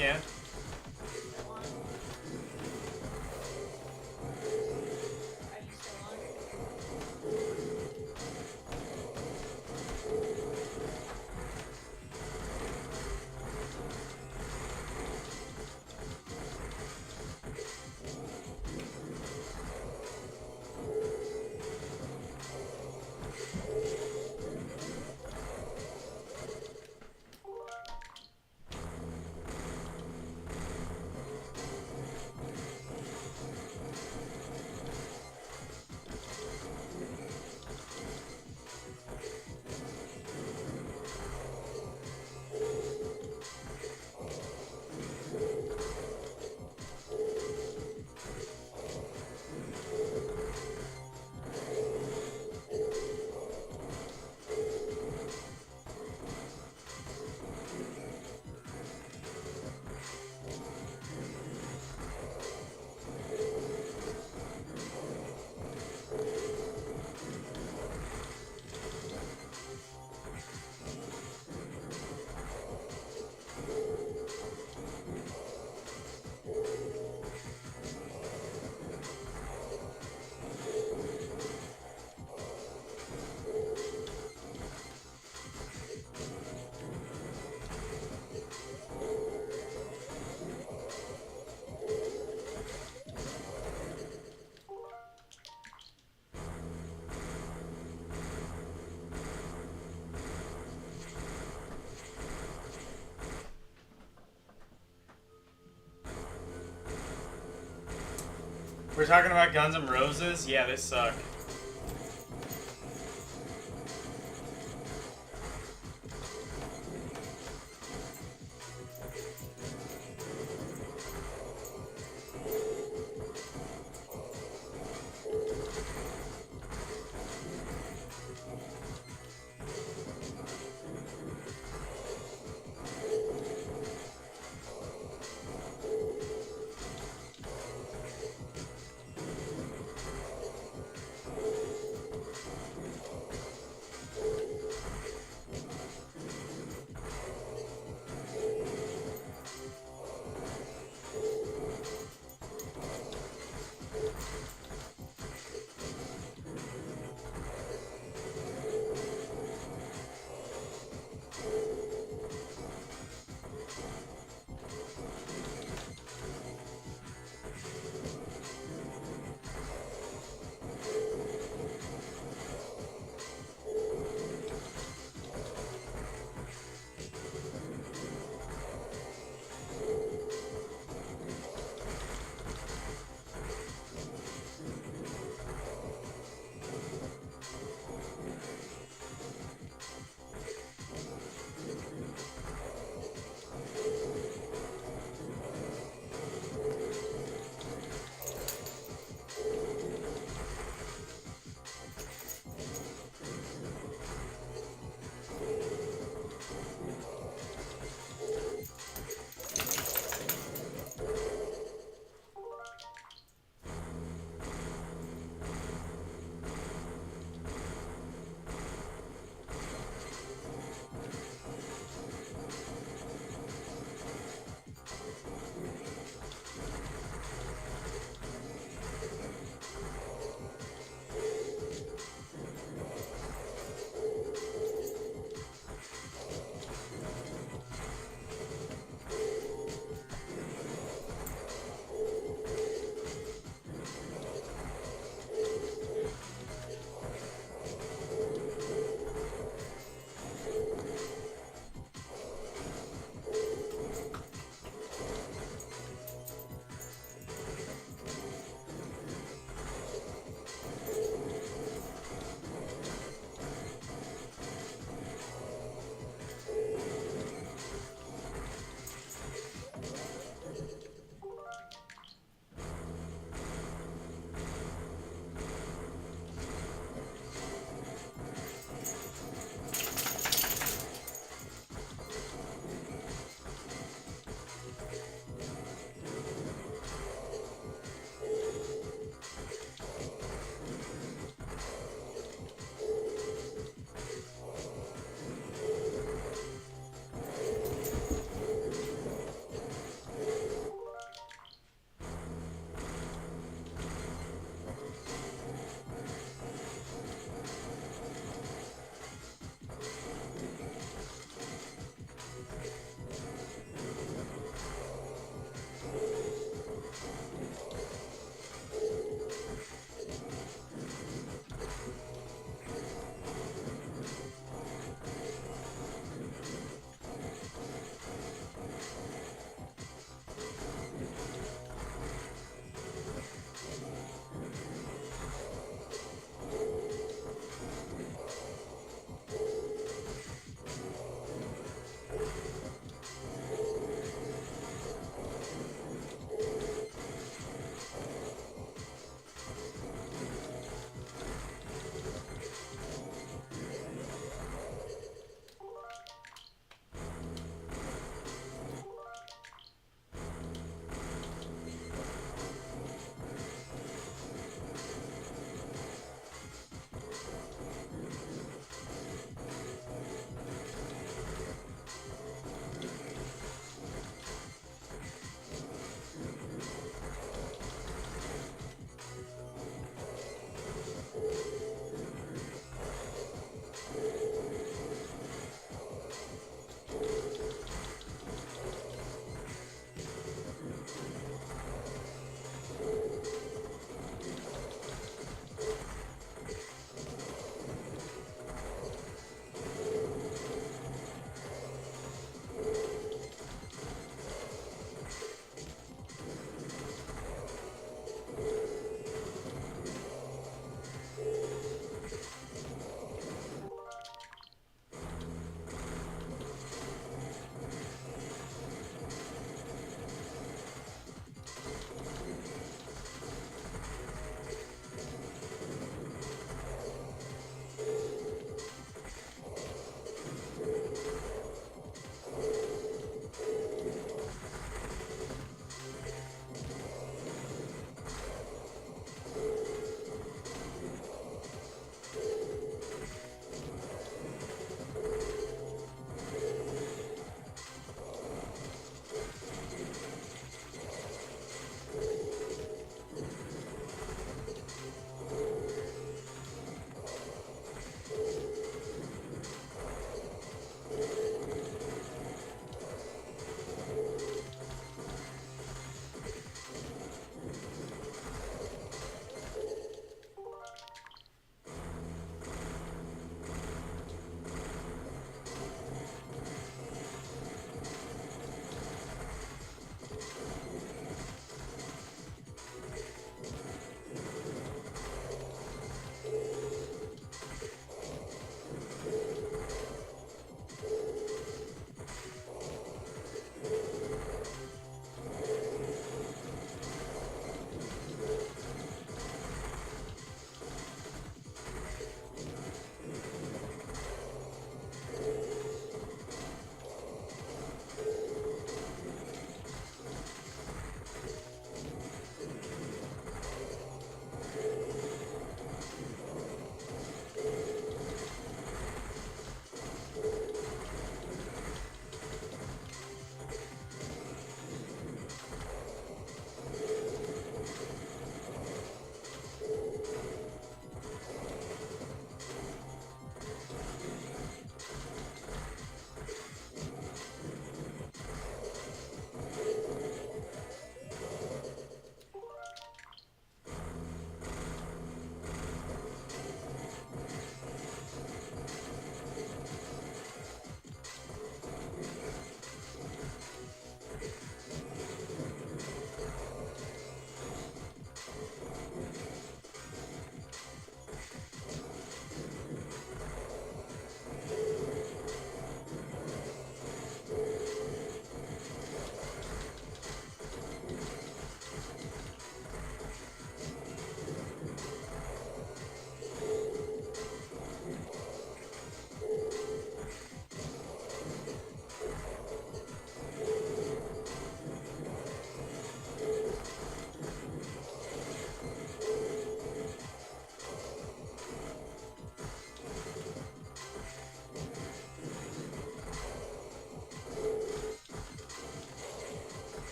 Yeah. Are you still on? We're talking about Guns N' Roses? Yeah, they suck.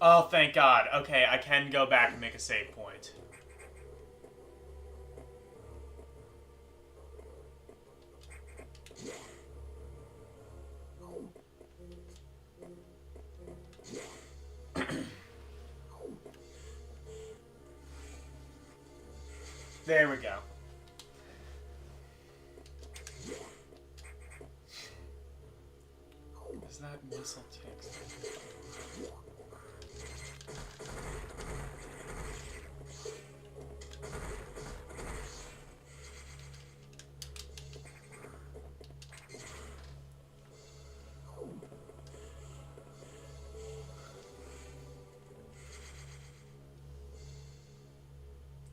Oh, thank God. Okay, I can go back and make a save point. There we go. Is that missile text?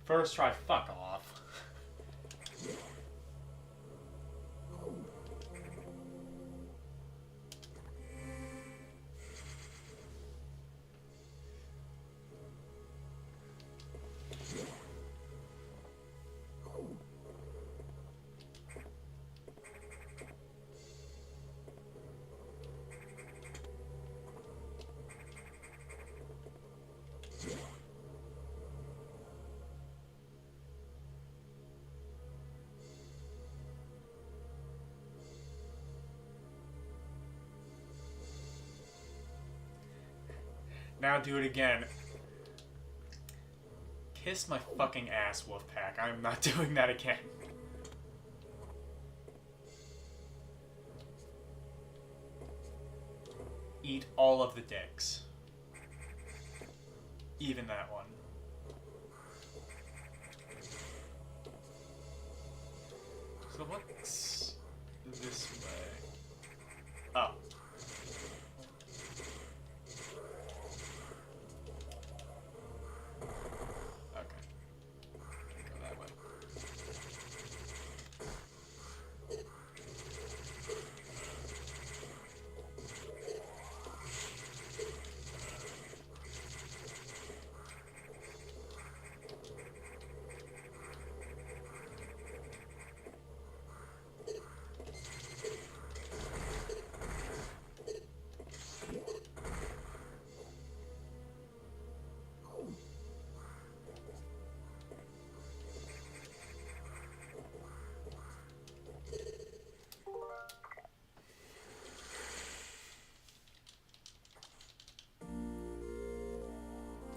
First try, fuck off. Now do it again. Kiss my fucking ass, Wolfpack. I'm not doing that again. Eat all of the dicks. Even that one. So what's this way? Oh.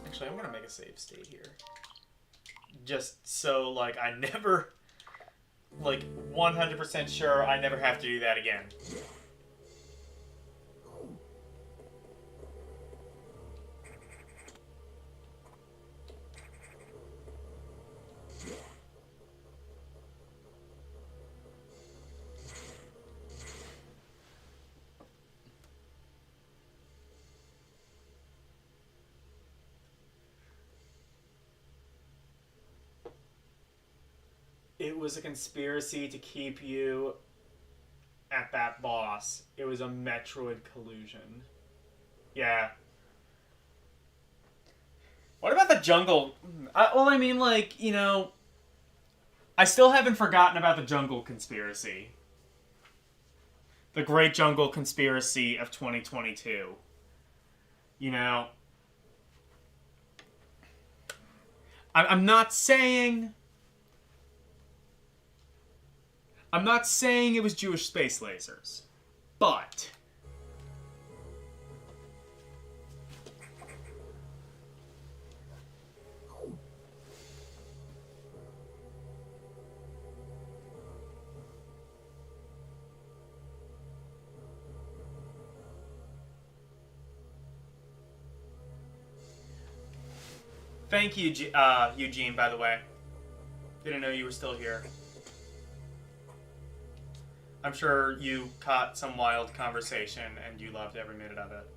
Actually, I'm gonna make a save state here. Just so, like, I never, like, 100% sure I never have to do that again. It was a conspiracy to keep you at that boss. It was a Metroid collusion. Yeah. What about the jungle? Well, I mean, like, you know, I still haven't forgotten about the jungle conspiracy. The Great Jungle Conspiracy of 2022. You know, I'm not saying it was Jewish space lasers, but thank you, Eugene, by the way. Didn't know you were still here. I'm sure you caught some wild conversation and you loved every minute of it.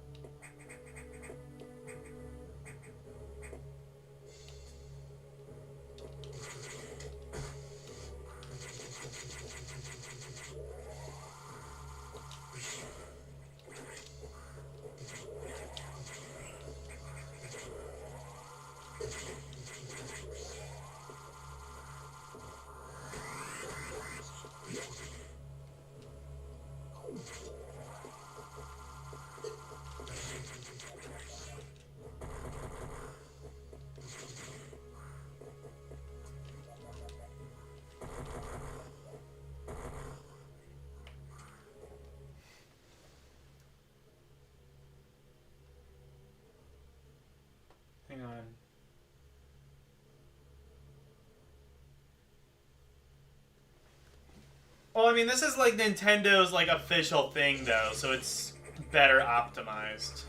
Well, I mean, this is like Nintendo's like official thing though, so it's better optimized.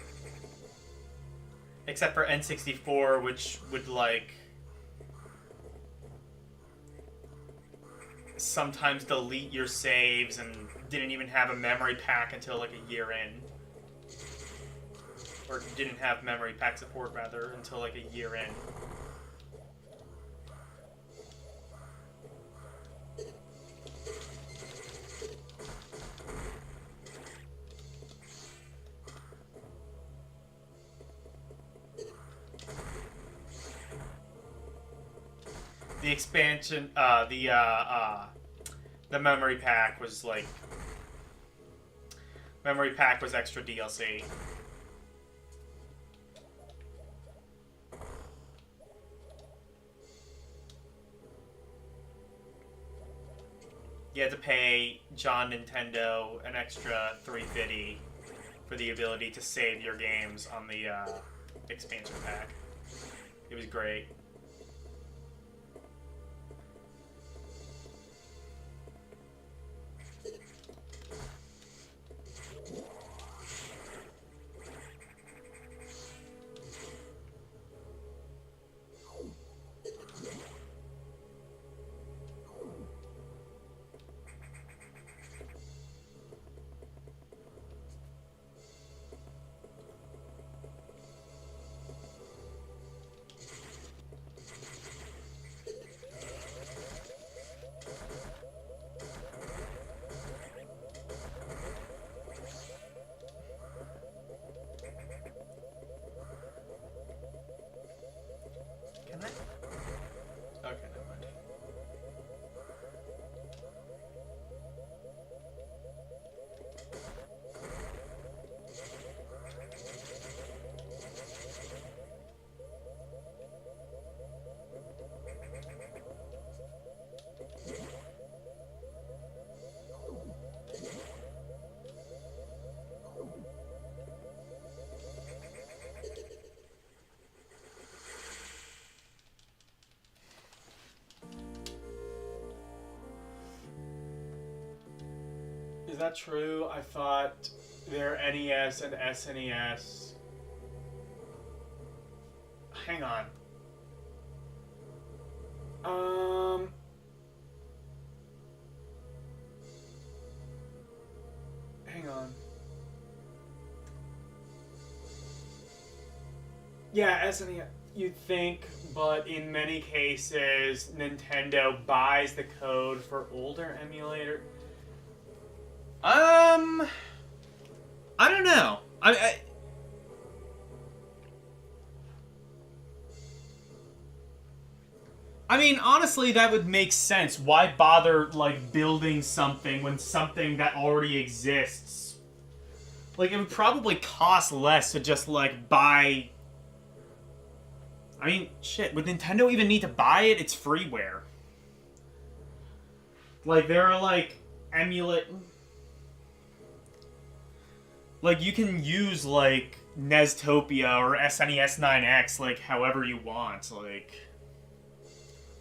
Except for N64, which would like sometimes delete your saves and didn't even have a memory pack until like a year in. Or didn't have memory pack support rather until like a year in. The expansion, the memory pack was like, memory pack was extra DLC. You had to pay John Nintendo an extra $350 for the ability to save your games on the expansion pack. It was great. Can I? Okay, never mind. Is that true? I thought their NES and SNES. Hang on. Hang on. Yeah, SNES. You'd think, but in many cases, Nintendo buys the code for older emulator. I don't know. I mean, honestly, that would make sense. Why bother, like, building something when something that already exists? Like, it would probably cost less to just, like, buy... I mean, shit, would Nintendo even need to buy it? It's freeware. Like, there are, like, emulate... Like, you can use, like, Nestopia or SNES 9X, like, however you want. Like,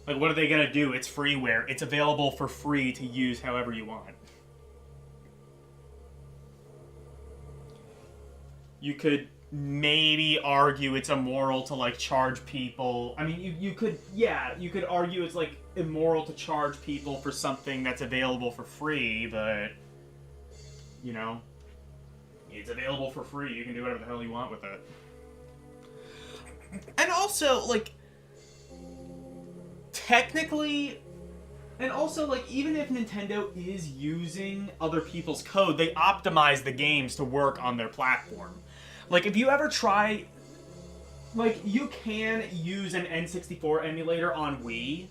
what are they gonna do? It's freeware. It's available for free to use however you want. You could maybe argue it's immoral to, like, charge people. I mean, you could, yeah, you could argue it's, like, immoral to charge people for something that's available for free, but, you know, it's available for free. You can do whatever the hell you want with it. And also, like, technically, and also, like, even if Nintendo is using other people's code, they optimize the games to work on their platform. Like, if you ever try... Like, you can use an N64 emulator on Wii.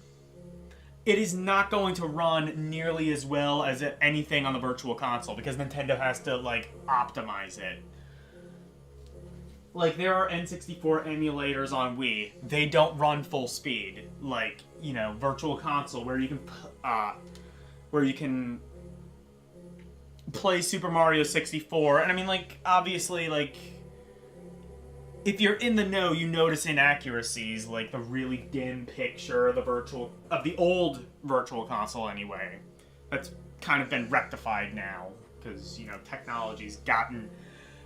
It is not going to run nearly as well as anything on the Virtual Console, because Nintendo has to, like, optimize it. Like, there are N64 emulators on Wii. They don't run full speed. Like, you know, Virtual Console, where you can play Super Mario 64. And I mean, like, obviously, like, if you're in the know, you notice inaccuracies, like the really dim picture of the old Virtual Console anyway. That's kind of been rectified now because, you know, technology's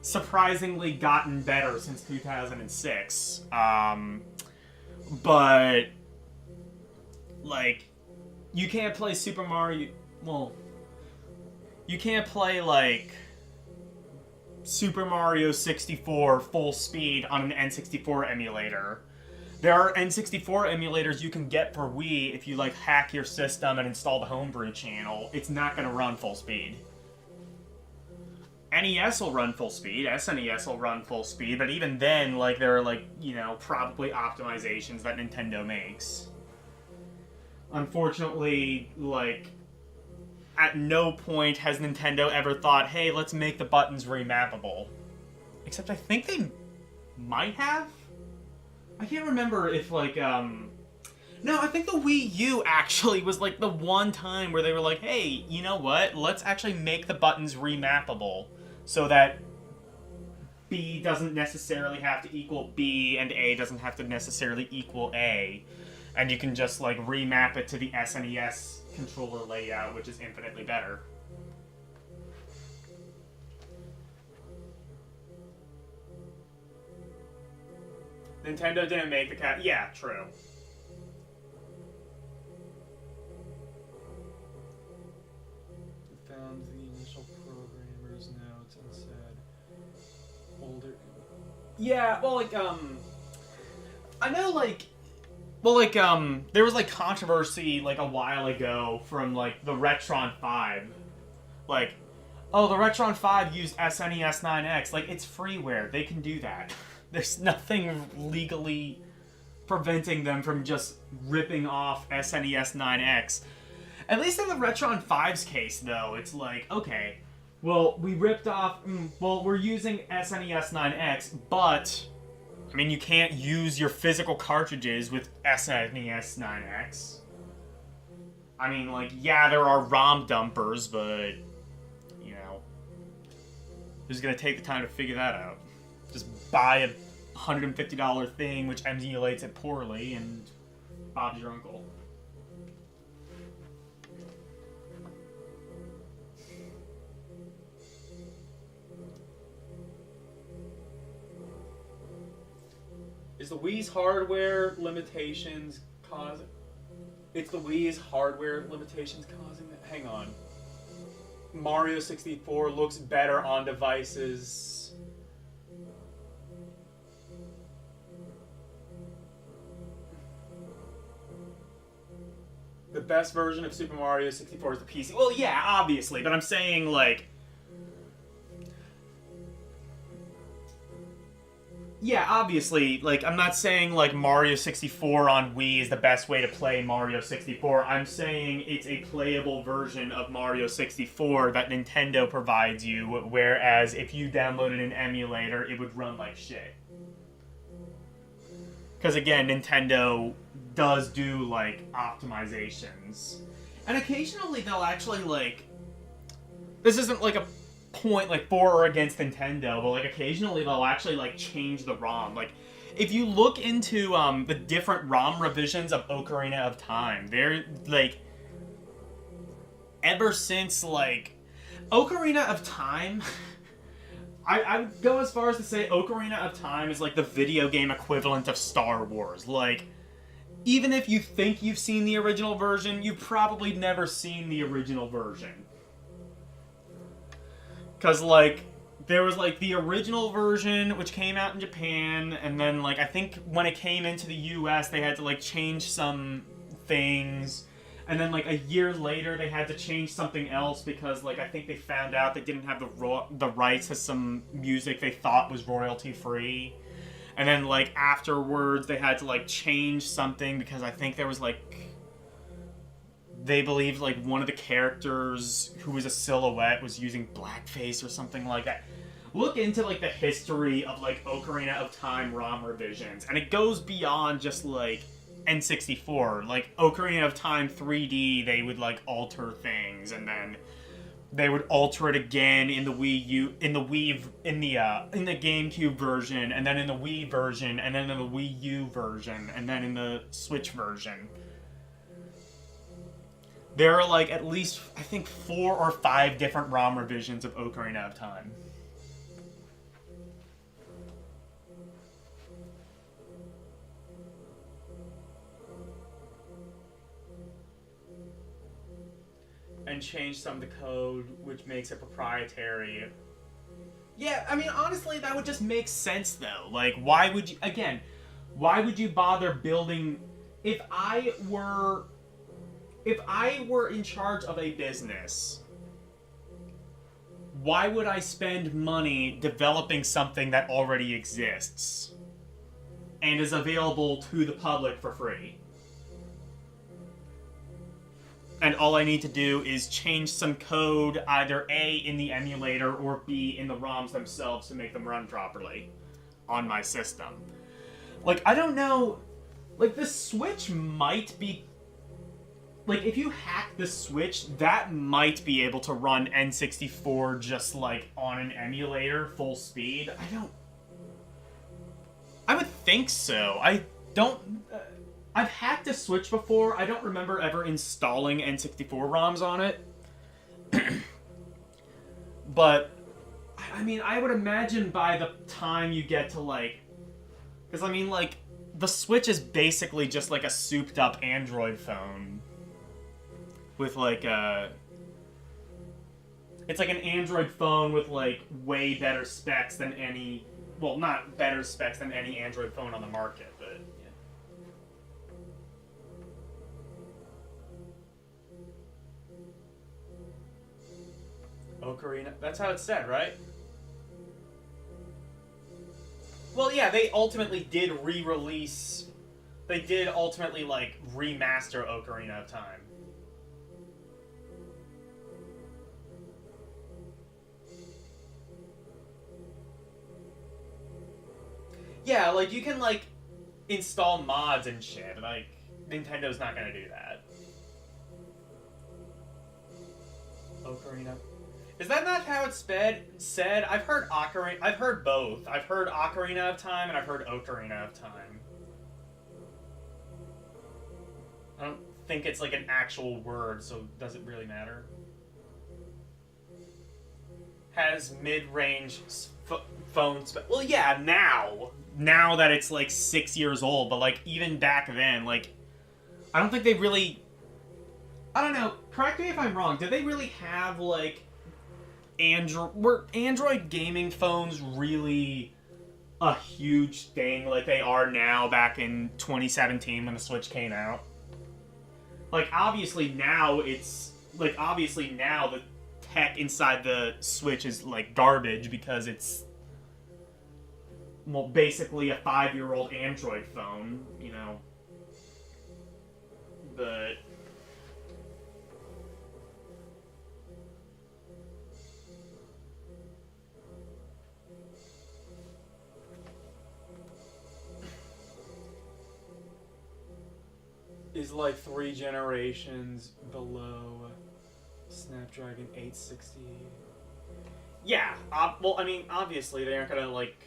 surprisingly gotten better since 2006. But, like, you can't play Super Mario... Well, you can't play, like, Super Mario 64 full speed on an N64 emulator. There are N64 emulators you can get for Wii if you, like, hack your system and install the homebrew channel. It's not going to run full speed. NES will run full speed, SNES will run full speed, but even then, like, there are, like, you know, probably optimizations that Nintendo makes. Unfortunately, like, at no point has Nintendo ever thought, hey, let's make the buttons remappable. Except I think they might have? I can't remember if, like, No, I think the Wii U actually was, like, the one time where they were like, hey, you know what? Let's actually make the buttons remappable so that B doesn't necessarily have to equal B and A doesn't have to necessarily equal A. And you can just, like, remap it to the SNES controller layout, which is infinitely better. Nintendo didn't make the cat. Yeah, true. Found the initial programmer's notes and said older. Yeah, well, like, I know, like, well, like, there was, like, controversy, like, a while ago from, like, the Retron 5. Like, oh, the Retron 5 used SNES 9X. Like, it's freeware. They can do that. There's nothing legally preventing them from just ripping off SNES 9X. At least in the Retron 5's case, though, it's like, okay, well, we ripped off, well, we're using SNES 9X, but, I mean, you can't use your physical cartridges with SNES 9X. I mean, like, yeah, there are ROM dumpers, but, you know, who's gonna take the time to figure that out? Just buy a $150 thing which emulates it poorly, and Bob's your uncle. Is the Wii's hardware limitations causing... It's the Wii's hardware limitations causing that? Hang on. Mario 64 looks better on devices... The best version of Super Mario 64 is the PC. Well, yeah, obviously, but I'm saying, like... Yeah, obviously, like, I'm not saying, like, Mario 64 on Wii is the best way to play Mario 64. I'm saying it's a playable version of Mario 64 that Nintendo provides you, whereas if you downloaded an emulator, it would run like shit. Because, again, Nintendo does do, like, optimizations. And occasionally they'll actually, like... This isn't, like, a point, like, for or against Nintendo, but, like, occasionally they'll actually, like, change the ROM. Like, if you look into, the different ROM revisions of Ocarina of Time, they're, like... Ever since, like... Ocarina of Time... I would go as far as to say Ocarina of Time is, like, the video game equivalent of Star Wars. Like... Even if you think you've seen the original version, you've probably never seen the original version. Because, like, there was, like, the original version, which came out in Japan, and then, like, I think when it came into the US, they had to, like, change some things. And then, like, a year later, they had to change something else because, like, I think they found out they didn't have the rights to some music they thought was royalty-free. And then, like, afterwards, they had to, like, change something because I think there was, like... They believed, like, one of the characters who was a silhouette was using blackface or something like that. Look into, like, the history of, like, Ocarina of Time ROM revisions. And it goes beyond just, like, N64. Like, Ocarina of Time 3D, they would, like, alter things. And then they would alter it again in the Wii U, in the GameCube version, and then in the Wii version, and then in the Wii U version, and then in the Switch version. There are like at least, I think, 4 or 5 different ROM revisions of Ocarina of Time. And change some of the code, which makes it proprietary. Yeah, I mean, honestly, that would just make sense, though. Like, why would you bother building... If I were in charge of a business, why would I spend money developing something that already exists and is available to the public for free? And all I need to do is change some code, either A, in the emulator, or B, in the ROMs themselves to make them run properly on my system. Like, I don't know... Like, the Switch might be... Like, if you hack the Switch, that might be able to run N64 just, like, on an emulator, full speed. I would think so. I don't... I've hacked a Switch before. I don't remember ever installing N64 ROMs on it. But, I mean, I would imagine by the time you get to, like... Because, I mean, like, the Switch is basically just, like, a souped-up Android phone. With, like, It's like an Android phone with, like, way better specs than any... Well, not better specs than any Android phone on the market, but... Ocarina. That's how it's said, right? Well, yeah, they ultimately did re-release... They did ultimately, like, remaster Ocarina of Time. Yeah, like, you can, like, install mods and shit, but, like, Nintendo's not gonna do that. Ocarina... Is that not how it's said? I've heard both. I've heard Ocarina of Time and I've heard Ocarina of Time. I don't think it's like an actual word, so does it really matter? Has mid-range phones... Well, yeah, now that it's like 6 years old, but like even back then, like, I don't think they really... I don't know, correct me if I'm wrong, did they really have like... Were Android gaming phones really a huge thing like they are now back in 2017 when the Switch came out? Like, obviously now the tech inside the Switch is, like, garbage because it's, well, basically a 5-year-old Android phone, you know. But... is like 3 generations below Snapdragon 860. Yeah, well, I mean, obviously they aren't gonna, like...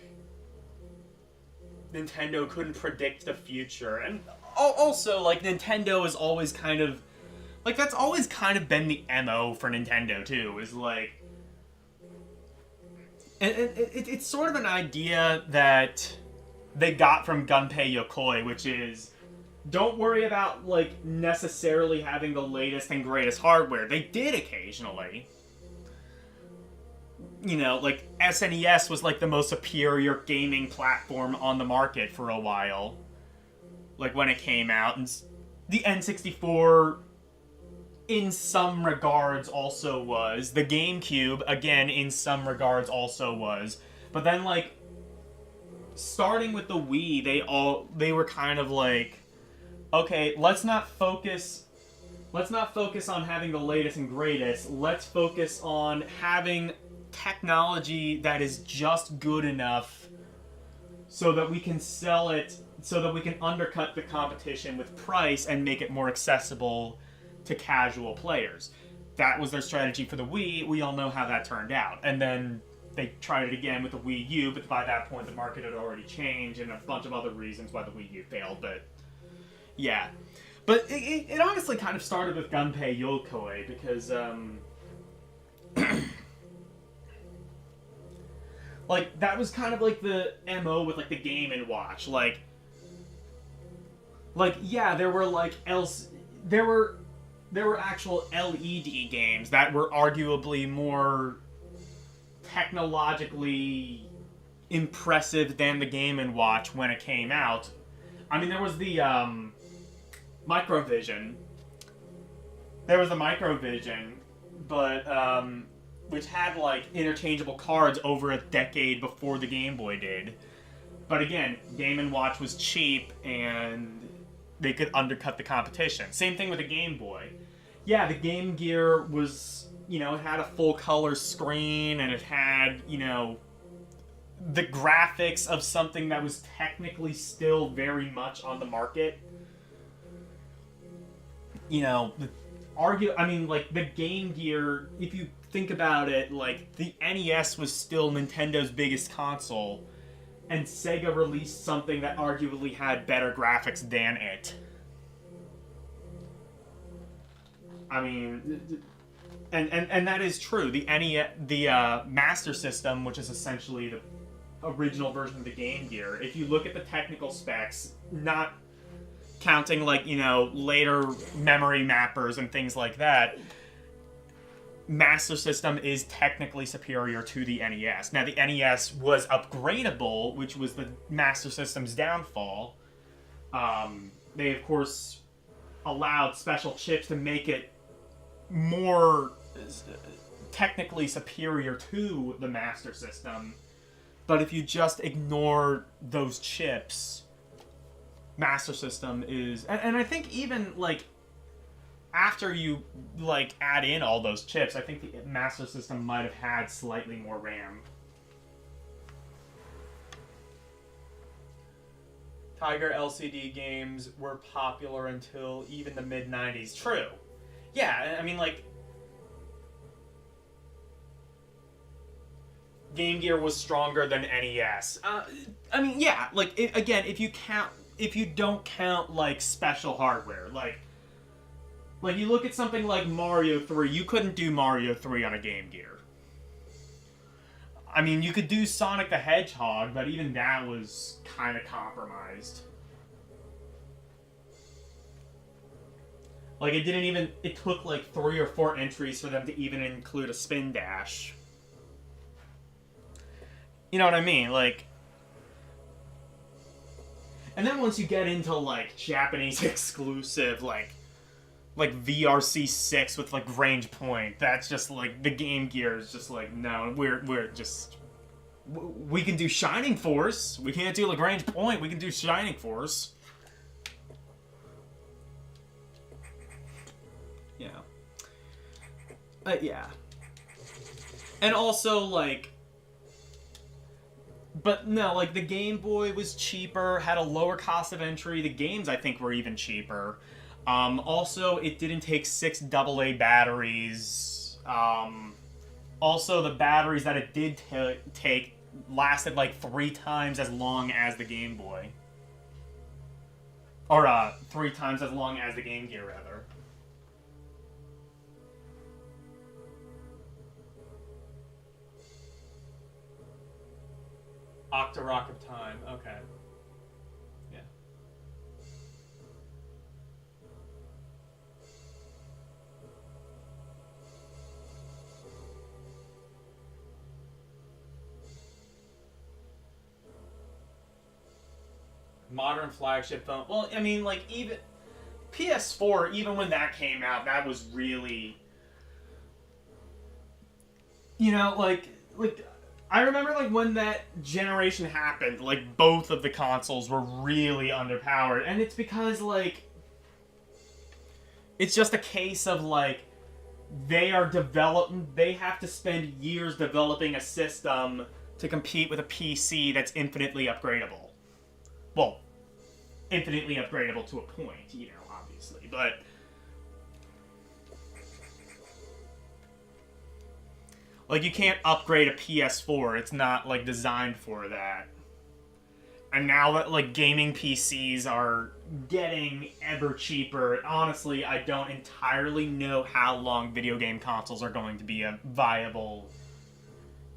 Nintendo couldn't predict the future, and also, like, Nintendo is always kind of... Like, that's always kind of been the MO for Nintendo, too, is, like... It's sort of an idea that they got from Gunpei Yokoi, which is... Don't worry about, like, necessarily having the latest and greatest hardware. They did occasionally. You know, like, SNES was, like, the most superior gaming platform on the market for a while. Like, when it came out. And the N64, in some regards, also was. The GameCube, again, in some regards, also was. But then, like, starting with the Wii, they were kind of, like... Okay, let's not focus on having the latest and greatest. Let's focus on having technology that is just good enough so that we can sell it, so that we can undercut the competition with price and make it more accessible to casual players. That was their strategy for the Wii. We all know how that turned out. And then they tried it again with the Wii U, but by that point the market had already changed and a bunch of other reasons why the Wii U failed, but... Yeah. But it honestly kind of started with Gunpei Yokoi because like that was kind of like the MO with like the Game and Watch. Like yeah, there were like there were actual LED games that were arguably more technologically impressive than the Game and Watch when it came out. I mean, there was the Microvision. There was the Microvision, but which had like interchangeable cards over a decade before the Game Boy did. But again, Game & Watch was cheap and they could undercut the competition. Same thing with the Game Boy. Yeah, the Game Gear was, you know, it had a full color screen and it had, you know, the graphics of something that was technically still very much on the market. You know, like the Game Gear, if you think about it, like the NES was still Nintendo's biggest console, and Sega released something that arguably had better graphics than it. I mean, and that is true. The NES, the Master System, which is essentially the original version of the Game Gear, if you look at the technical specs, not counting like, you know, later memory mappers and things like that, Master System is technically superior to the NES. Now, the NES was upgradable, which was the Master System's downfall. They, of course, allowed special chips to make it more technically superior to the Master System. But if you just ignore those chips, Master System is... And I think even, like, after you, like, add in all those chips, I think the Master System might have had slightly more RAM. Tiger LCD games were popular until even the mid-90s. True. Yeah, I mean, like... Game Gear was stronger than NES. I mean, yeah, like, again, if you don't count, like, special hardware, like, you look at something like Mario 3, you couldn't do Mario 3 on a Game Gear. I mean, you could do Sonic the Hedgehog, but even that was kind of compromised. Like, it took like 3 or 4 entries for them to even include a spin dash. You know what I mean? Like... And then once you get into, like, Japanese exclusive, like VRC6 with, like, range point, that's just, like, the Game Gear is just like, no, we're just... We can do Shining Force. We can't do, like, range point. We can do Shining Force. You know. Yeah. And also, like... But no, like, the Game Boy was cheaper, had a lower cost of entry. The games, I think, were even cheaper. Also, it didn't take 6 AA batteries. Also, the batteries that it did take lasted, like, 3 times as long as the Game Boy. Or, 3 times as long as the Game Gear, rather. Octorok of Time, okay. Yeah. Modern flagship phone. Well, I mean, like, even PS4, even when that came out, that was really... You know, like I remember, like, when that generation happened, like, both of the consoles were really underpowered. And it's because, like, it's just a case of, like, they have to spend years developing a system to compete with a PC that's infinitely upgradable. Well, infinitely upgradable to a point, you know, obviously. But... like, you can't upgrade a PS4. It's not, like, designed for that. And now that like gaming PCs are getting ever cheaper, honestly, I don't entirely know how long video game consoles are going to be a viable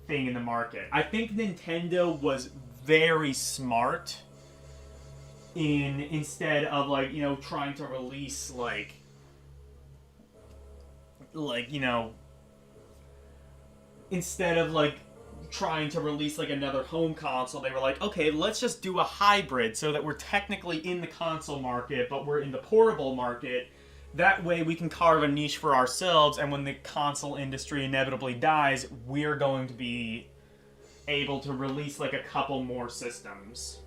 thing in the market. I think Nintendo was very smart in, instead of like, you know, trying to release like you know, instead of like trying to release like another home console, they were like, okay, let's just do a hybrid so that we're technically in the console market, but we're in the portable market. That way we can carve a niche for ourselves, and when the console industry inevitably dies, we're going to be able to release like a couple more systems.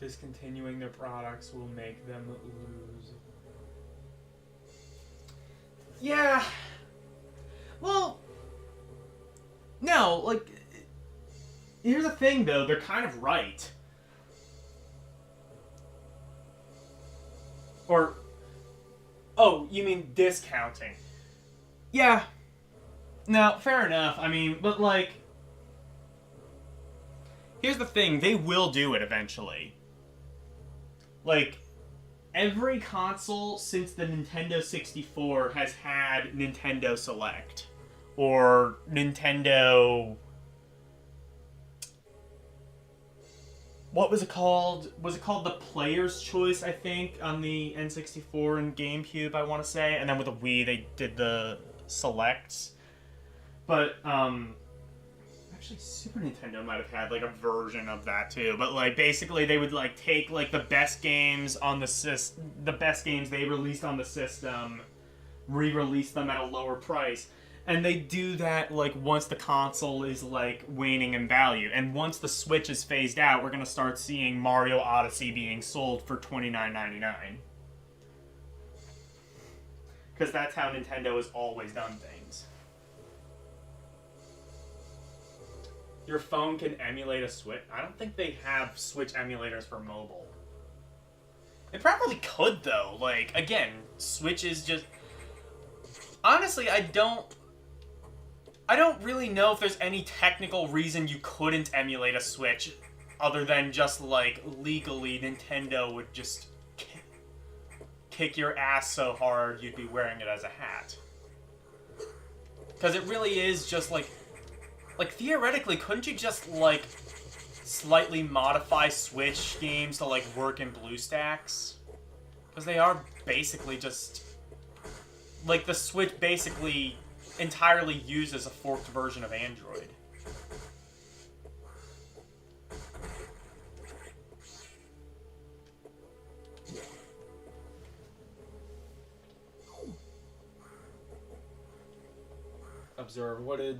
Discontinuing their products will make them lose. Yeah. Well, no, like, here's the thing though, they're kind of right. Or, oh, you mean discounting? Yeah. No, fair enough. I mean, but like, here's the thing, they will do it eventually. Like, every console since the Nintendo 64 has had Nintendo Select. Or Nintendo... What was it called? Was it called the Player's Choice, I think, on the N64 and GameCube, I want to say? And then with the Wii, they did the Selects. But, actually, Super Nintendo might have had, like, a version of that, too. But, like, basically, they would, like, take, like, the best games on the best games they released on the system, re-release them at a lower price. And they do that, like, once the console is, like, waning in value. And once the Switch is phased out, we're gonna start seeing Mario Odyssey being sold for $29.99. Because that's how Nintendo has always done things. Your phone can emulate a Switch. I don't think they have Switch emulators for mobile. It probably could, though. Like, again, Switch is just... Honestly, I don't really know if there's any technical reason you couldn't emulate a Switch other than just, like, legally Nintendo would just kick your ass so hard you'd be wearing it as a hat. Because it really is just, like, theoretically, couldn't you just, like, slightly modify Switch games to, like, work in BlueStacks? Because they are basically just... Like, the Switch basically entirely uses a forked version of Android. Observe, what did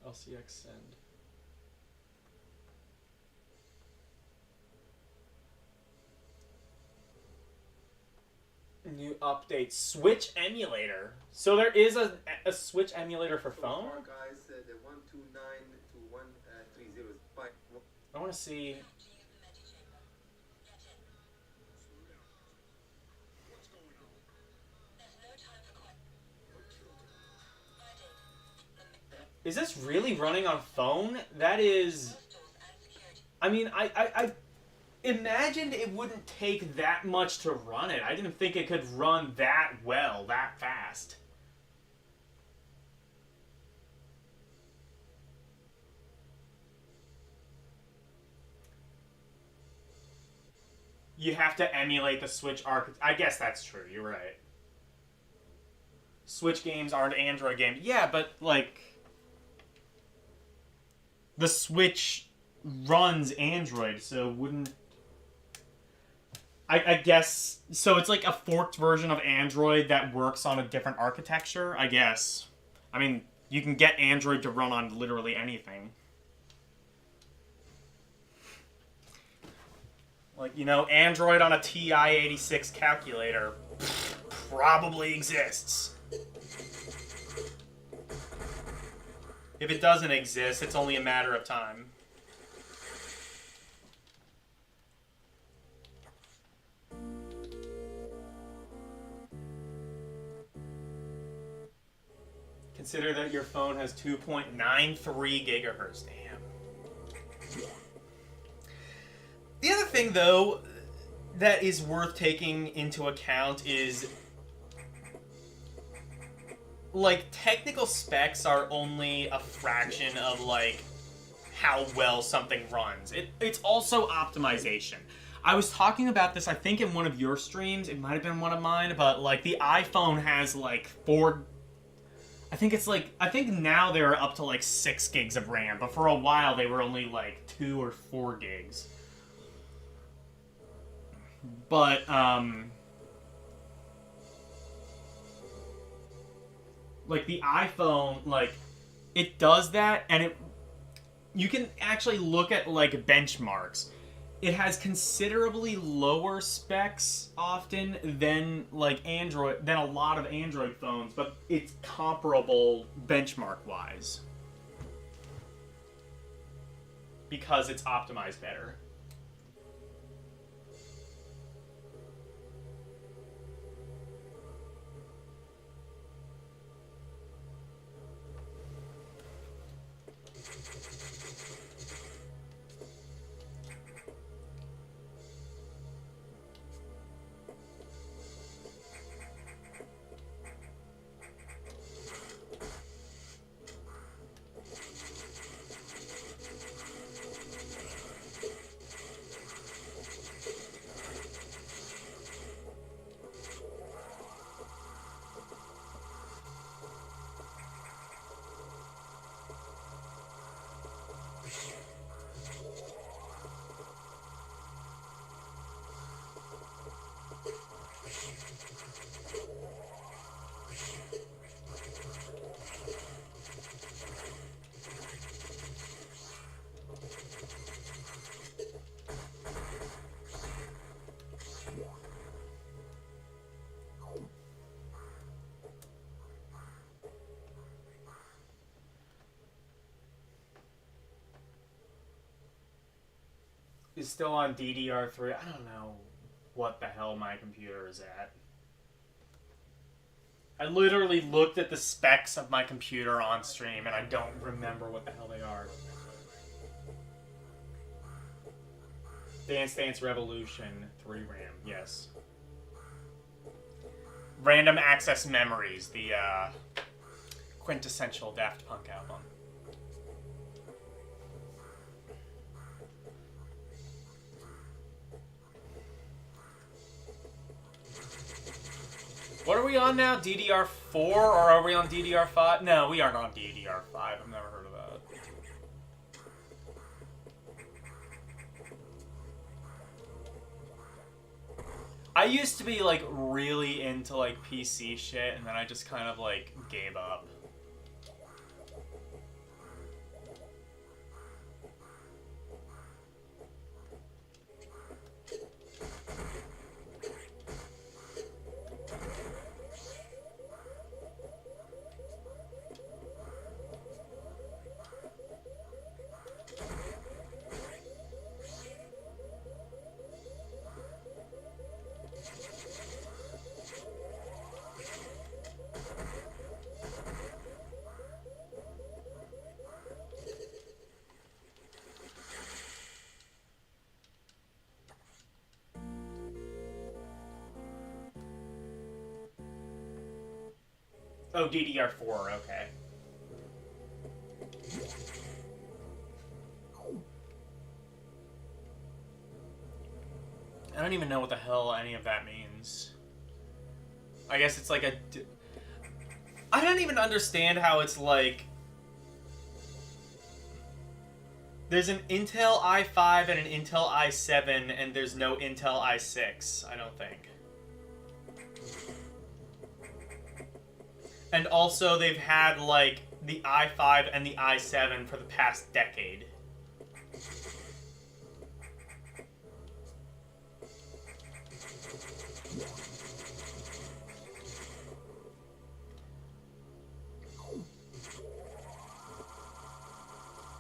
LCX send? New update, Switch emulator. So there is a Switch emulator for phone? So far, guys, the 129 to 130 is fine. I want to see. Is this really running on phone? That is... I mean, I imagined it wouldn't take that much to run it. I didn't think it could run that well, that fast. You have to emulate the Switch architecture. I guess that's true, you're right. Switch games aren't Android games. Yeah, but, like... The Switch runs Android, so wouldn't... I guess... So it's like a forked version of Android that works on a different architecture, I guess. I mean, you can get Android to run on literally anything. Like, you know, Android on a TI-86 calculator probably exists. If it doesn't exist, it's only a matter of time. Consider that your phone has 2.93 gigahertz. Damn. The other thing, though, that is worth taking into account is, like, technical specs are only a fraction of, like, how well something runs. It's also optimization. I was talking about this, I think, in one of your streams. It might have been one of mine, but, like, the iPhone has, like, I think now they're up to, like, 6 gigs of RAM, but for a while they were only, like, 2 or 4 gigs. But, like, the iPhone, like, it does that, and you can actually look at, like, benchmarks. It has considerably lower specs often than, like, than a lot of Android phones, but it's comparable benchmark-wise. Because it's optimized better. Is still on DDR3. I don't know what the hell my computer is at. I literally looked at the specs of my computer on stream and I don't remember what the hell they are. Dance Dance Revolution 3 RAM, yes. Random Access Memories, the quintessential Daft Punk album. What are we on now? DDR4 or are we on DDR5? No, we aren't on DDR5. I've never heard of that. I used to be, like, really into, like, PC shit, and then I just kind of, like, gave up. Oh, DDR4, okay. I don't even know what the hell any of that means. I guess it's like a... I don't even understand how it's like... There's an Intel i5 and an Intel i7, and there's no Intel i6, I don't think. And also, they've had, like, the i5 and the i7 for the past decade.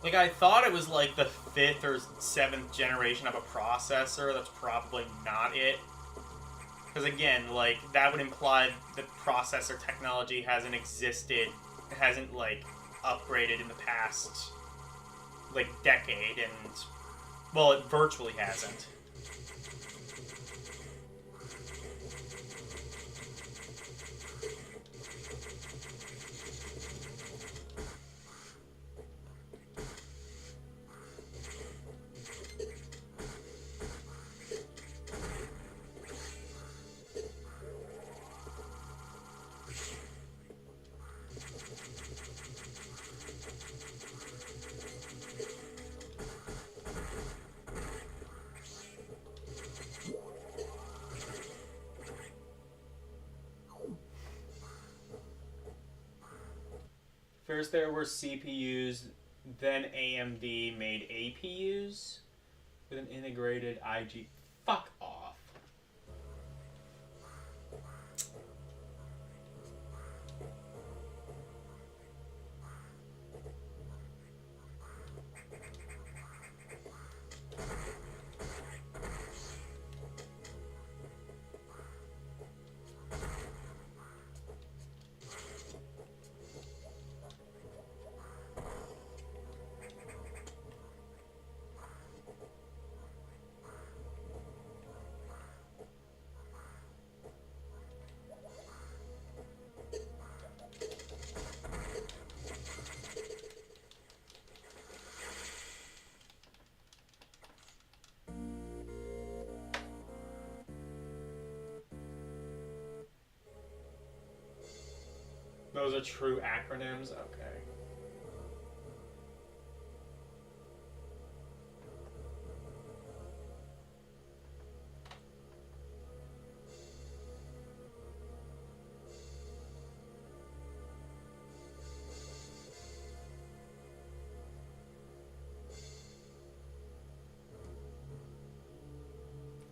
Like, I thought it was like the 5th or 7th generation of a processor. That's probably not it. Because again, like, that would imply the processor technology hasn't like, upgraded in the past, like, decade, and, well, it virtually hasn't. First there were CPUs, then AMD made APUs with an integrated IG. Fuck off. Those are true acronyms? Okay.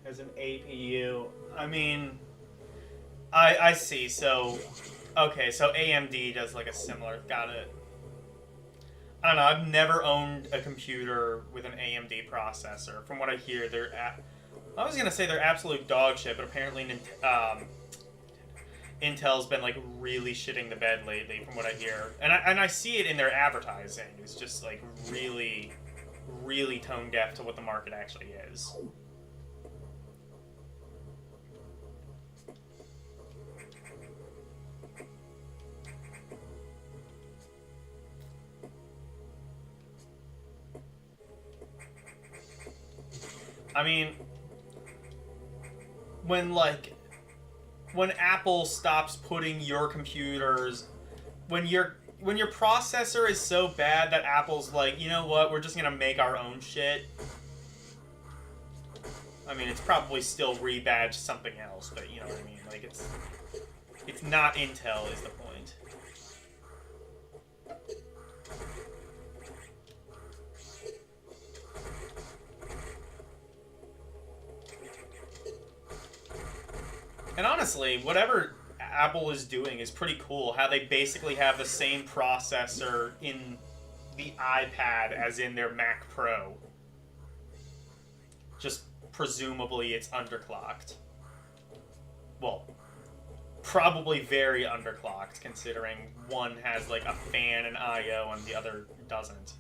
As an APU, I mean, I see. So, okay, so AMD does like a similar. Got it. I don't know. I've never owned a computer with an AMD processor. From what I hear, I was gonna say they're absolute dog shit, but apparently, Intel's been like really shitting the bed lately. From what I hear, and I see it in their advertising. It's just like really, really tone deaf to what the market actually is. I mean, when Apple stops putting your computers, when your processor is so bad that Apple's like, you know what, we're just gonna make our own shit. I mean, it's probably still rebadged something else, but you know what I mean. Like it's not Intel is the point. And honestly, whatever Apple is doing is pretty cool. How they basically have the same processor in the iPad as in their Mac Pro. Just presumably it's underclocked. Well, probably very underclocked, considering one has like a fan and I/O and the other doesn't.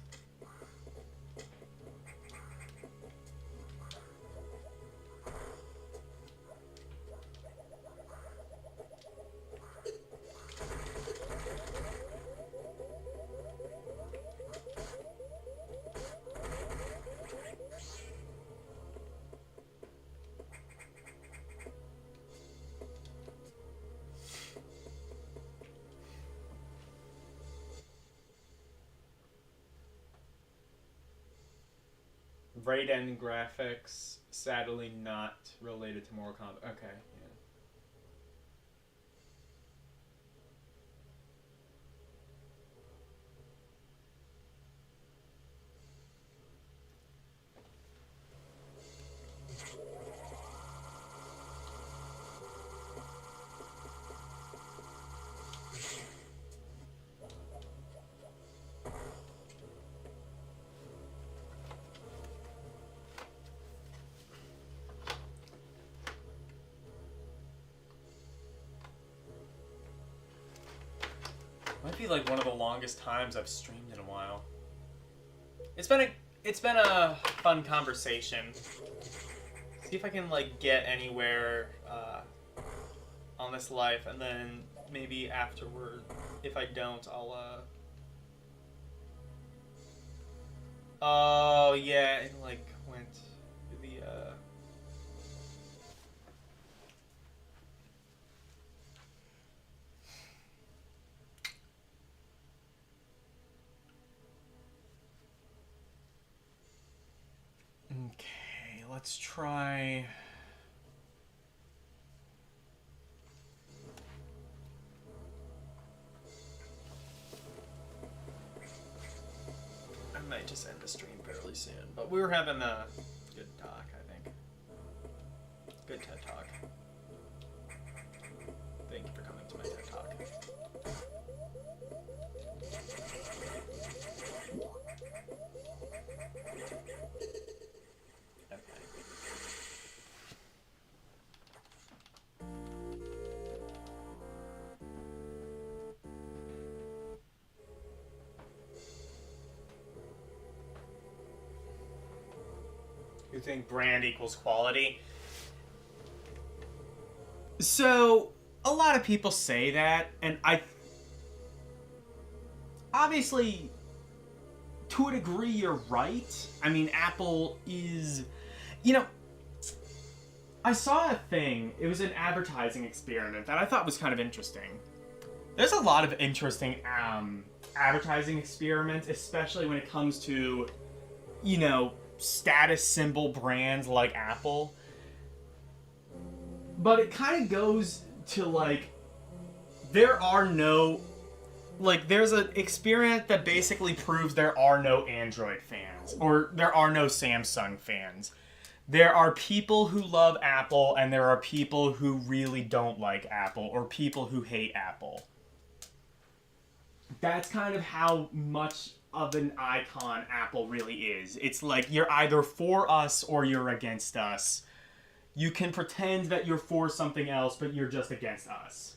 Raiden graphics, sadly not related to Mortal Kombat. Okay, yeah. might be like one of the longest times I've streamed in a while. It's been a fun conversation. See if I can like get anywhere on this life, and then maybe afterward, if I don't, I'll oh yeah, it like went to the Okay, let's try. I might just end the stream fairly soon, but we were having a good talk, I think. Good TED Talk. Thank you for coming to my TED Talk. You think brand equals quality? So, a lot of people say that, and obviously, to a degree, you're right. I mean, Apple is... I saw a thing, it was an advertising experiment that I thought was kind of interesting. There's a lot of interesting advertising experiments, especially when it comes to, status symbol brands like Apple. But it kind of goes to, there's an experiment that basically proves there are no Android fans, or there are no Samsung fans. There are people who love Apple, and there are people who really don't like Apple, or people who hate Apple. That's kind of how much of an icon Apple really is. It's like you're either for us or you're against us. You can pretend that you're for something else, but you're just against us.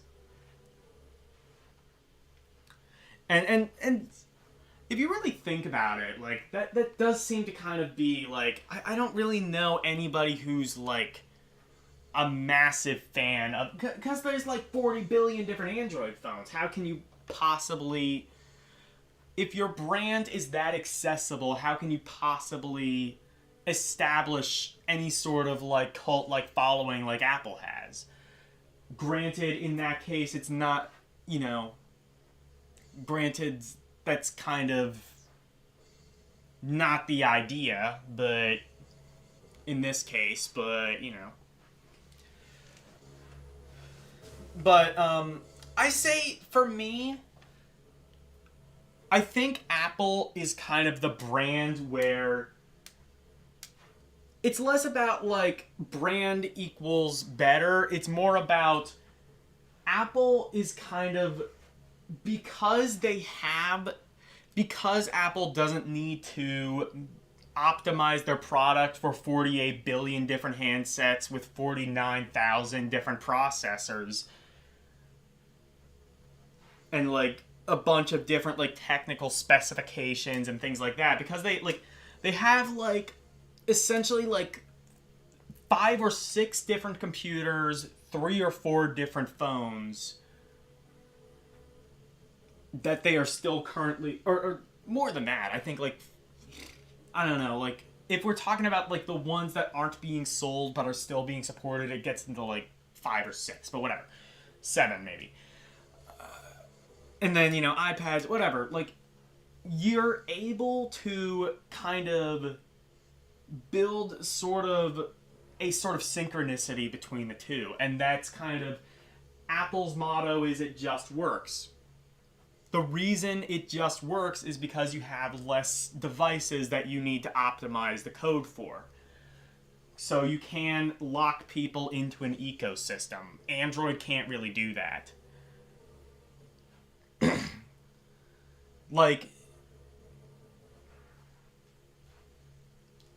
And if you really think about it, that does seem to kind of be I don't really know anybody who's a massive fan of, because there's 40 billion different Android phones. How can you possibly, if your brand is that accessible, how can you possibly establish any sort of cult following like Apple has? Granted, in that case, it's not, granted, that's kind of not the idea, but in this case, but I say, for me, I think Apple is kind of the brand where it's less about brand equals better. It's more about Apple is kind of, because Apple doesn't need to optimize their product for 48 billion different handsets with 49,000 different processors and a bunch of different technical specifications and things like that, because they have essentially 5 or 6 different computers, 3 or 4 different phones that they are still currently, or more than that, I think I don't know, if we're talking about the ones that aren't being sold but are still being supported, it gets into 5 or 6, but whatever, 7 maybe. And then, iPads, whatever. You're able to kind of build a sort of synchronicity between the two. And that's kind of Apple's motto is it just works. The reason it just works is because you have less devices that you need to optimize the code for. So you can lock people into an ecosystem. Android can't really do that.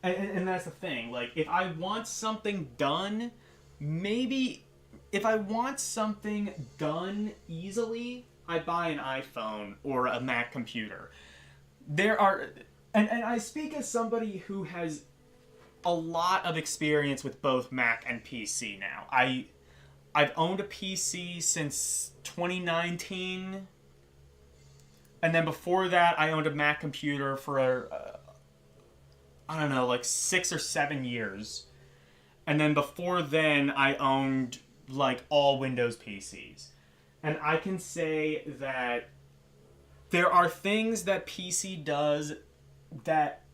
And that's the thing. If I want something done, maybe if I want something done easily, I buy an iPhone or a Mac computer, there are, and I speak as somebody who has a lot of experience with both Mac and PC now. I've owned a PC since 2019, and then before that, I owned a Mac computer for I don't know, like 6 or 7 years, and then before then, I owned like all Windows PCs, and I can say that there are things that PC does that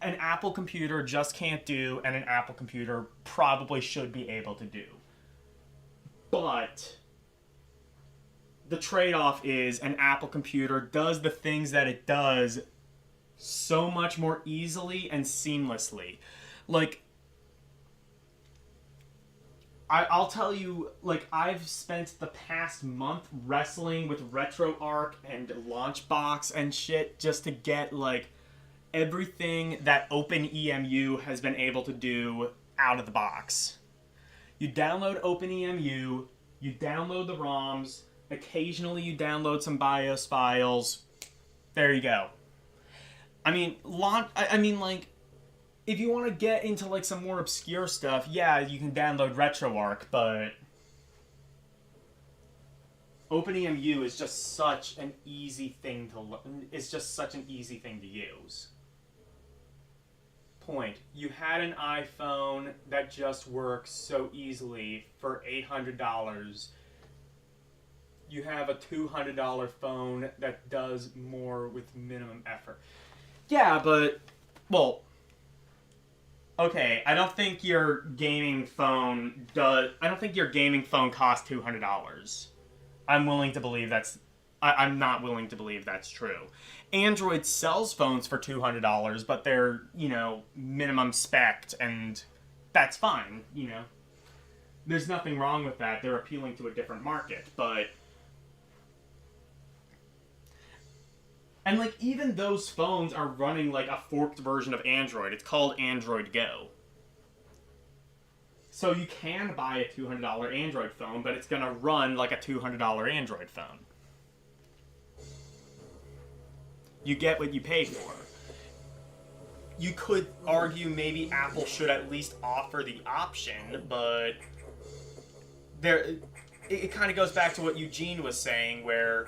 an Apple computer just can't do, and an Apple computer probably should be able to do. But the trade-off is an Apple computer does the things that it does so much more easily and seamlessly. Like, I'll tell you, like, I've spent the past month wrestling with RetroArch and Launchbox and shit just to get, like, everything that OpenEMU has been able to do out of the box. You download OpenEMU, you download the ROMs, occasionally you download some BIOS files. There you go. I mean, like, if you want to get into, like, some more obscure stuff, yeah, you can download RetroArch, but OpenEMU is just such an easy thing to it's just such an easy thing to use. Point. You had an iPhone that just works so easily for $800. You have a $200 phone that does more with minimum effort. Yeah, but, well, okay, I don't think your gaming phone costs $200. I'm not willing to believe that's true. Android sells phones for $200, but they're, minimum spec'd, and that's fine, There's nothing wrong with that. They're appealing to a different market, but... And, like, even those phones are running, like, a forked version of Android. It's called Android Go. So you can buy a $200 Android phone, but it's going to run like a $200 Android phone. You get what you pay for. You could argue maybe Apple should at least offer the option, but it kind of goes back to what Eugene was saying, where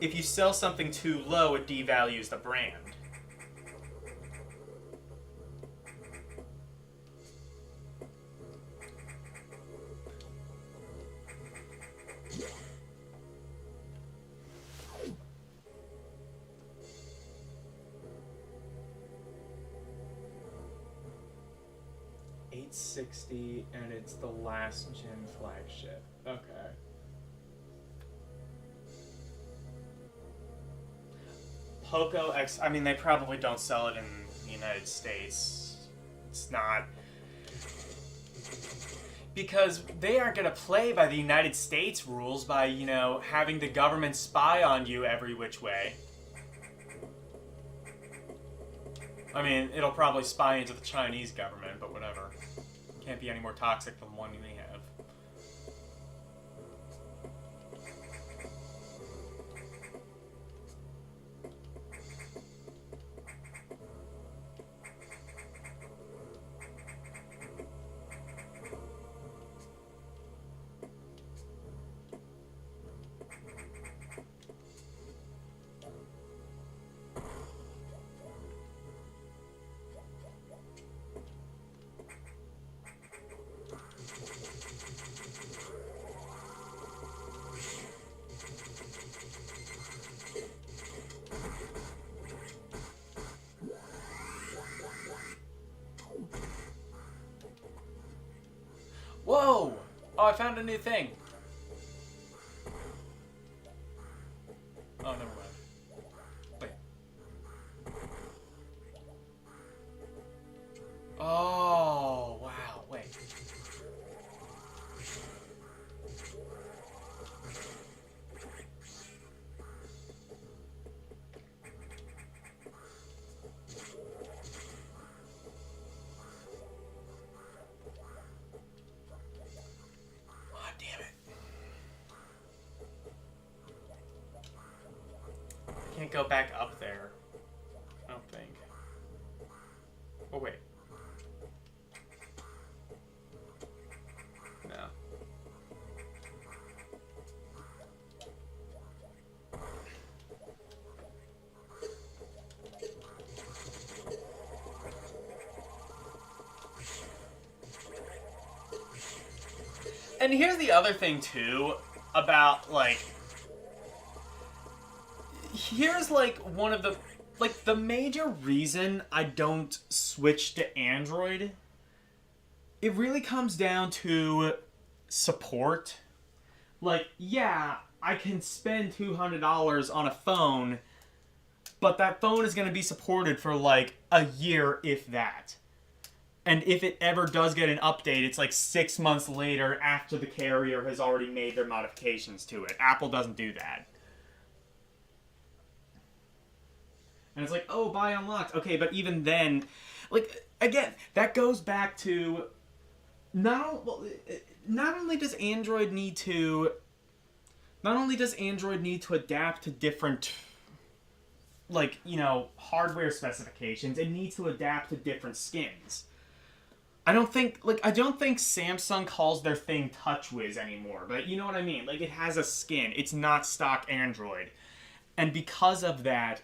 if you sell something too low, it devalues the brand. $860, and it's the last gen flagship. Okay. Poco X, I mean, they probably don't sell it in the United States. It's not... Because they aren't going to play by the United States rules by, having the government spy on you every which way. I mean, it'll probably spy into the Chinese government, but whatever. Can't be any more toxic than one we have. Whoa! Oh, I found a new thing. Oh, never mind. Wait. Oh, wow, wait. Oh, damn it. go back up there. I don't think. Oh, wait. No. And here's the other thing, too, about, like... Here's, like, one of the... Like, the major reason I don't switch to Android, it really comes down to support. Like, yeah, I can spend $200 on a phone, but that phone is going to be supported for, like, a year, if that. And if it ever does get an update, it's like 6 months later after the carrier has already made their modifications to it. Apple doesn't do that. And it's like, oh, buy unlocked. Okay, but even then, like, again, that goes back to not only does Android need to adapt to different, like, you know, hardware specifications, it needs to adapt to different skins. I don't think Samsung calls their thing TouchWiz anymore, but you know what I mean? Like, it has a skin. It's not stock Android. And because of that,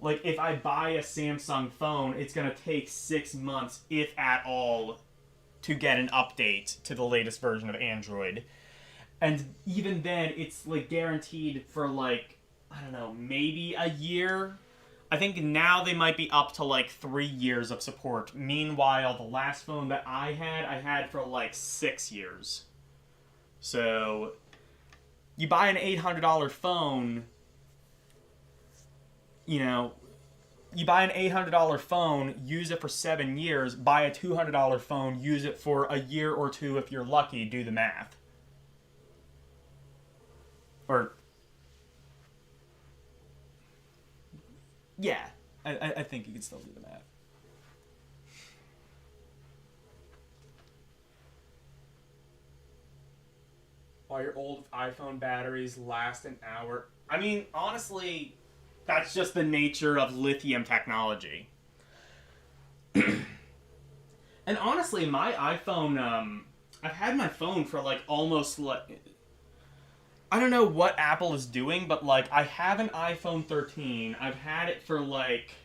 like, if I buy a Samsung phone, it's going to take 6 months, if at all, to get an update to the latest version of Android. And even then, it's, like, guaranteed for, like, I don't know, maybe a year. I think now they might be up to, like, 3 years of support. Meanwhile, the last phone that I had for, like, 6 years. So, you buy an $800 phone, you know, you buy an $800 phone, use it for 7 years, buy a $200 phone, use it for a year or two if you're lucky, do the math. Or... Yeah, I think you can still do the math. While your old iPhone batteries last an hour. I mean, honestly, that's just the nature of lithium technology. And honestly, my iPhone, I've had my phone for, like, almost, like... I don't know what Apple is doing, but, like, I have an iPhone 13. I've had it for, like,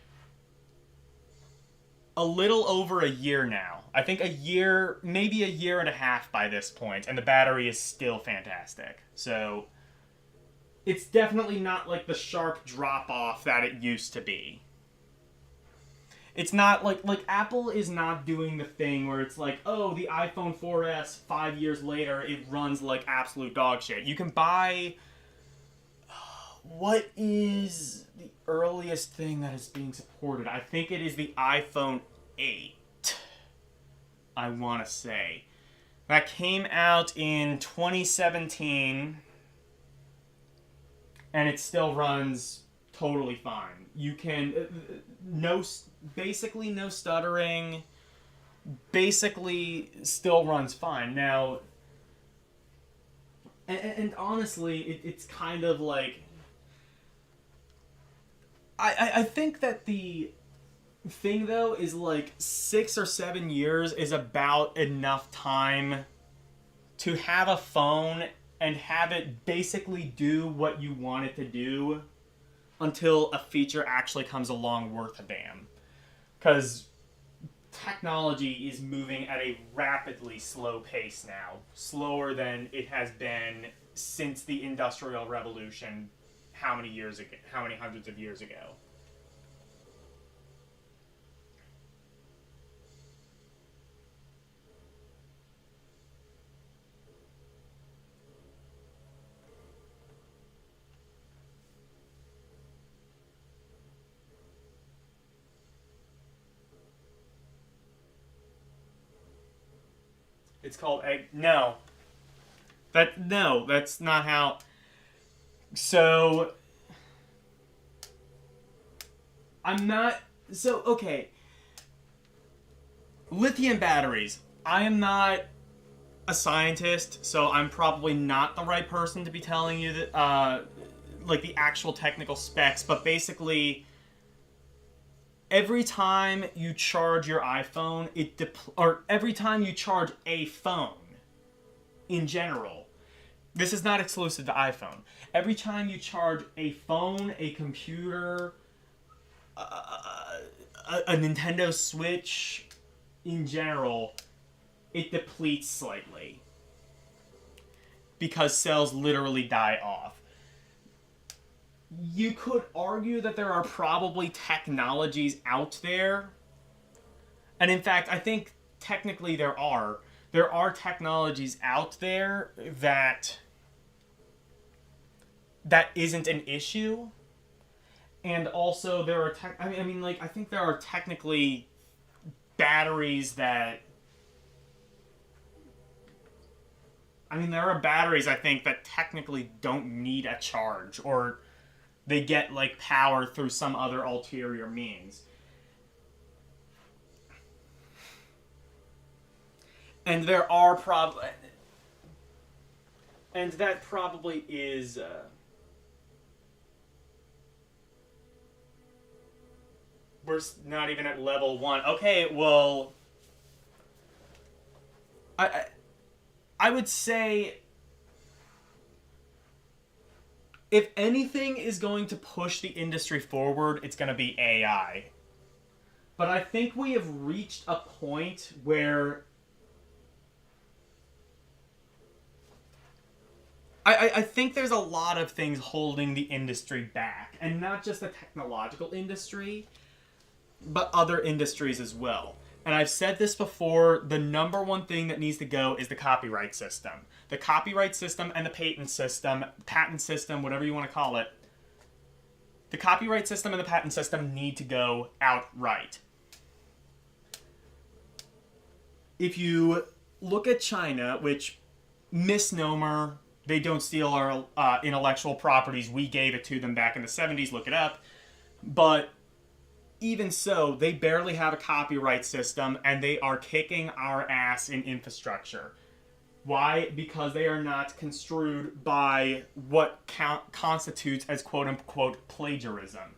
a little over a year now. I think a year, maybe a year and a half by this point, and the battery is still fantastic. So, it's definitely not, like, the sharp drop-off that it used to be. It's not, like, Apple is not doing the thing where it's like, oh, the iPhone 4S, 5 years later, it runs like absolute dog shit. You can buy... What is the earliest thing that is being supported? I think it is the iPhone 8, I want to say. That came out in 2017, and it still runs totally fine. You can... basically no stuttering, basically still runs fine. Now, and honestly, it's kind of like, I think that the thing, though, is like 6 or 7 years is about enough time to have a phone and have it basically do what you want it to do until a feature actually comes along worth a damn. Because technology is moving at a rapidly slow pace now. Slower than it has been since the Industrial Revolution, how many years ago? How many hundreds of years ago? It's called egg. No, that's not how. So I'm not. So okay. Lithium batteries. I am not a scientist, so I'm probably not the right person to be telling you that, like the actual technical specs. But basically, every time you charge your iPhone, or every time you charge a phone, in general, this is not exclusive to iPhone. Every time you charge a phone, a computer, a Nintendo Switch, in general, it depletes slightly because cells literally die off. You could argue that there are probably technologies out there, and in fact, I think technically there are. There are technologies out there that isn't an issue, and also there are I think there are technically batteries that. There are batteries, I think, that technically don't need a charge, or they get, like, power through some other ulterior means. And there are and that probably is, we're not even at level 1. Okay, well, I would say, if anything is going to push the industry forward, it's going to be AI. But I think we have reached a point where I think there's a lot of things holding the industry back. And not just the technological industry, but other industries as well. And I've said this before, the number one thing that needs to go is the copyright system. The copyright system and the patent system, whatever you want to call it. The copyright system and the patent system need to go outright. If you look at China, which, misnomer, they don't steal our intellectual properties. We gave it to them back in the 70s, look it up. But even so, they barely have a copyright system, and they are kicking our ass in infrastructure. Why? Because they are not construed by what constitutes as quote-unquote plagiarism.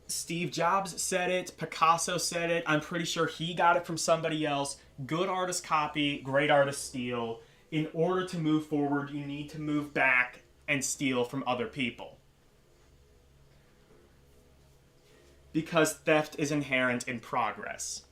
Steve Jobs said it, Picasso said it, I'm pretty sure he got it from somebody else. Good artists copy, great artists steal. In order to move forward, you need to move back and steal from other people. Because theft is inherent in progress.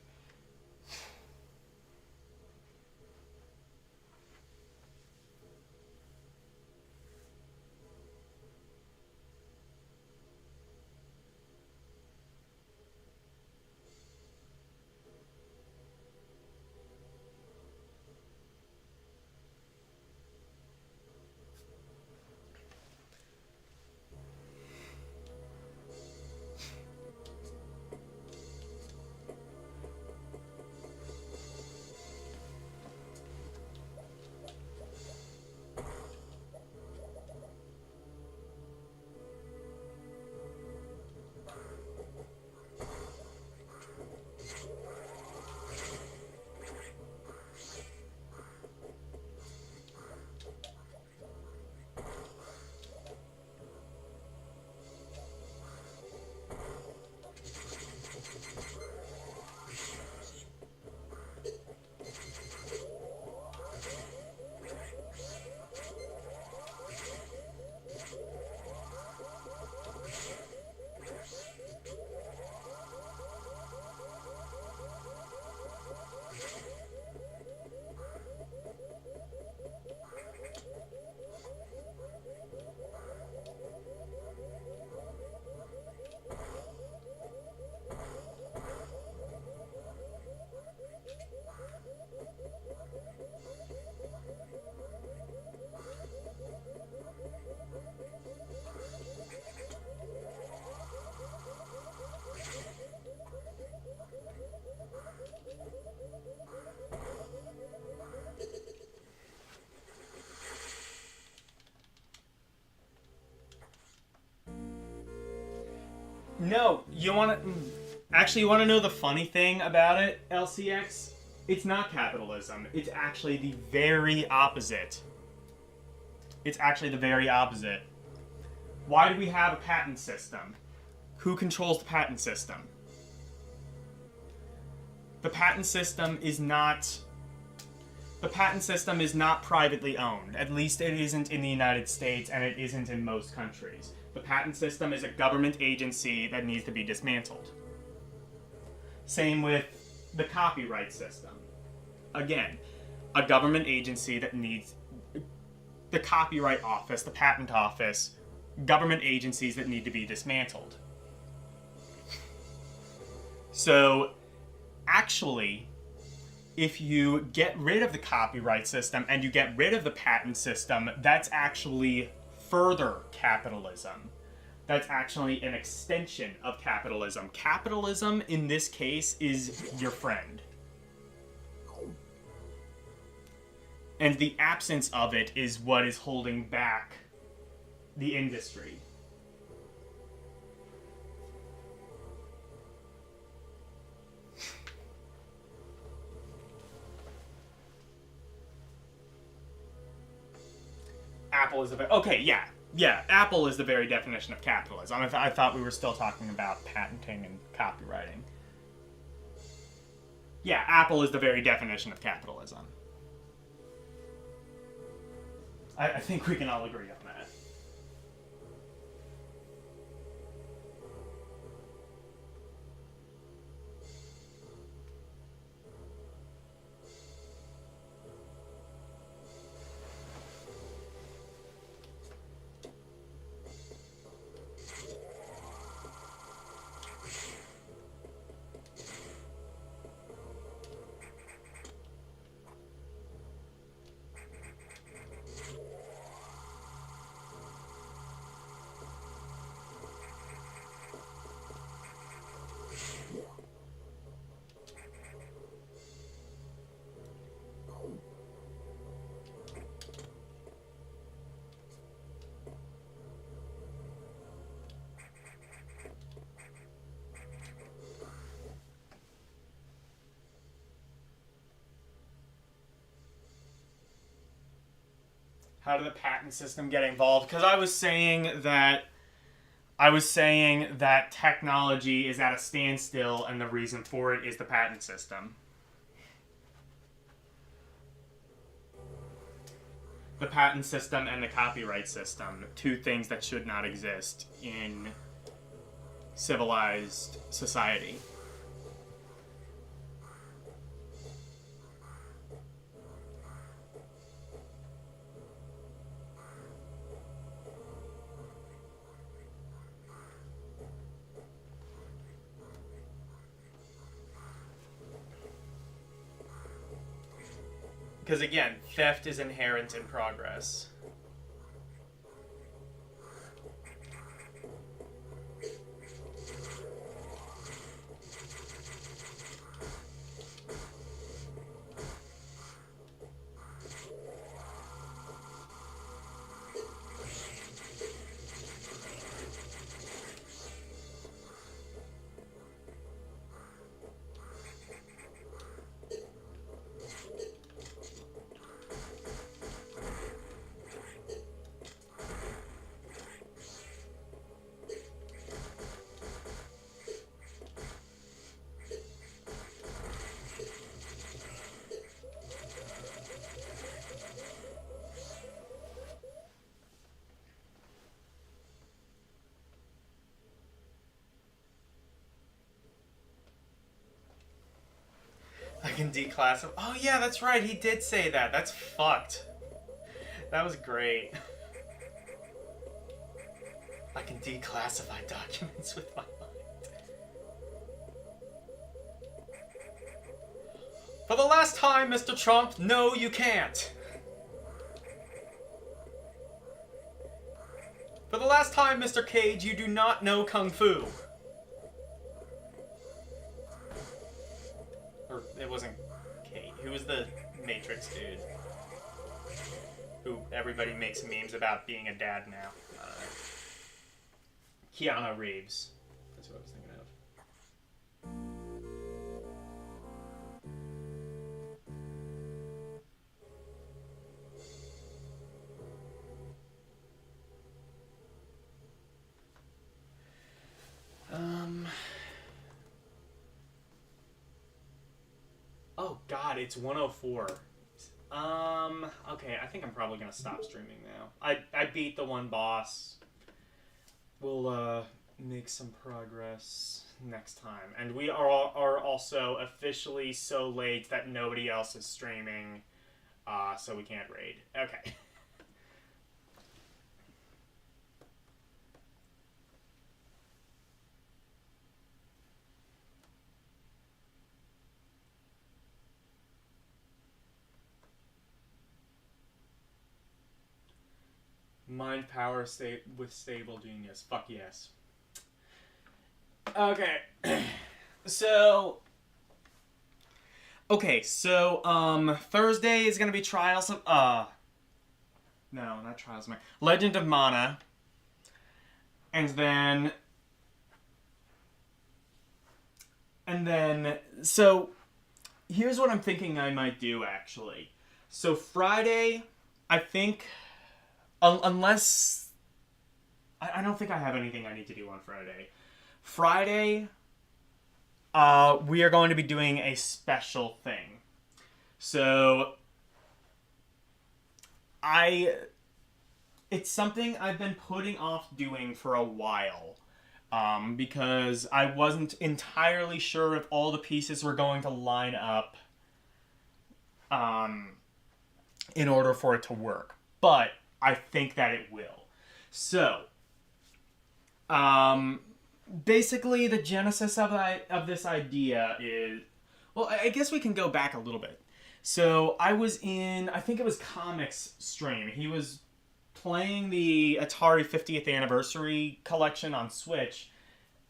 No, you want to... Actually, you want to know the funny thing about it, LCX? It's not capitalism. It's actually the very opposite. It's actually the very opposite. Why do we have a patent system? Who controls the patent system? The patent system is not... The patent system is not privately owned. At least it isn't in the United States, and it isn't in most countries. The patent system is a government agency that needs to be dismantled. Same with the copyright system. Again, a government agency that needs... The Copyright Office, the Patent Office, government agencies that need to be dismantled. So, actually, if you get rid of the copyright system and you get rid of the patent system, that's actually further capitalism. That's actually an extension of capitalism. Capitalism, in this case, is your friend. And the absence of it is what is holding back the industry. Apple is Apple is the very definition of capitalism. I thought we were still talking about patenting and copywriting. Yeah, Apple is the very definition of capitalism. I think we can all agree on that. How did the patent system get involved? Because I was saying that technology is at a standstill, and the reason for it is the patent system. The patent system and the copyright system, two things that should not exist in civilized society. Because again, theft is inherent in progress. I can declassify. Oh yeah, that's right. He did say that. That's fucked. That was great. I can declassify documents with my mind. For the last time, Mr. Trump, no, you can't. For the last time, Mr. Cage, you do not know Kung Fu. Or it wasn't Kate. Who was the Matrix dude? Who everybody makes memes about being a dad now. Keanu Reeves. That's what I was thinking of. Oh God, it's 104. Okay, I think I'm probably gonna stop streaming now. I beat the one boss. We'll make some progress next time. And we are also officially so late that nobody else is streaming, so we can't raid. Okay. Mind power with stable genius. Fuck yes. Okay. So Thursday is gonna be Trials of no, not Trials of Legend of Mana. And then so here's what I'm thinking I might do actually. So Friday, I think unless I don't think I have anything I need to do on Friday. Friday, we are going to be doing a special thing. So, it's something I've been putting off doing for a while. Because I wasn't entirely sure if all the pieces were going to line up, in order for it to work. But I think that it will. So, basically, the genesis of this idea is... Well, I guess we can go back a little bit. So, I was in... I think it was Comics stream. He was playing the Atari 50th Anniversary Collection on Switch,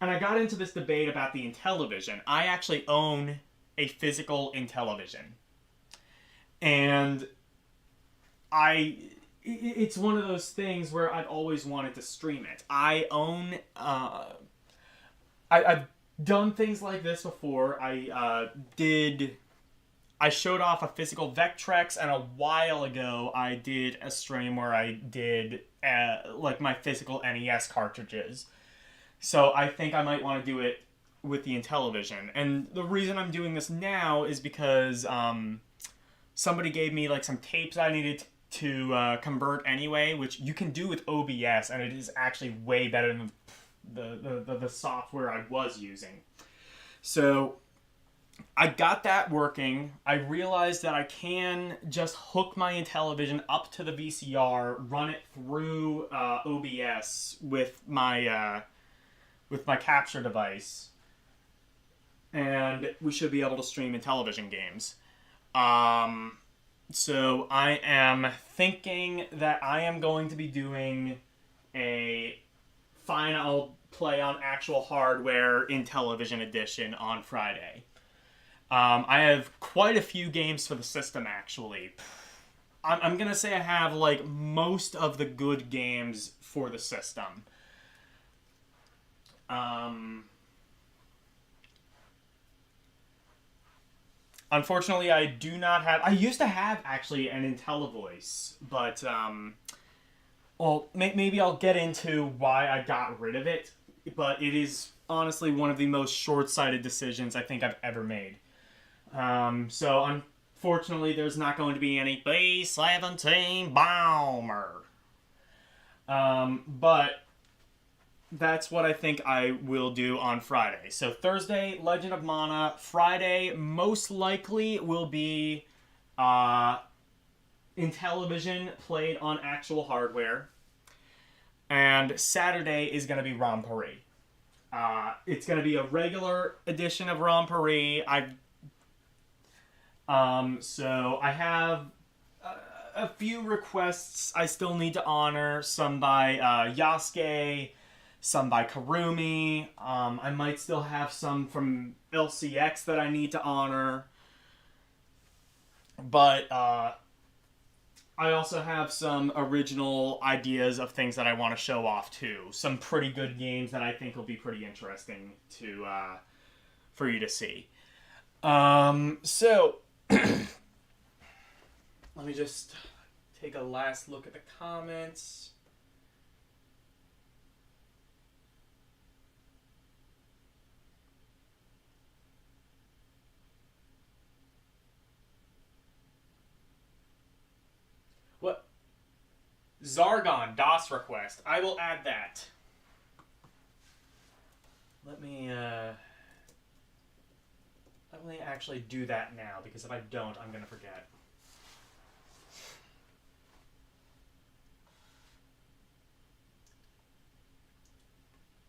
and I got into this debate about the Intellivision. I actually own a physical Intellivision. And it's one of those things where I've always wanted to stream it. I own... I've done things like this before. I showed off a physical Vectrex, and a while ago I did a stream where I did like my physical NES cartridges. So I think I might want to do it with the Intellivision. And the reason I'm doing this now is because somebody gave me like some tapes I needed to convert anyway, which you can do with OBS, and it is actually way better than the software I was using. So I got that working. I realized that I can just hook my Intellivision up to the VCR, run it through OBS with my capture device, and we should be able to stream Intellivision games. So I am thinking that I am going to be doing a final play on actual hardware Intellivision edition on Friday. I have quite a few games for the system, actually. I'm going to say I have, like, most of the good games for the system. Unfortunately, I do not have... I used to have, actually, an IntelliVoice, but, well, maybe I'll get into why I got rid of it, but it is honestly one of the most short-sighted decisions I think I've ever made. So, unfortunately, there's not going to be any B-17 bomber. But that's what I think I will do on Friday. So, Thursday, Legend of Mana. Friday, most likely, will be Intellivision played on actual hardware. And Saturday is going to be Romparee. It's going to be a regular edition of Romparee. So I have a few requests I still need to honor. Some by Yasuke, some by Karumi. I might still have some from LCX that I need to honor. But I also have some original ideas of things that I want to show off too. Some pretty good games that I think will be pretty interesting to for you to see. So let me just take a last look at the comments. Zargon, DOS request. I will add that. Let me actually do that now, because if I don't, I'm going to forget.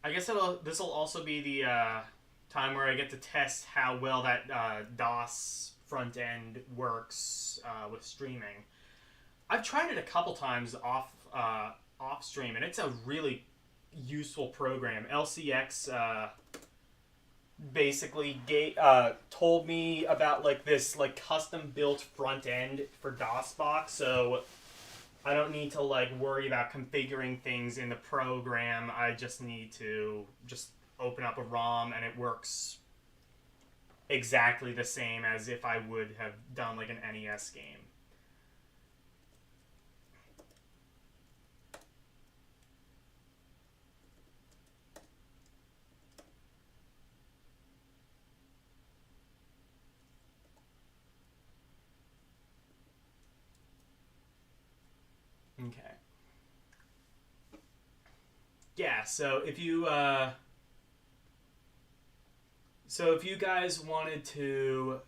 I guess this will also be the time where I get to test how well that DOS front end works with streaming. I've tried it a couple times off stream, and it's a really useful program. LCX basically told me about like this like custom built front end for DOSBox, so I don't need to like worry about configuring things in the program. I just need to just open up a ROM and it works exactly the same as if I would have done like an NES game. Okay. Yeah, so if you guys wanted to,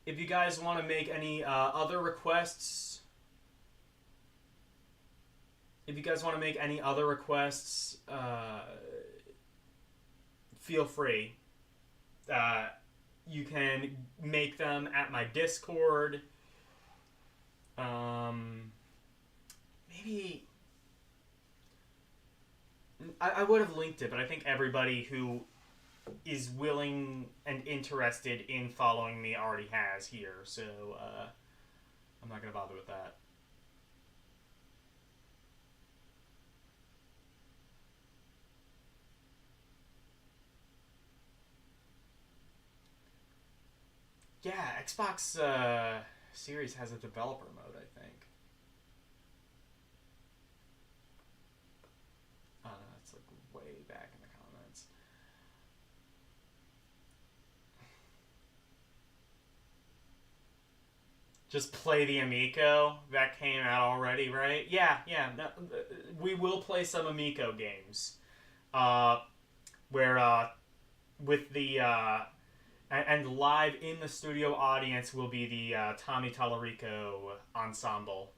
if you guys want to make any other requests, feel free. You can make them at my Discord. Maybe I would have linked it, but I think everybody who is willing and interested in following me already has here, so I'm not going to bother with that. Yeah, Xbox Series has a developer mode, I think. Oh, no, that's like way back in the comments. Just play the Amico. That came out already, right? Yeah. No, we will play some Amico games. Where with the and live in the studio audience will be the Tommy Tallarico ensemble.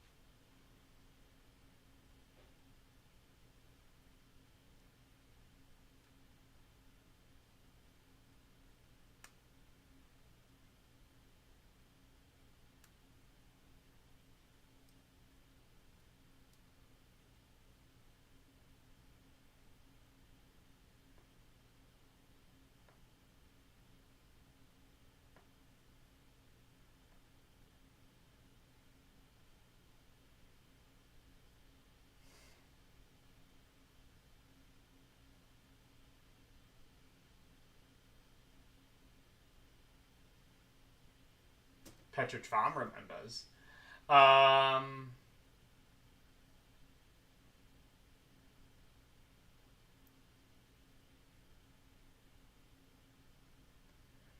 Petrich Farm remembers.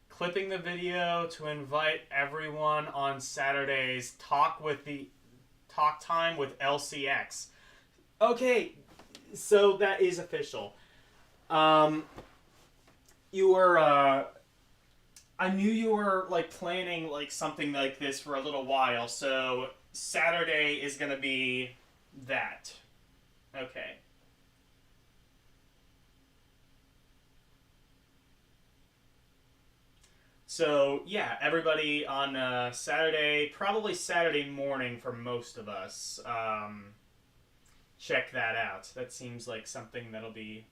Clipping the video to invite everyone on Saturday's talk time with LCX. Okay, so that is official. You were I knew you were like planning like something like this for a little while, so Saturday is gonna be that. Okay. So yeah, everybody on Saturday, probably Saturday morning for most of us. Check that out. That seems like something that'll be.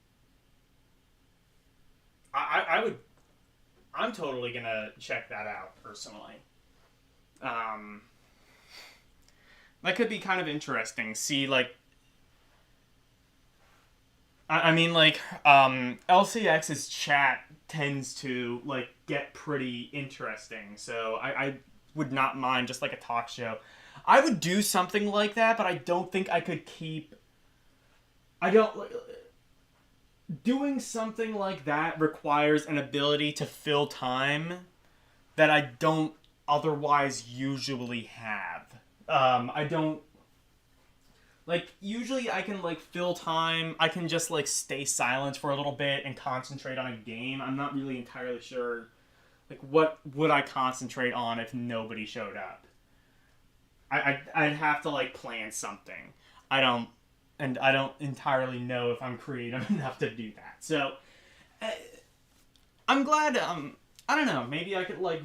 I'm totally gonna check that out personally. That could be kind of interesting. See, like, I mean, like, LCX's chat tends to like get pretty interesting, so I would not mind just like a talk show. I would do something like that, but I don't think I could keep. I don't. Doing something like that requires an ability to fill time that I don't otherwise usually have. I don't like usually I can like fill time. I can just like stay silent for a little bit and concentrate on a game. I'm not really entirely sure like what would I concentrate on if nobody showed up. I'd have to like plan something. I don't entirely know if I'm creative enough to do that. So I'm glad. I don't know. Maybe I could like.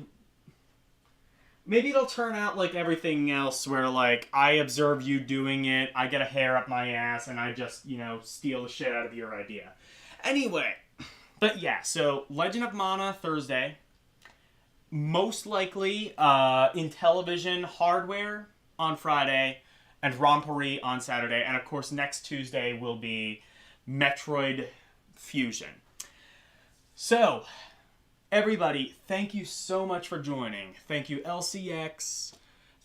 Maybe it'll turn out like everything else, where like I observe you doing it, I get a hair up my ass, and I just steal the shit out of your idea. Anyway, but yeah. So Legend of Mana Thursday. Most likely in television hardware on Friday, and Rompery on Saturday, and of course next Tuesday will be Metroid Fusion. So, everybody, thank you so much for joining. Thank you LCX,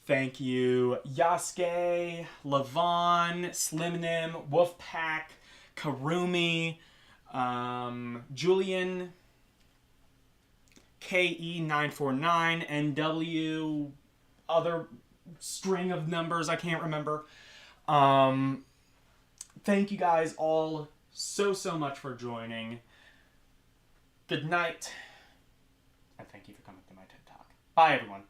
thank you Yasuke, Levon, Slimnim, Wolfpack, Karumi, Julian, KE949, NW, other string of numbers I can't remember. Thank you guys all so much for joining. Good night, and thank you for coming to my TED Talk. Bye, everyone.